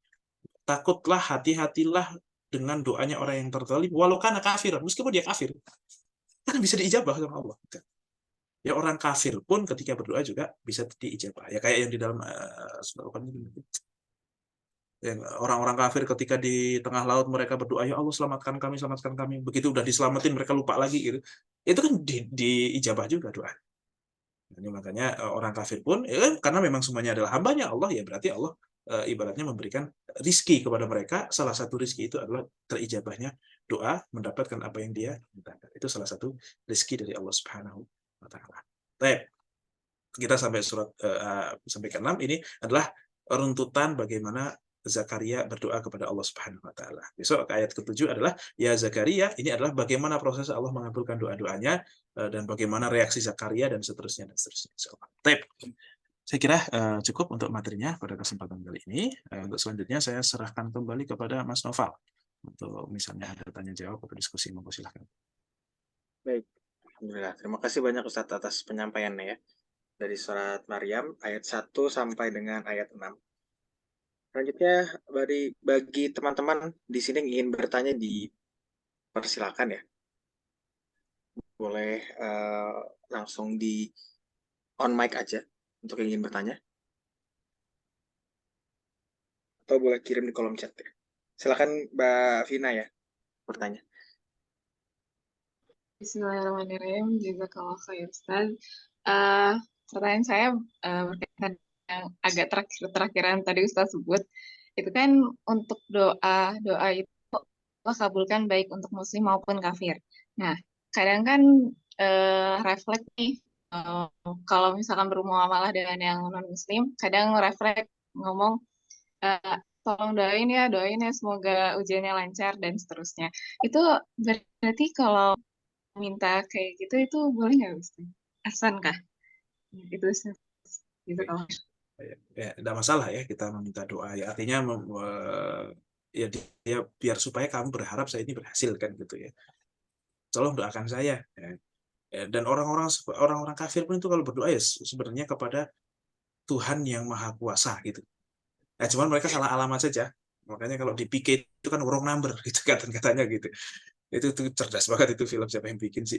Takutlah, hati-hatilah dengan doanya orang yang terzalim walau kana kafiran, meskipun dia kafir. Kan bisa diijabah sama Allah. Ya orang kafir pun ketika berdoa juga bisa diijabah. Ya kayak yang di dalam yang orang-orang kafir ketika di tengah laut mereka berdoa, ya Allah selamatkan kami, selamatkan kami. Begitu udah diselamatin mereka lupa lagi gitu. Itu kan diijabah juga doa. Ini makanya orang kafir pun karena memang semuanya adalah hambanya Allah, ya berarti Allah ibaratnya memberikan rizki kepada mereka. Salah satu rizki itu adalah terijabahnya doa, mendapatkan apa yang dia mintakan. Itu salah satu rizki dari Allah Subhanahu wa taala. Baik. Kita sampai sampai ke-6 ini adalah runtutan bagaimana Zakaria berdoa kepada Allah Subhanahu wa taala. Besok ayat ke-7 adalah ya Zakaria, ini adalah bagaimana proses Allah mengabulkan doa-doanya dan bagaimana reaksi Zakaria dan seterusnya dan seterusnya. Baik. Saya kira cukup untuk materinya pada kesempatan kali ini. Untuk selanjutnya saya serahkan kembali kepada Mas Noval untuk misalnya ada tanya jawab atau diskusi, monggo silakan. Baik, alhamdulillah. Terima kasih banyak Ustadz atas penyampaiannya ya. Dari surat Maryam ayat 1 sampai dengan ayat 6. Selanjutnya bagi teman-teman di sini yang ingin bertanya dipersilakan ya. Boleh langsung di on mic aja untuk yang ingin bertanya. Atau boleh kirim di kolom chat ya. Silakan Mbak Vina ya bertanya. Bismillahirrahmanirrahim. Jazakallah khair Ustaz. Pertanyaan saya berkaitan yang agak terakhiran tadi Ustaz sebut. Itu kan untuk doa itu Allah kabulkan baik untuk muslim maupun kafir. Nah, kadang kan refleks nih kalau misalkan bermuamalah dengan yang non muslim, kadang refleks ngomong tolong doain ya semoga ujiannya lancar dan seterusnya. Itu berarti kalau minta kayak gitu itu boleh nggak Ustaz? Ahsan kah? Itu Ustaz. Gitu kalau. Ya, tidak masalah ya kita meminta doa ya, artinya ya dia biar supaya kamu berharap saya ini berhasil kan gitu ya, tolong doakan saya ya. Dan orang-orang kafir pun itu kalau berdoa ya sebenarnya kepada Tuhan yang maha kuasa gitu. Nah, cuman mereka salah alamat saja, makanya kalau di PK itu kan wrong number gitu katanya gitu. Itu cerdas banget itu film, siapa yang bikin sih?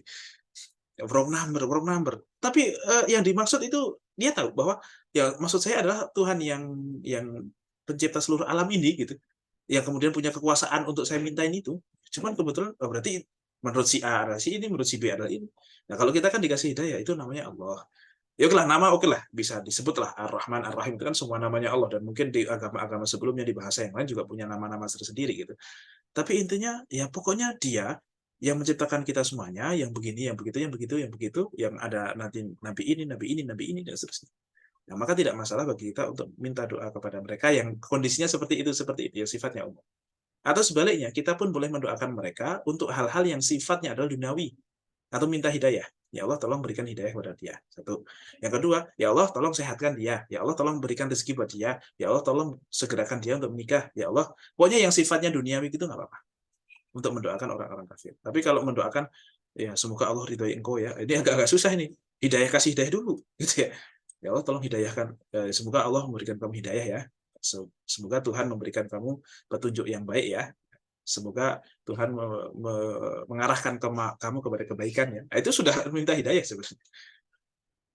Wrong number. Tapi yang dimaksud itu dia tahu bahwa ya maksud saya adalah Tuhan yang pencipta seluruh alam ini gitu. yang kemudian punya kekuasaan untuk saya mintain itu. Cuman kebetulan berarti menurut si A adalah si ini, menurut si B adalah ini. Nah, kalau kita kan dikasih hidayah, itu namanya Allah. Ya oke lah, nama oke lah, bisa disebutlah Ar-Rahman, Ar-Rahim, itu kan semua namanya Allah, dan mungkin di agama-agama sebelumnya di bahasa yang lain juga punya nama-nama tersendiri gitu. Tapi intinya ya pokoknya dia yang menciptakan kita semuanya, yang begini, yang begitu, yang begitu, yang begitu, yang ada nanti nabi ini, dan seterusnya. Nah, maka tidak masalah bagi kita untuk minta doa kepada mereka yang kondisinya seperti itu, yang sifatnya umum. Atau sebaliknya, kita pun boleh mendoakan mereka untuk hal-hal yang sifatnya adalah duniawi, atau minta hidayah. Ya Allah, tolong berikan hidayah kepada dia. Satu. Yang kedua, ya Allah, tolong sehatkan dia. Ya Allah, tolong berikan rezeki buat dia. Ya Allah, tolong segerakan dia untuk menikah. Ya Allah, pokoknya yang sifatnya duniawi itu nggak apa-apa untuk mendoakan orang-orang kafir. Tapi kalau mendoakan, ya semoga Allah ridhoi engkau ya, ini agak susah ini. Hidayah, kasih hidayah dulu, gitu ya. Ya Allah, tolong hidayahkan. Semoga Allah memberikan kamu hidayah ya. Semoga Tuhan memberikan kamu petunjuk yang baik ya. Semoga Tuhan mengarahkan kamu kepada kebaikan ya. Nah, itu sudah minta hidayah sebenarnya.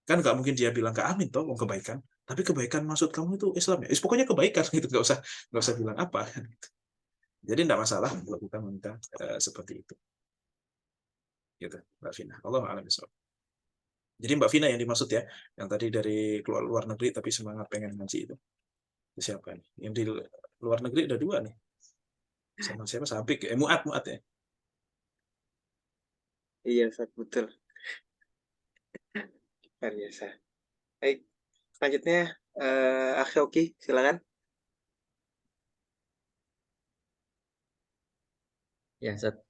Kan nggak mungkin dia bilang ke amin toh mau kebaikan. Tapi kebaikan maksud kamu itu Islam ya. Pokoknya kebaikan gitu, nggak usah bilang apa. Jadi tidak masalah kalau kita meminta seperti itu. Gitu, Mbak Vina. Allah a'lam bishawab. Jadi Mbak Vina yang dimaksud ya, yang tadi dari keluar luar negeri tapi semangat pengen ngaji itu. Itu siapa nih? Yang di luar negeri ada 2 nih. Sama siapa? Sabik. Muat ya. Iya, Ustaz, betul. Luar biasa. Baik, selanjutnya Akhi Oki, silakan. Ya, Sat,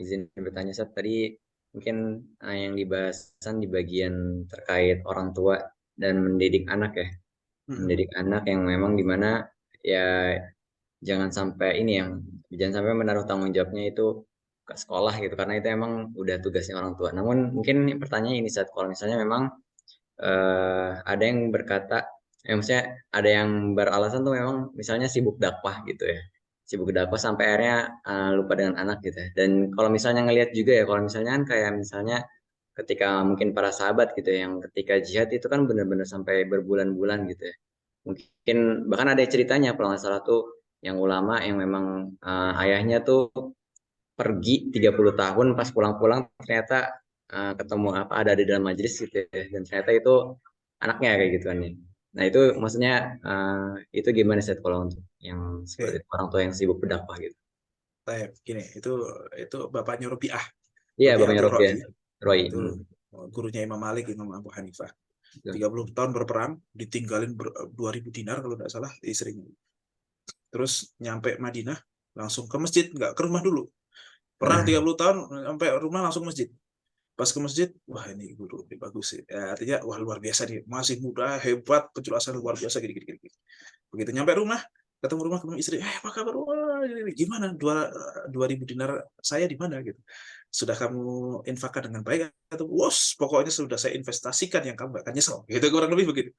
izin bertanya, Sat. Tadi mungkin yang dibahasan di bagian terkait orang tua dan mendidik anak ya. Mendidik anak yang memang dimana ya jangan sampai menaruh tanggung jawabnya itu ke sekolah gitu, karena itu emang udah tugasnya orang tua. Namun mungkin pertanyaannya ini, Sat, kalau misalnya memang ada yang berkata, maksudnya ada yang beralasan tuh memang misalnya sibuk dakwah gitu ya. Sibuk dakwah sampai akhirnya lupa dengan anak gitu ya. Dan kalau misalnya ngelihat juga ya, kalau misalnya kan kayak misalnya ketika mungkin para sahabat gitu ya, yang ketika jihad itu kan benar-benar sampai berbulan-bulan gitu ya. Mungkin bahkan ada ceritanya kalau nggak salah tuh yang ulama yang memang ayahnya tuh pergi 30 tahun, pas pulang-pulang ternyata ketemu ada di dalam majelis gitu ya, dan ternyata itu anaknya kayak gitu kan ya. Nah itu maksudnya itu gimana sih kalau untuk yang seperti orang tua yang sibuk berdakwah gitu? Baik, gini, itu bapaknya Robi'ah. Iya, bapaknya Robi'ah. Roy. Itu gurunya Imam Malik, Imam Abu Hanifah. 30 tahun berperang, ditinggalin 2.000 dinar kalau tidak salah istrinya. Terus nyampe Madinah, langsung ke masjid, nggak ke rumah dulu. Perang 30 tahun, sampai rumah langsung masjid. Pas ke masjid, wah ini guru, ini bagus sih. Ya, artinya, wah luar biasa nih, masih muda, hebat, penjelasan luar biasa, gini. Begitu nyampe rumah, ketemu istri, apa kabar? Wah, gimana? 2.000 dinar saya di mana gitu? Sudah kamu infakkan dengan baik atau wos? Pokoknya sudah saya investasikan yang kamu akan nyesel. Gitu kurang lebih begitu.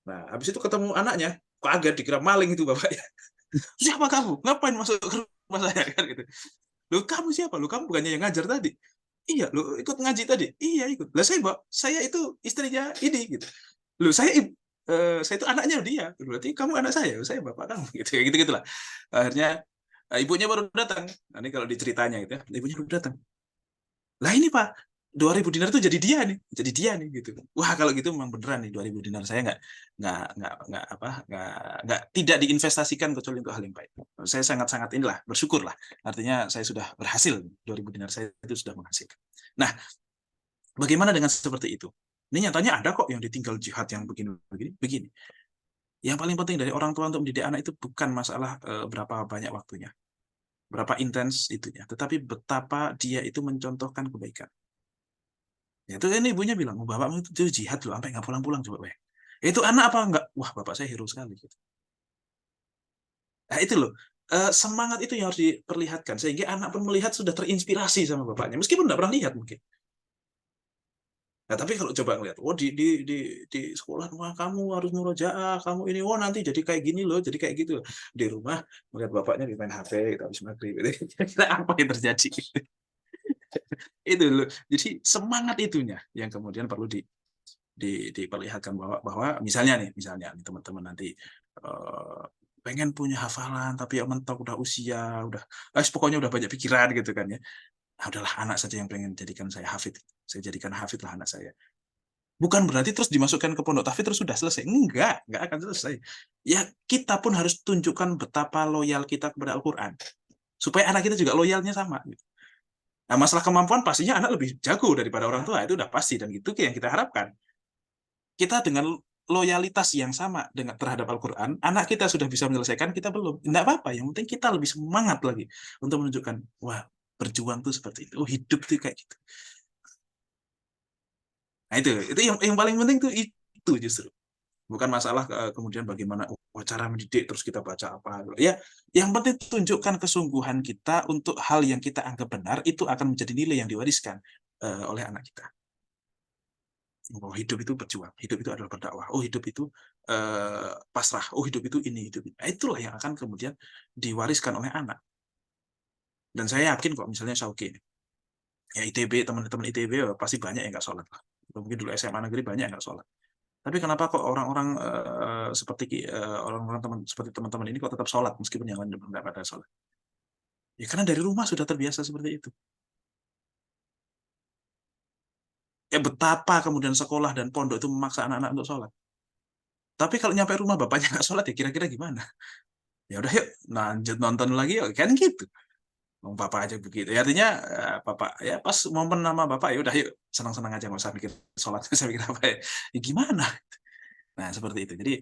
Nah, habis itu ketemu anaknya, kaget dikira maling itu bapaknya. Siapa kamu? Ngapain masuk ke rumah saya kan gitu? Loh, kamu siapa? Loh, kamu bukannya yang ngajar tadi? Iya, lo ikut ngaji tadi? Iya, ikut. Lah saya itu istrinya ini gitu. Loh, saya itu anaknya dia. Berarti kamu anak saya bapak kamu gitu. Gitulah. Akhirnya ibunya baru datang. Nah, ini kalau diceritanya gitu ya. Ibunya baru datang. Lah ini Pak, 2.000 dinar itu jadi dia nih gitu. Wah, kalau gitu memang beneran nih 2.000 dinar saya nggak tidak diinvestasikan kecuali untuk hal yang baik. Saya sangat-sangat inilah bersyukurlah. Artinya saya sudah berhasil, 2.000 dinar saya itu sudah menghasilkan. Nah, bagaimana dengan seperti itu? Ini nyatanya ada kok yang ditinggal jihad yang begini. Yang paling penting dari orang tua untuk mendidik anak itu bukan masalah berapa banyak waktunya, berapa intens itunya, tetapi betapa dia itu mencontohkan kebaikan. Ya, itu ini ibunya bilang, bapakmu itu jihad loh, sampai nggak pulang-pulang coba bayang. Itu anak apa enggak? Wah, bapak saya hero sekali gitu. Nah, itu loh. Semangat itu yang harus diperlihatkan sehingga anak pun melihat sudah terinspirasi sama bapaknya, meskipun nggak pernah lihat mungkin. Nah, tapi kalau coba ngeliat, di sekolah, wah kamu harus murojaah, kamu ini, nanti jadi kayak gini loh, jadi kayak gitu. Di rumah melihat bapaknya main HP, habis maghrib, kira-kira apa yang terjadi? Itu loh. Jadi semangat itunya yang kemudian perlu diperlihatkan bahwa misalnya nih teman-teman nanti pengen punya hafalan, tapi ya mentok udah usia, pokoknya udah banyak pikiran gitu kan ya. Nah, udahlah anak saja yang pengen jadikan saya hafid. Saya jadikan hafid lah anak saya. Bukan berarti terus dimasukkan ke pondok tahfidz terus sudah selesai. Enggak akan selesai. Ya kita pun harus tunjukkan betapa loyal kita kepada Al-Quran. Supaya anak kita juga loyalnya sama. Nah, masalah kemampuan pastinya anak lebih jago daripada orang tua. Itu udah pasti. Dan itu yang kita harapkan. Kita dengan loyalitas yang sama terhadap Al-Quran, anak kita sudah bisa menyelesaikan, kita belum. Enggak apa-apa. Yang penting kita lebih semangat lagi untuk menunjukkan, wah, berjuang tuh seperti itu. Oh, hidup tuh kayak gitu. Nah, itu yang paling penting tuh itu justru. Bukan masalah kemudian bagaimana cara mendidik terus kita baca apa. Ya, yang penting tunjukkan kesungguhan kita untuk hal yang kita anggap benar, itu akan menjadi nilai yang diwariskan oleh anak kita. Oh, hidup itu berjuang, hidup itu adalah berdakwah. Oh, hidup itu pasrah. Oh, hidup itu ini, hidup itu. Nah, itulah yang akan kemudian diwariskan oleh anak. Dan saya yakin kok misalnya Syauqi ini, ya ITB, teman-teman ITB pasti banyak yang nggak sholat. Mungkin dulu SMA negeri banyak yang nggak sholat. Tapi kenapa kok orang-orang seperti orang-orang seperti teman-teman ini kok tetap sholat meskipun yang lain tidak pada sholat? Ya karena dari rumah sudah terbiasa seperti itu. Ya betapa kemudian sekolah dan pondok itu memaksa anak-anak untuk sholat. Tapi kalau nyampe rumah bapaknya nggak sholat ya kira-kira gimana? Ya udah yuk lanjut nonton lagi yuk. Kan gitu. Bapak aja begitu. Ya, artinya bapak ya pas momen nama bapak ya udah yuk senang-senang aja nggak usah mikir sholat, nggak usah mikir apa ya. Ya gimana? Nah, seperti itu. Jadi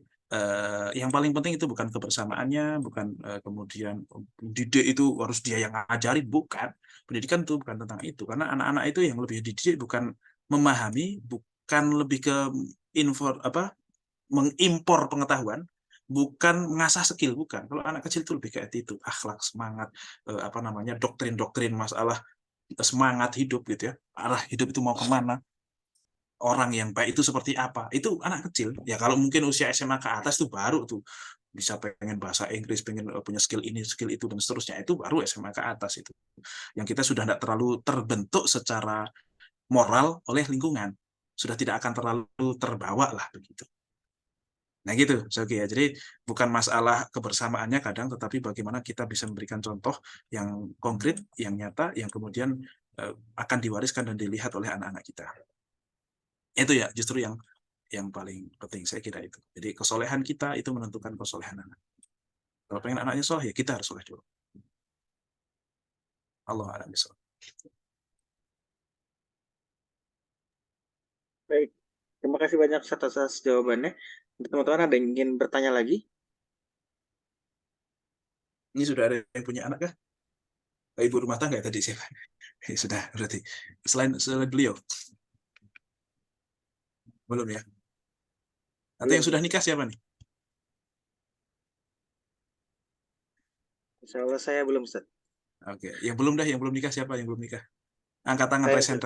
yang paling penting itu bukan kebersamaannya, bukan kemudian didik itu harus dia yang ngajarin, bukan. Pendidikan itu bukan tentang itu, karena anak-anak itu yang lebih dididik bukan memahami, bukan lebih ke mengimpor pengetahuan, bukan mengasah skill, bukan. Kalau anak kecil itu lebih ke attitude, akhlak, semangat, doktrin-doktrin masalah semangat hidup gitu ya. Arah hidup itu mau kemana? Orang yang baik itu seperti apa? Itu anak kecil. Ya kalau mungkin usia SMA ke atas itu baru tuh bisa pengen bahasa Inggris, pengen punya skill ini, skill itu dan seterusnya. Itu baru SMA ke atas itu. Yang kita sudah tidak terlalu terbentuk secara moral oleh lingkungan. Sudah tidak akan terlalu terbawa lah begitu. Nah gitu, Zoki ya. Jadi bukan masalah kebersamaannya kadang, tetapi bagaimana kita bisa memberikan contoh yang konkret, yang nyata, yang kemudian akan diwariskan dan dilihat oleh anak-anak kita. Itu ya justru yang paling penting saya kira itu. Jadi kesolehan kita itu menentukan kesolehan anak. Kalau pengen anaknya soleh ya kita harus soleh dulu. Allah a'lam bishawab. Baik, terima kasih banyak atas jawabannya. Teman-teman ada yang ingin bertanya lagi? Ini sudah ada yang punya anak kah? Ibu rumah tangga tadi siapa? Sudah berarti. Selain beliau. Belum ya? Atau yang sudah nikah siapa nih? Insya Allah saya belum, Ustaz. Oke, yang belum nikah siapa? Yang belum nikah? Angkat tangan, resen.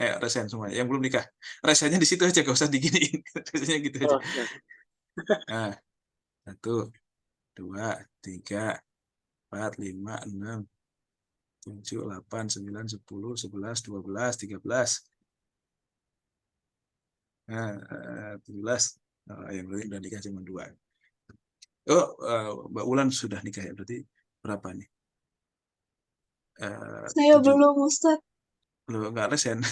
Resen semua. Yang belum nikah. Resennya di situ aja, gak usah diginiin. Resennya gitu aja. Nah, 1, 2, 3, 4, 5, 6, 7, 8, 9, 10, 11, 12, 13. Nah, 17. Yang belum udah nikah cuma 2. Oh, Mbak Ulan sudah nikah ya, berarti berapa nih? Saya 7. belum, Ustaz. Belum, nggak resen.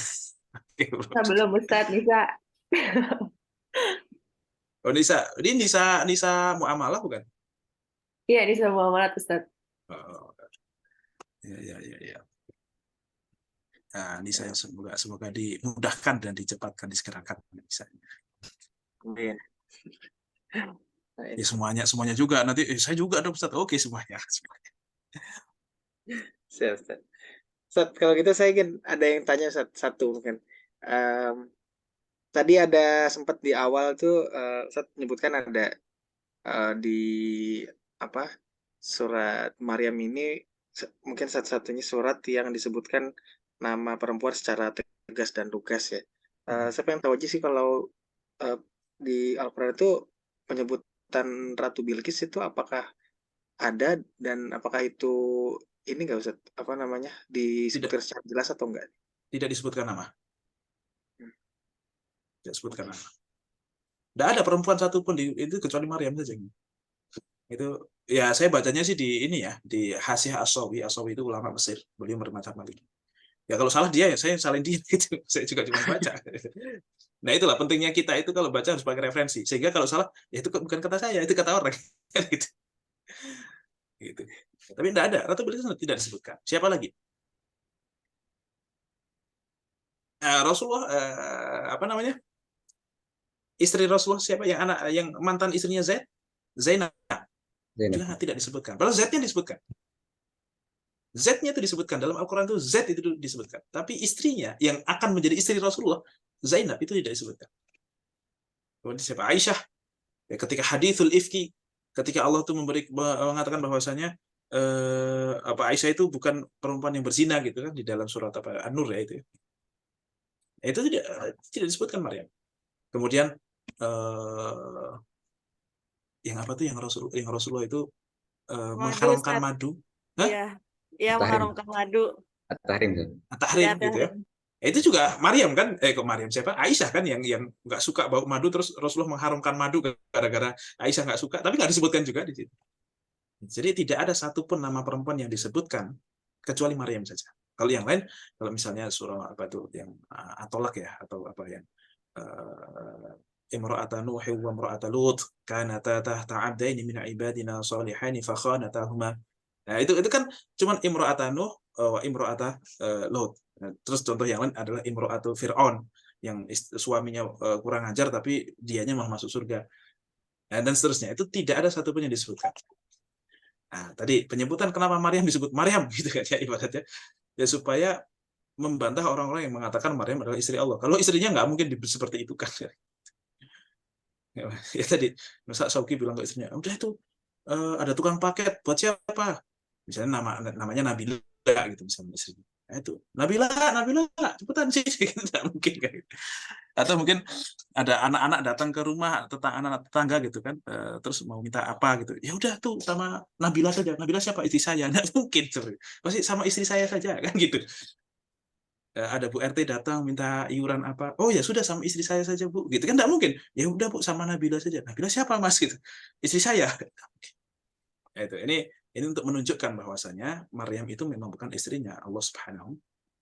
Belum, Ustaz, Nisa. Oh, Nisa. Ini Nisa Muamalah bukan? Iya, Nisa Muamalah, Ustaz. Oh, ya. Nah, Nisa yang semoga dimudahkan dan dicepatkan, disegerakan. Amin. Ya semuanya juga. Nanti saya juga ada Ustaz. Oke, semuanya. Siap, Ustaz. Ustaz, kalau gitu saya ingin ada yang tanya Ustaz, satu mungkin. Tadi ada sempat di awal tuh Ustaz menyebutkan ada di surat Maryam ini mungkin satu-satunya surat yang disebutkan nama perempuan secara tegas dan lugas ya. Saya pengen tahu aja sih kalau di Al-Quran itu penyebutan Ratu Bilqis itu apakah ada dan apakah itu ini nggak Ustaz, disebutkan secara jelas atau enggak? Tidak disebutkan nama. Tidak disebutkan nama. Tidak ada perempuan satupun itu kecuali Maryam saja. Itu Ya, saya bacanya sih di ini ya, di Hasih As-Sawi. As-Sawi itu ulama Mesir, beliau bermadzhab Maliki. Ya kalau salah dia ya saya salin dia gitu. Saya juga cuma baca. Nah, itulah pentingnya kita itu kalau baca harus pakai referensi. Sehingga kalau salah, ya itu bukan kata saya, itu kata orang. Gitu. Gitu. Tapi tidak ada, Ratu Bilqis tidak disebutkan. Siapa lagi? Rasulullah apa namanya? Istri Rasulullah siapa yang mantan istrinya Zaid? Zainab. Juga tidak disebutkan. Padahal Z-nya disebutkan. Z-nya itu disebutkan dalam Al-Quran itu Z itu disebutkan. Tapi istrinya yang akan menjadi istri Rasulullah, Zainab itu tidak disebutkan. Kemudian siapa? Aisyah. Ya, ketika hadithul ifki, ketika Allah itu mengatakan bahwasanya apa Aisyah itu bukan perempuan yang berzina gitu kan di dalam surat apa An-Nur ya itu. Itu tidak disebutkan Maryam. Kemudian yang apa tuh yang Rasulullah itu mengharamkan madu. Iya, mengharamkan madu. At-Tahrim Ya, gitu ya. Itu juga Maryam kan, kok Maryam siapa? Aisyah kan yang nggak suka bau madu, terus Rasulullah mengharamkan madu gara-gara Aisyah nggak suka, tapi nggak disebutkan juga di situ. Jadi tidak ada satupun nama perempuan yang disebutkan kecuali Maryam saja. Kalau yang lain, kalau misalnya surah apa tuh yang At-Tolak ya atau apa yang imra'ata Nuh wa imra'ata Lut kanata tahta 'abdaini min 'ibadina shalihaini fakhanatahuma. Nah, itu kan cuman imra'ata Nuh wa imra'ata Lut. Terus contoh yang lain adalah imra'atu Fir'aun yang suaminya kurang ajar tapi dianya malah masuk surga. Nah, dan seterusnya. Itu tidak ada satupun yang disebutkan. Nah, tadi penyebutan kenapa Maryam disebut Maryam gitu kan ya ibaratnya. Ya supaya membantah orang-orang yang mengatakan Maryam adalah istri Allah. Kalau istrinya nggak mungkin seperti itu kan. Ya tadi Nusa Sauki bilang ke istrinya, udah itu ada tukang paket buat siapa? Misalnya namanya Nabila gitu misalnya istrinya. Nah, itu Nabila cepetan sih tidak mungkin kan. Atau mungkin ada anak-anak datang ke rumah anak tetangga gitu kan, terus mau minta apa gitu. Ya udah tuh sama Nabila saja. Nabila siapa? Istri saya. Nggak mungkin. Pasti sama istri saya saja kan gitu. Ada Bu RT datang minta iuran apa, oh ya sudah sama istri saya saja Bu, gitu kan nggak mungkin. Ya udah Bu sama Nabila saja. Nabila siapa Mas gitu? Istri saya. Ya, itu ini untuk menunjukkan bahwasanya Maryam itu memang bukan istrinya Allah Subhanahu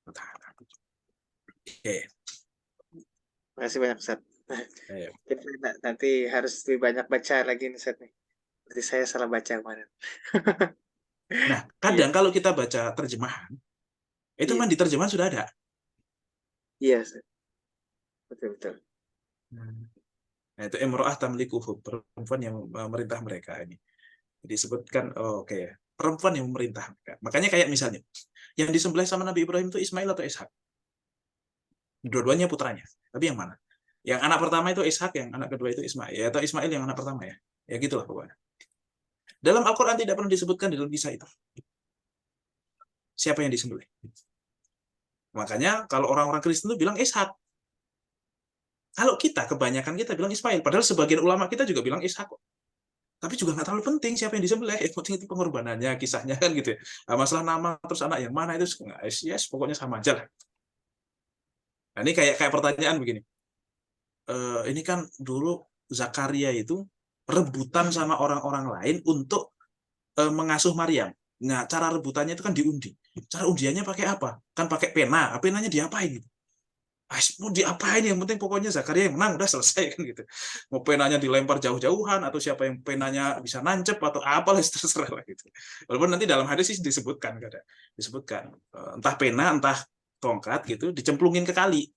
wa taala. Oke. Terima kasih banyak Ustaz. Nanti harus lebih banyak baca lagi nih Ustaz nih. Berarti saya salah baca kemarin. Nah, kadang kalau kita baca terjemahan, itu memang di terjemahan sudah ada. Iya, betul. Nah, itu imra'ah tamlikuhu, perempuan yang memerintah mereka ini. Disebutkan perempuan yang memerintah mereka. Makanya kayak misalnya yang disembelih sama Nabi Ibrahim itu Ismail atau Ishak? Dua-duanya putranya. Tapi yang mana? Yang anak pertama itu Ishak, yang anak kedua itu Ismail. Ya, atau Ismail yang anak pertama ya. Ya gitulah pokoknya. Dalam Al-Quran tidak pernah disebutkan dalam kisah itu siapa yang disembelih. Makanya kalau orang-orang Kristen itu bilang Ishak. Kalau kebanyakan kita bilang Ismail. Padahal sebagian ulama kita juga bilang Ishak. Tapi juga nggak terlalu penting siapa yang disembelih. Yang penting itu pengorbanannya, kisahnya kan gitu ya. Nah, masalah nama terus anak yang mana itu yes, pokoknya sama aja lah. Nah, ini kayak pertanyaan begini. Ini kan dulu Zakaria itu rebutan sama orang-orang lain untuk mengasuh Maryam. Nah, cara rebutannya itu kan diundi. Cara undiannya pakai apa? Kan pakai pena. Penanya diapain gitu? Mau diapain, yang penting pokoknya Zakaria yang menang, udah selesai kan gitu. Mau penanya dilempar jauh-jauhan atau siapa yang penanya bisa nancep atau apalah terserah lah gitu. Walaupun nanti dalam hadis sih disebutkan entah pena entah tongkat gitu dicemplungin ke kali,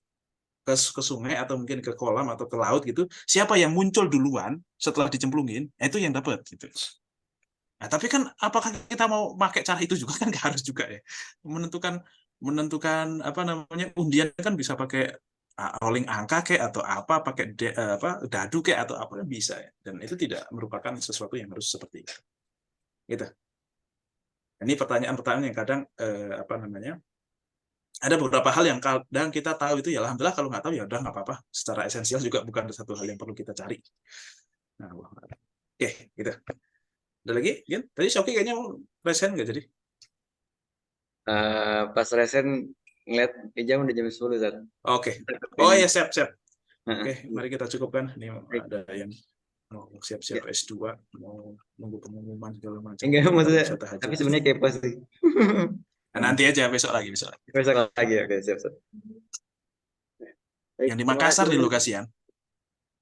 ke sungai atau mungkin ke kolam atau ke laut gitu. Siapa yang muncul duluan setelah dicemplungin, itu yang dapat gitu. Nah, tapi kan apakah kita mau pakai cara itu juga kan nggak harus juga ya. Menentukan apa namanya undian kan bisa pakai rolling angka kayak atau apa pakai dadu kayak atau apa bisa ya. Dan itu tidak merupakan sesuatu yang harus seperti itu. Gitu. Ini pertanyaan-pertanyaan yang kadang apa namanya ada beberapa hal yang kadang kita tahu itu ya alhamdulillah, kalau nggak tahu ya udah nggak apa-apa. Secara esensial juga bukan satu hal yang perlu kita cari. Nah, oke, gitu. Ada lagi? Tadi Shoki kayaknya mau resen nggak jadi? Pas resen ngeliat jam udah jam 10 Zat. Oke. Oh ya siap. Oke, mari kita cukupkan. Ini ada yang mau siap-siap S2, mau nunggu pengumuman segala macam. Enggak, Baru maksudnya, bisa tahajud. tapi sebenarnya kepo sih. Nah, nanti aja besok lagi. Besok lagi, oke, siap. Baik, Yang di terima Makassar kasih. di lokasian.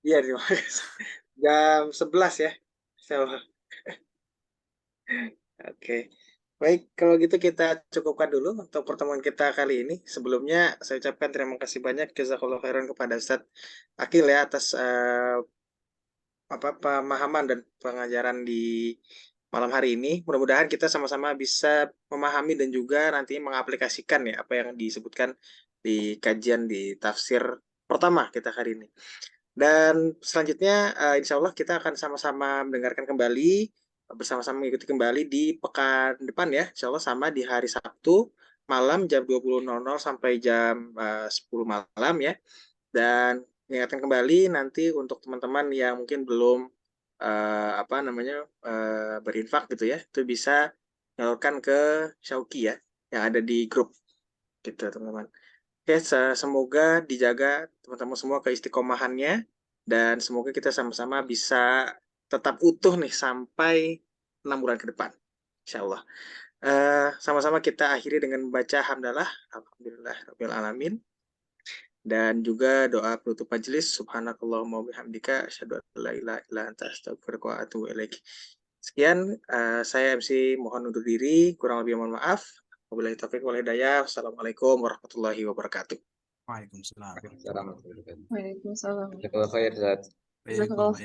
Iya, terima kasih. Jam 11 ya. Insyaallah. Oke. Baik, kalau gitu kita cukupkan dulu untuk pertemuan kita kali ini. Sebelumnya saya ucapkan terima kasih banyak jazakallahu khairan kepada Ustadz Akil ya atas pemahaman dan pengajaran di malam hari ini. Mudah-mudahan kita sama-sama bisa memahami dan juga nanti mengaplikasikan ya apa yang disebutkan di kajian di tafsir pertama kita hari ini. Dan selanjutnya insya Allah kita akan sama-sama mendengarkan kembali, bersama-sama mengikuti kembali di pekan depan ya. Insya Allah sama di hari Sabtu malam jam 20.00 sampai jam 10 malam ya. Dan mengingatkan kembali nanti untuk teman-teman yang mungkin belum berinfak gitu ya, itu bisa nyalurkan ke Syauki ya, yang ada di grup gitu teman-teman. Oke, semoga dijaga teman-teman semua keistiqomahannya dan semoga kita sama-sama bisa tetap utuh nih sampai 6 bulan ke depan, insya Allah. Sama-sama kita akhiri dengan membaca hamdalah, alhamdulillahirabbil alamin. Dan juga doa penutup majelis, subhanakallahumma wabihamdika asyhadu an la ilaha illa anta astaghfiruka wa atubu ilaik. Sekian, saya MC mohon undur diri, kurang lebih mohon maaf. Wabillahi taufiq wal hidayah. Wassalamualaikum warahmatullahi wabarakatuh. Waalaikumsalam. Waalaikumsalam. Jazakallah khair, Ustaz. Jazakallah